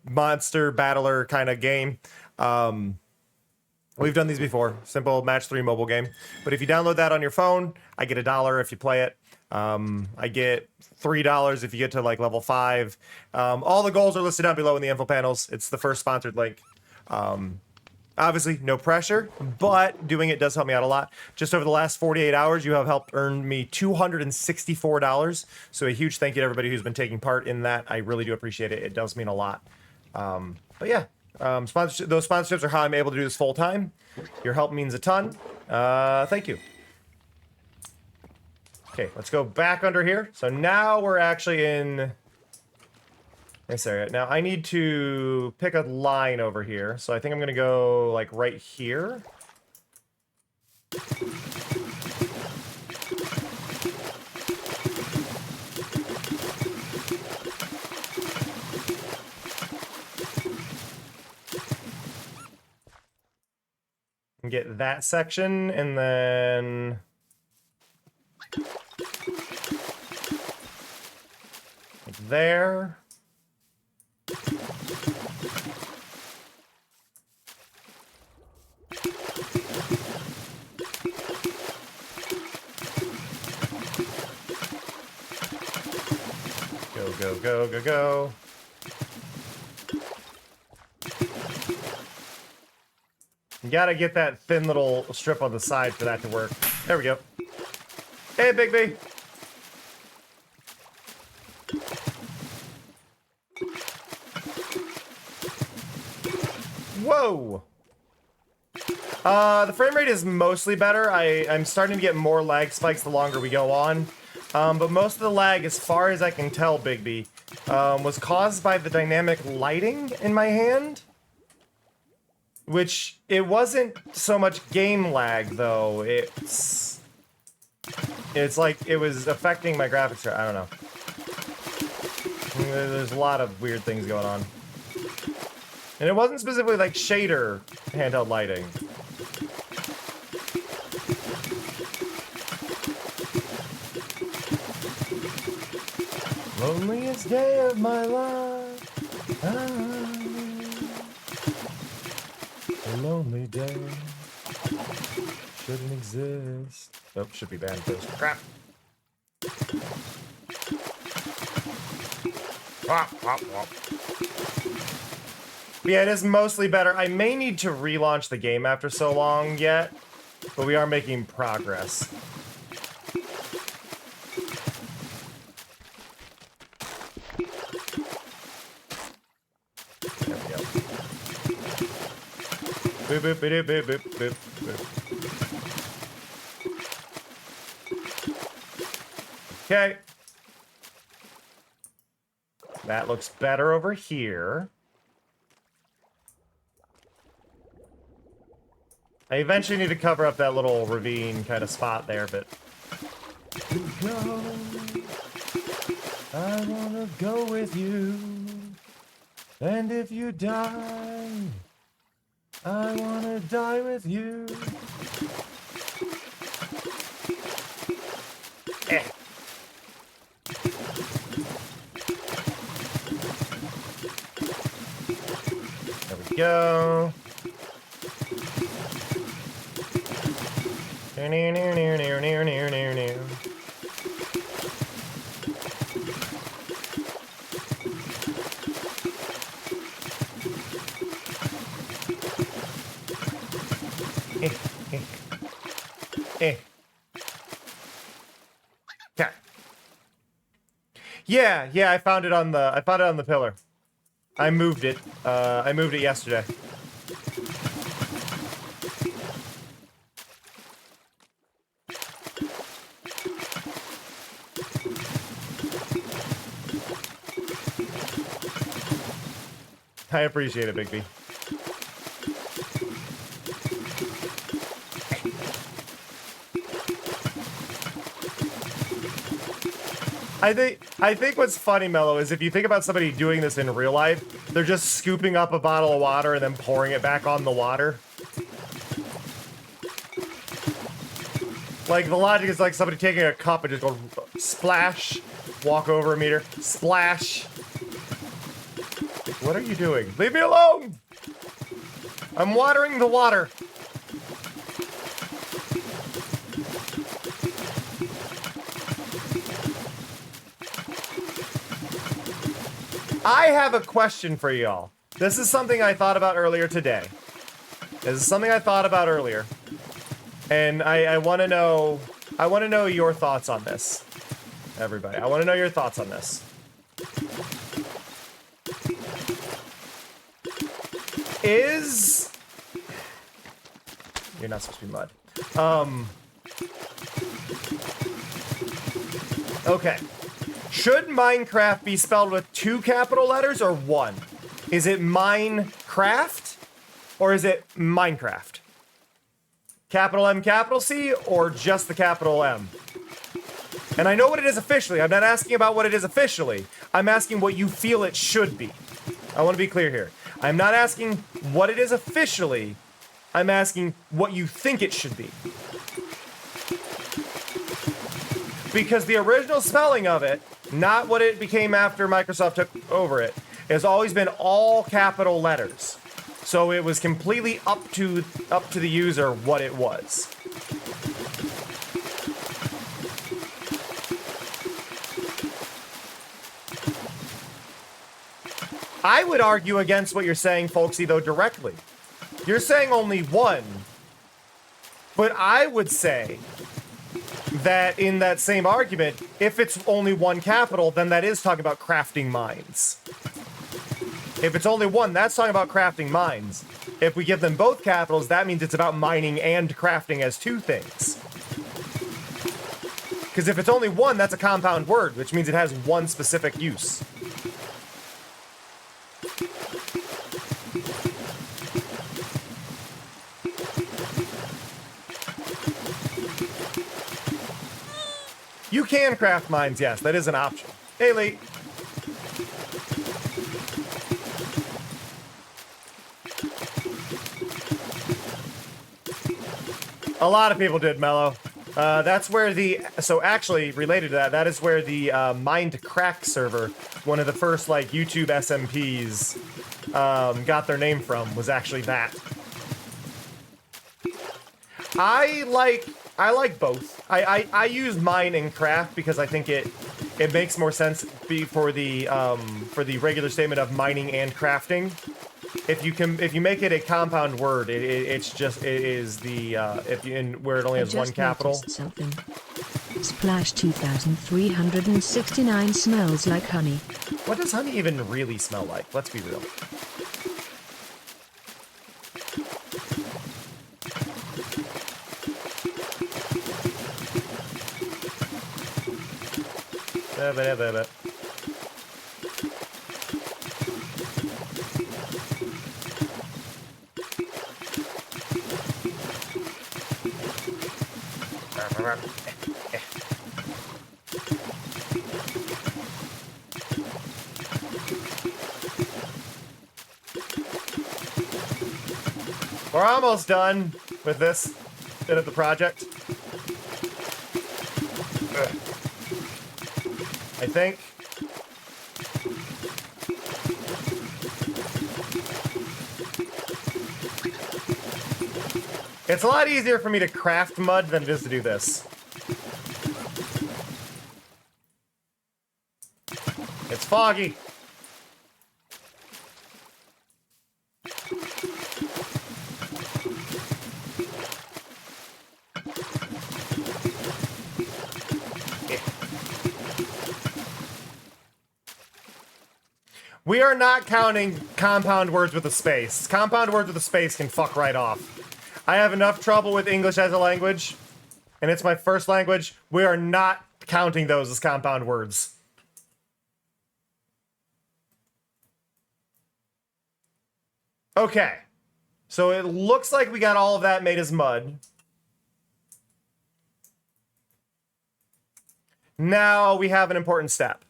monster battler kind of game. We've done these before. Simple match 3 mobile game. But if you download that on your phone, I get $1 if you play it. I get $3 if you get to like level 5. All the goals are listed down below in the info panels. It's the first sponsored link. Obviously, no pressure, but doing it does help me out a lot. Just over the last 48 hours, you have helped earn me $264. So a huge thank you to everybody who's been taking part in that. I really do appreciate it. It does mean a lot. But yeah, those sponsorships are how I'm able to do this full time. Your help means a ton. Thank you. Okay, let's go back under here. So now we're actually in this area. Now I need to pick a line over here. So I think I'm gonna go like right here. And get that section, and then like there. go, go, go, go. You gotta get that thin little strip on the side for that to work. There we go. Hey, Big B. Whoa. The frame rate is mostly better. I'm starting to get more lag spikes the longer we go on. But most of the lag, as far as I can tell, Big B, was caused by the dynamic lighting in my hand. Which, it wasn't so much game lag, though. It's like it was affecting my graphics card. I don't know. There's a lot of weird things going on. And it wasn't specifically like shader handheld lighting. Loneliest day of my life. A lonely day. Shouldn't exist. Oh, should be banned first. Crap. Wop, wop, wop. Yeah, it is mostly better. I may need to relaunch the game after so long yet, but we are making progress. There we go. Boop, boop, boop, boop, boop, boop, boop. Okay. That looks better over here. I eventually need to cover up that little ravine kind of spot there, but... Go. I wanna go with you. And if you die, I wanna die with you. Eh. There we go. Near, near, near, near, near, near, near, near. Okay. Yeah, I found it on the pillar. I moved it. I moved it yesterday. I appreciate it, Big B. I think what's funny, Mello, is if you think about somebody doing this in real life, they're just scooping up a bottle of water and then pouring it back on the water. Like, the logic is like somebody taking a cup and just go splash, walk over a meter, splash. What are you doing? Leave me alone! I'm watering the water. I have a question for y'all. This is something I thought about earlier today. And I want to know your thoughts on this. Everybody, I want to know your thoughts on this. You're not supposed to be mud. Okay. Should Minecraft be spelled with 2 capital letters or 1? Is it Minecraft or is it Minecraft? Capital M, capital C, or just the capital M? And I know what it is officially. I'm not asking about what it is officially. I'm asking what you feel it should be. I want to be clear here. I'm not asking what it is officially. I'm asking what you think it should be. Because the original spelling of it, not what it became after Microsoft took over it, has always been all capital letters. So it was completely up to the user what it was. I would argue against what you're saying, Folksy, though, directly. You're saying only one. But I would say that in that same argument, if it's only one capital, then that is talking about crafting mines. If it's only one, that's talking about crafting mines. If we give them both capitals, that means it's about mining and crafting as two things. Because if it's only one, that's a compound word, which means it has one specific use. You can craft mines, yes, that is an option. Hey, Lee. A lot of people did, Mello. That's where the... So actually, related to that, that is where the Mind Crack server, one of the first, like, YouTube SMPs, got their name from, was actually that. I like both. I use mine and craft because I think it makes more sense for the regular statement of mining and crafting. If you make it a compound word, it is the where it only has one capital. Something. Splash 2369 smells like honey. What does honey even really smell like? Let's be real. We're almost done with this bit of the project. I think. It's a lot easier for me to craft mud than it is to do this. It's foggy. We are not counting compound words with a space. Compound words with a space can fuck right off. I have enough trouble with English as a language, and it's my first language. We are not counting those as compound words. Okay. So it looks like we got all of that made as mud. Now we have an important step.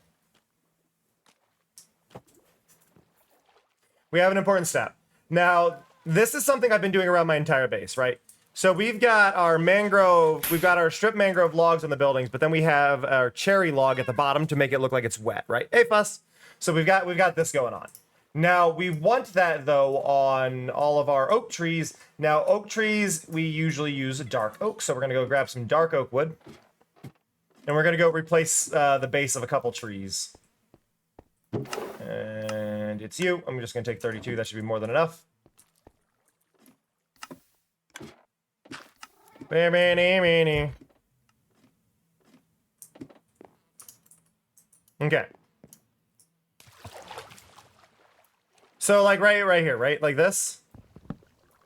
We have an important step. Now, this is something I've been doing around my entire base, right? So we've got our mangrove, we've got our strip mangrove logs on the buildings, but then we have our cherry log at the bottom to make it look like it's wet, right? Hey, Fuss. So we've got this going on. Now, we want that, though, on all of our oak trees. Now, oak trees, we usually use dark oak, so we're going to go grab some dark oak wood. And we're going to go replace the base of a couple trees. And it's you. I'm just going to take 32. That should be more than enough. Okay. So, like, right here, right? Like this.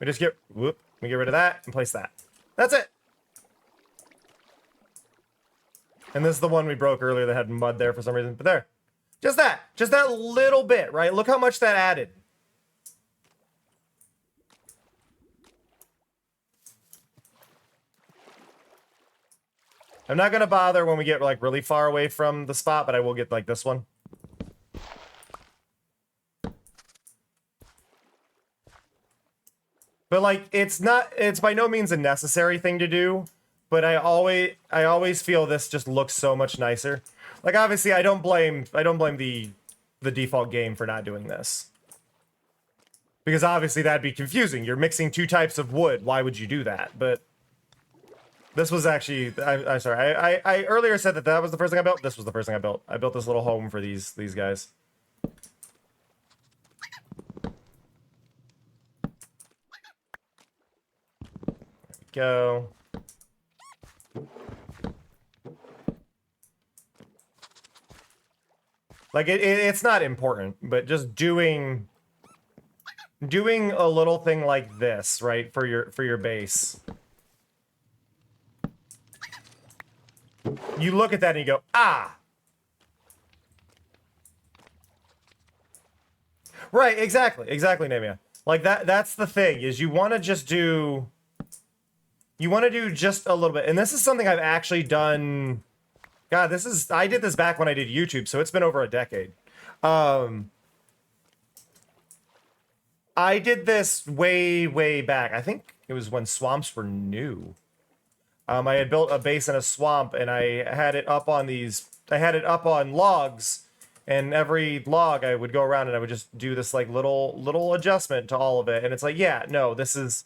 We just get, we get rid of that and place that. That's it. And this is the one we broke earlier that had mud there for some reason. But there. Just that little bit, right? Look how much that added. I'm not going to bother when we get, like, really far away from the spot, but I will get, like, this one. But, like, it's by no means a necessary thing to do, but I always feel this just looks so much nicer. Like, obviously, I don't blame the default game for not doing this. Because obviously that'd be confusing. You're mixing two types of wood. Why would you do that? But this was actually, I'm sorry. I earlier said that was the first thing I built. This was the first thing I built. I built this little home for these guys. go. Like it's not important, but just doing a little thing like this, right, for your base. You look at that and you go, ah. Right, exactly, Namia. Like that's the thing, is you want to just do just a little bit. And this is something I've actually done. God, I did this back when I did YouTube, so it's been over a decade. I did this way back. I think it was when swamps were new. I had built a base in a swamp, and I had it up on logs, and every log I would go around and I would just do this like little adjustment to all of it. And it's like, yeah, no, this is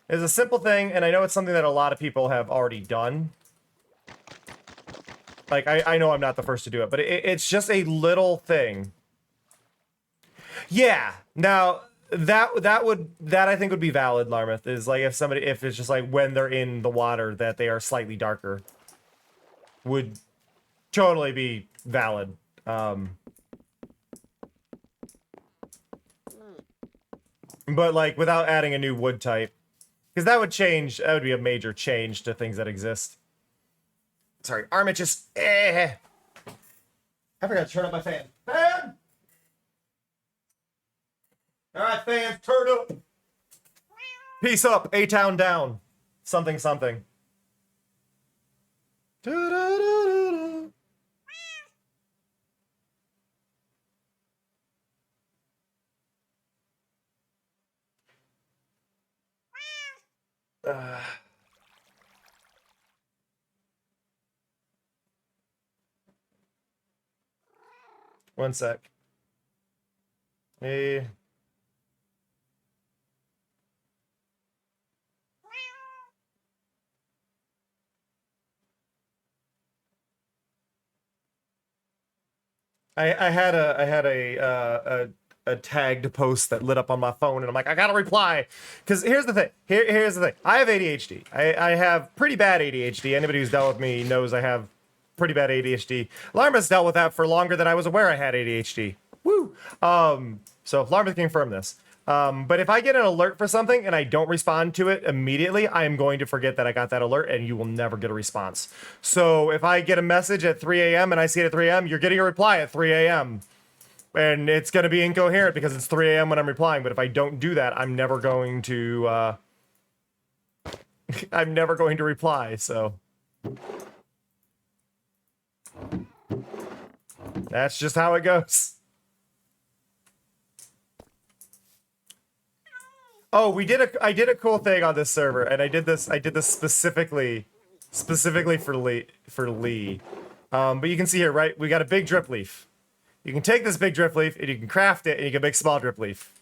a simple thing, and I know it's something that a lot of people have already done. Like, I know I'm not the first to do it, but it's just a little thing. Yeah, now that I think would be valid, Larmouth, is like if it's just like when they're in the water that they are slightly darker, would totally be valid. But like without adding a new wood type, because that would be a major change to things that exist. Sorry, Armit just I forgot to turn up my fan. Fan! Alright, fans, turn up. Peace up, A-Town down. Something. Do-do-do-do-do. One sec. Hey. I had a tagged post that lit up on my phone, and I'm like, I gotta reply, because here's the thing. Here's the thing. I have ADHD. I have pretty bad ADHD. Anybody who's dealt with me knows I have pretty bad ADHD. Larma's dealt with that for longer than I was aware I had ADHD. Woo. So Larma can confirm this. But if I get an alert for something and I don't respond to it immediately, I am going to forget that I got that alert, and you will never get a response. So if I get a message at 3 a.m. and I see it at 3 a.m., you're getting a reply at 3 a.m. And it's going to be incoherent because it's 3 a.m. when I'm replying. But if I don't do that, I'm never going to I'm never going to reply. So that's just how it goes. Oh, I did a cool thing on this server, and I did this specifically for Lee. But you can see here, right? We got a big drip leaf. You can take this big drip leaf and you can craft it, and you can make small drip leaf.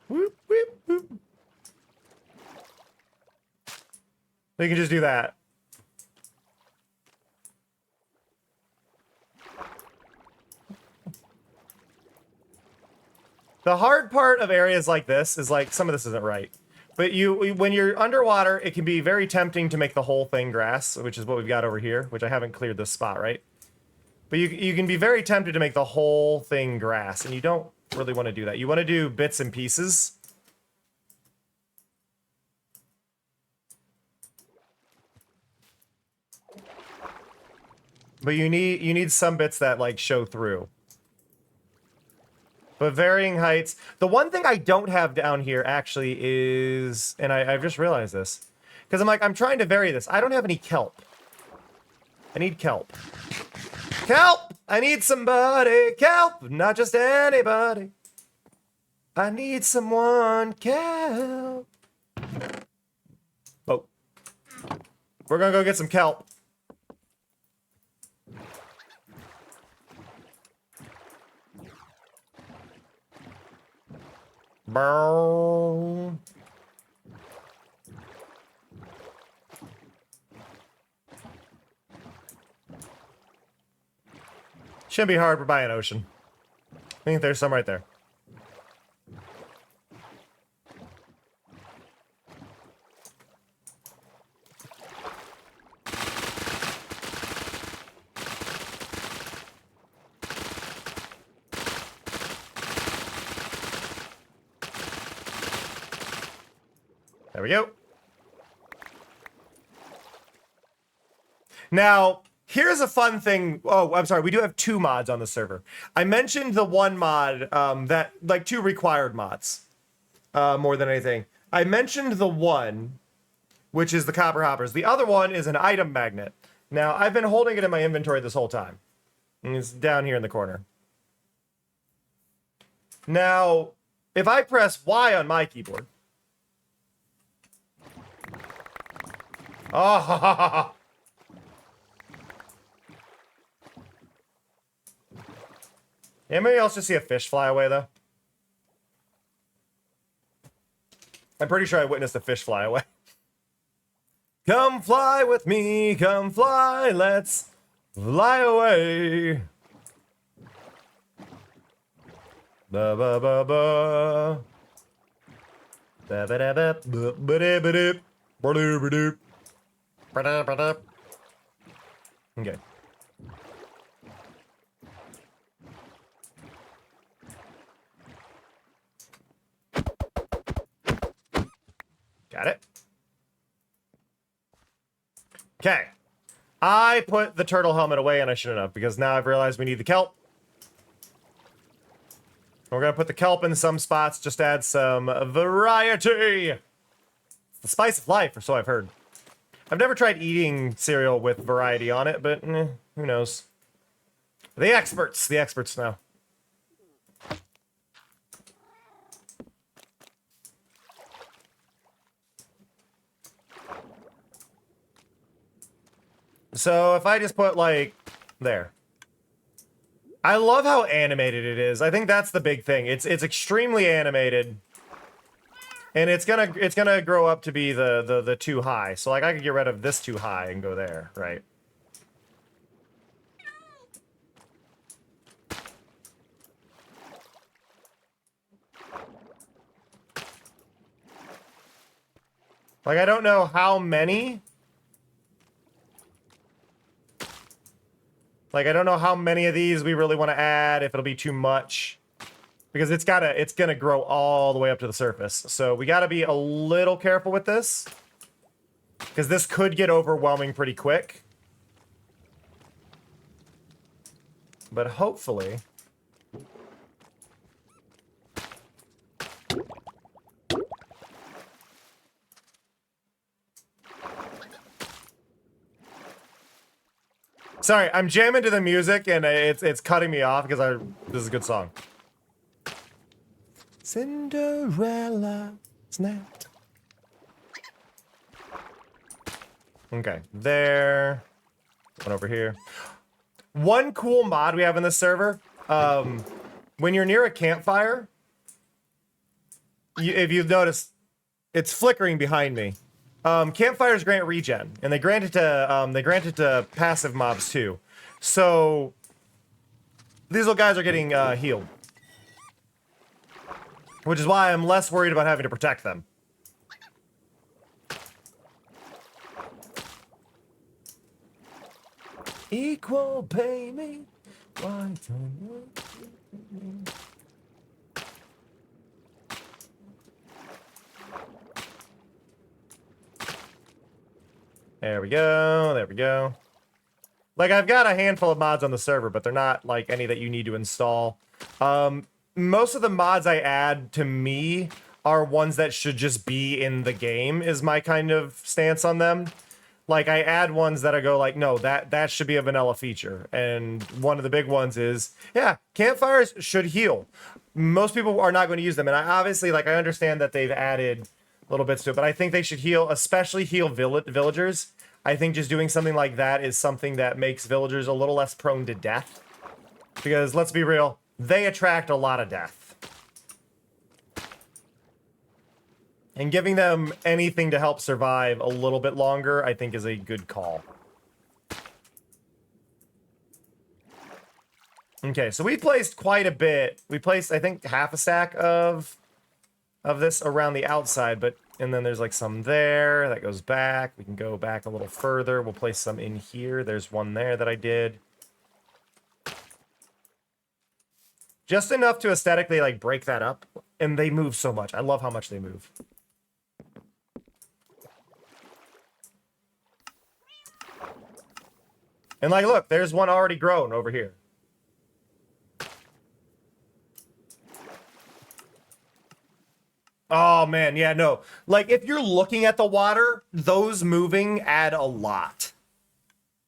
Whoop, whoop, whoop. You can just do that. The hard part of areas like this is like some of this isn't right. But when you're underwater, it can be very tempting to make the whole thing grass, which is what we've got over here, which I haven't cleared this spot, right? But you can be very tempted to make the whole thing grass, and you don't really want to do that. You want to do bits and pieces. But you need some bits that like show through. But varying heights. The one thing I don't have down here actually is, and I've just realized this, because I'm trying to vary this. I don't have any kelp. I need kelp. Kelp! I need somebody. Kelp! Not just anybody. I need someone. Kelp. Oh. We're gonna go get some kelp. Boom. Shouldn't be hard. We're by an ocean. I think there's some right there. There we go. Now, here's a fun thing. Oh, I'm sorry. We do have 2 mods on the server. I mentioned the one mod that, like, 2 required mods more than anything. I mentioned the one, which is the copper hoppers. The other one is an item magnet. Now, I've been holding it in my inventory this whole time. And it's down here in the corner. Now, if I press Y on my keyboard. Oh, ha, ha, ha, ha. Anybody else just see a fish fly away, though? I'm pretty sure I witnessed a fish fly away. Come fly with me, come fly, let's fly away. Ba ba ba ba. Ba ba da ba ba ba da ba da ba da ba da ba da ba da. Okay. Got it. Okay. I put the turtle helmet away and I shouldn't have because now I've realized we need the kelp. We're going to put the kelp in some spots, just add some variety. It's the spice of life, or so I've heard. I've never tried eating cereal with variety on it, but who knows? The experts know. So if I just put like there. I love how animated it is. I think that's the big thing. It's extremely animated. And it's gonna grow up to be the too high. So like I could get rid of this too high and go there, right? Like I don't know how many. Like, I don't know how many of these we really want to add, if it'll be too much. Because it's gonna grow all the way up to the surface. So we gotta be a little careful with this. Because this could get overwhelming pretty quick. But hopefully... Sorry, I'm jamming to the music and it's cutting me off because this is a good song. Cinderella snapped. Okay, there. One over here. One cool mod we have in this server. When you're near a campfire, if you've noticed, it's flickering behind me. Campfires grant regen, and they grant it to passive mobs too. So these little guys are getting healed, which is why I'm less worried about having to protect them. Equal pay me. Why don't you? There we go, there we go. Like, I've got a handful of mods on the server, but they're not, like, any that you need to install. Most of the mods I add, to me, are ones that should just be in the game, is my kind of stance on them. Like, I add ones that I go, like, no, that should be a vanilla feature. And one of the big ones is, yeah, campfires should heal. Most people are not going to use them, and I understand that they've added little bits to it, but I think they should heal, especially heal villagers. I think just doing something like that is something that makes villagers a little less prone to death. Because, let's be real, they attract a lot of death. And giving them anything to help survive a little bit longer, I think, is a good call. Okay, so we placed quite a bit. We placed, I think, half a stack of this around the outside, but and then there's like some there that goes back. We can go back a little further. We'll place some in here. There's one there that I did. Just enough to aesthetically like break that up. And they move so much. I love how much they move. And like, look, there's one already grown over here. Oh man, yeah, no. Like if you're looking at the water, those moving add a lot.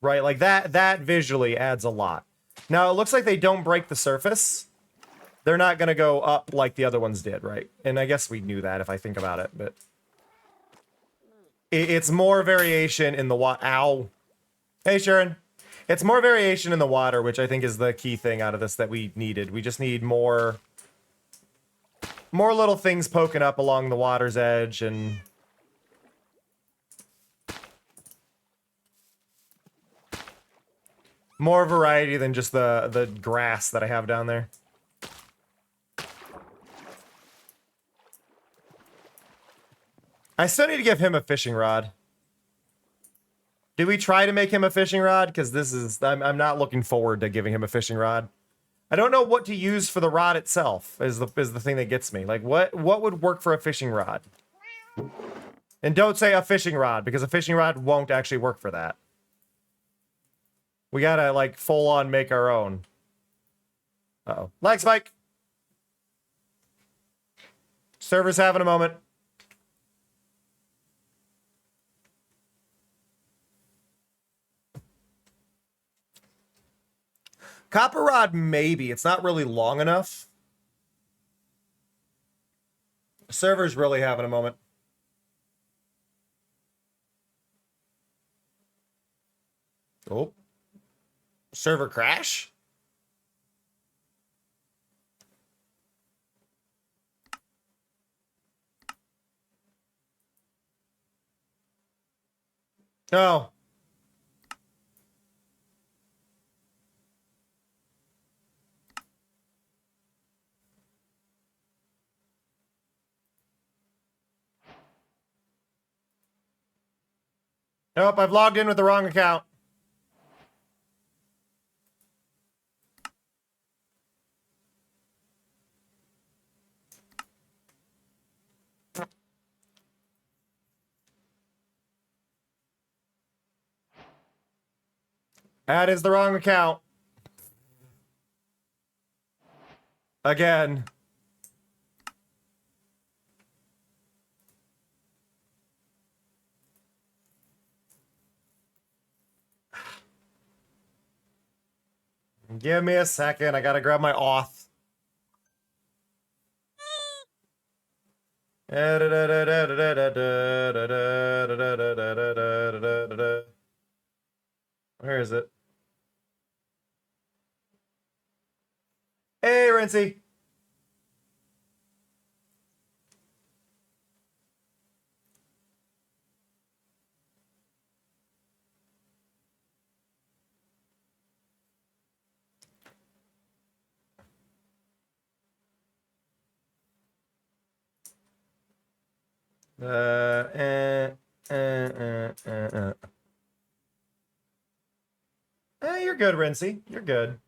Right? Like that visually adds a lot. Now it looks like they don't break the surface. They're not going to go up like the other ones did, right? And I guess we knew that if I think about it, but it's more variation in the water. Ow. Hey, Sharon. It's more variation in the water, which I think is the key thing out of this that we needed. We just need more little things poking up along the water's edge and more variety than just the grass that I have down there. I still need to give him a fishing rod. Did we try to make him a fishing rod? Because this is... I'm not looking forward to giving him a fishing rod. I don't know what to use for the rod itself, is the thing that gets me. Like, what would work for a fishing rod? And don't say a fishing rod, because a fishing rod won't actually work for that. We gotta, like, full-on make our own. Uh-oh. Lag spike! Server's having a moment. Copper rod, maybe. It's not really long enough. Server's really having a moment. Oh. Server crash? Oh. Nope, I've logged in with the wrong account. That is the wrong account. Again. Give me a second. I gotta grab my auth. Where is it? Hey, Rincey. You're good, Rincey. You're good.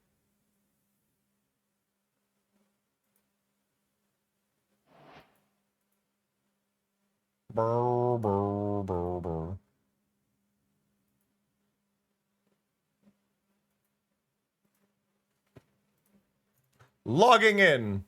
Brr, brr, brr, brr. Logging in.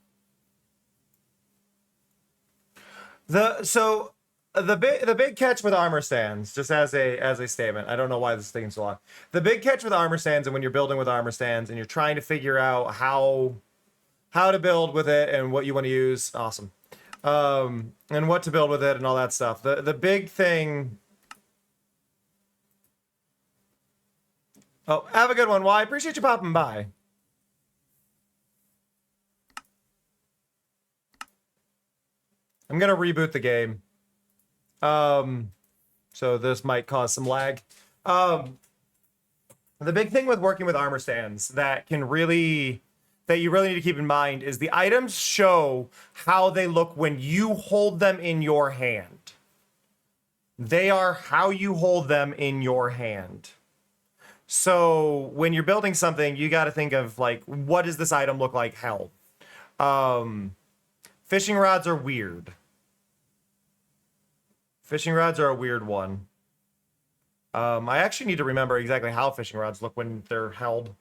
The big catch with armor stands, just as a statement, I don't know why this is taking so long. The big catch with armor stands, and when you're building with armor stands and you're trying to figure out how to build with it and what you want to use, awesome. And what to build with it and all that stuff. The big thing. Oh, have a good one, Y. Appreciate you popping by. I'm gonna reboot the game. So this might cause some lag. The big thing with working with armor stands that can really that you really need to keep in mind is the items show how they look when you hold them in your hand. They are how you hold them in your hand. So when you're building something, you got to think of like, what does this item look like held? Fishing rods are weird. Fishing rods are a weird one. I actually need to remember exactly how fishing rods look when they're held.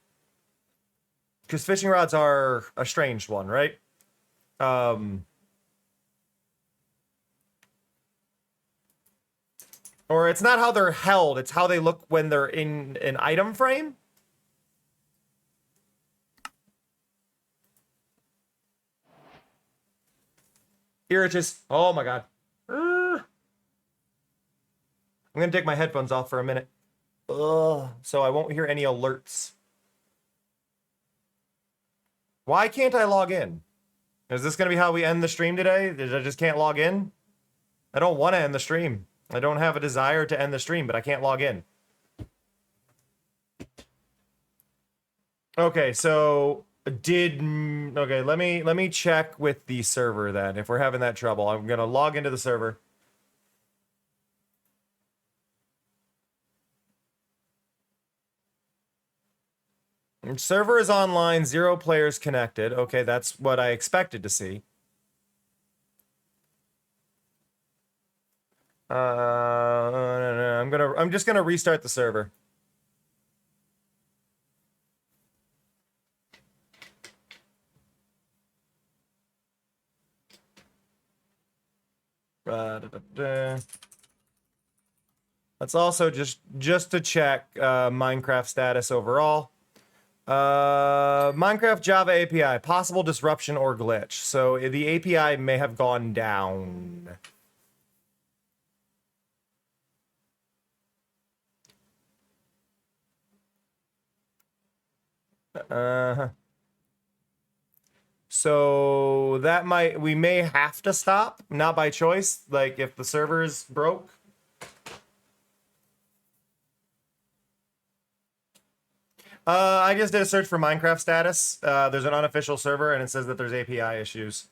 Because fishing rods are a strange one, right? Or it's not how they're held, it's how they look when they're in an item frame. Irritus. Oh my god. I'm gonna take my headphones off for a minute. Ugh, so I won't hear any alerts. Why can't I log in? Is this gonna be how we end the stream today? I just can't log in? I don't want to end the stream. I don't have a desire to end the stream, but I can't log in. Okay, so okay, let me check with the server then. If we're having that trouble, I'm gonna log into the server. Server is online, 0 players connected. Okay, that's what I expected to see. No, I'm just gonna restart the server. Let's also just to check Minecraft status overall. Minecraft Java API, possible disruption or glitch. So the API may have gone down. So that we may have to stop, not by choice, like if the server's broke. I just did a search for Minecraft status. There's an unofficial server and it says that there's API issues.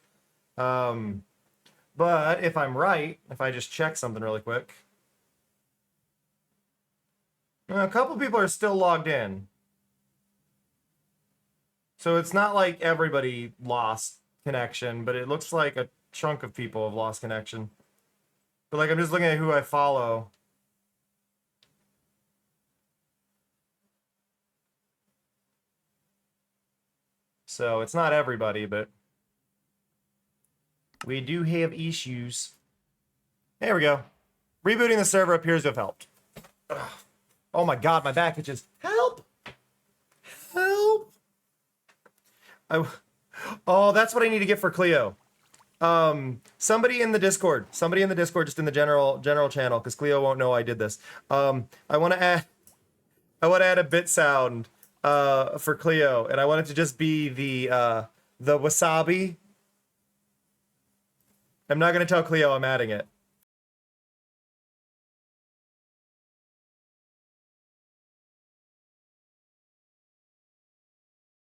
But if I'm right, if I just check something really quick. A couple people are still logged in. So it's not like everybody lost connection, but it looks like a chunk of people have lost connection. But like, I'm just looking at who I follow. So it's not everybody, but we do have issues. There we go. Rebooting the server appears to have helped. Ugh. Oh my god, my back itches. Help! Help! Oh, that's what I need to get for Cleo. Somebody in the Discord, just in the general channel, because Cleo won't know I did this. I want to add a bit sound for Cleo, and I want it to just be the wasabi. I'm not gonna tell Cleo I'm adding it.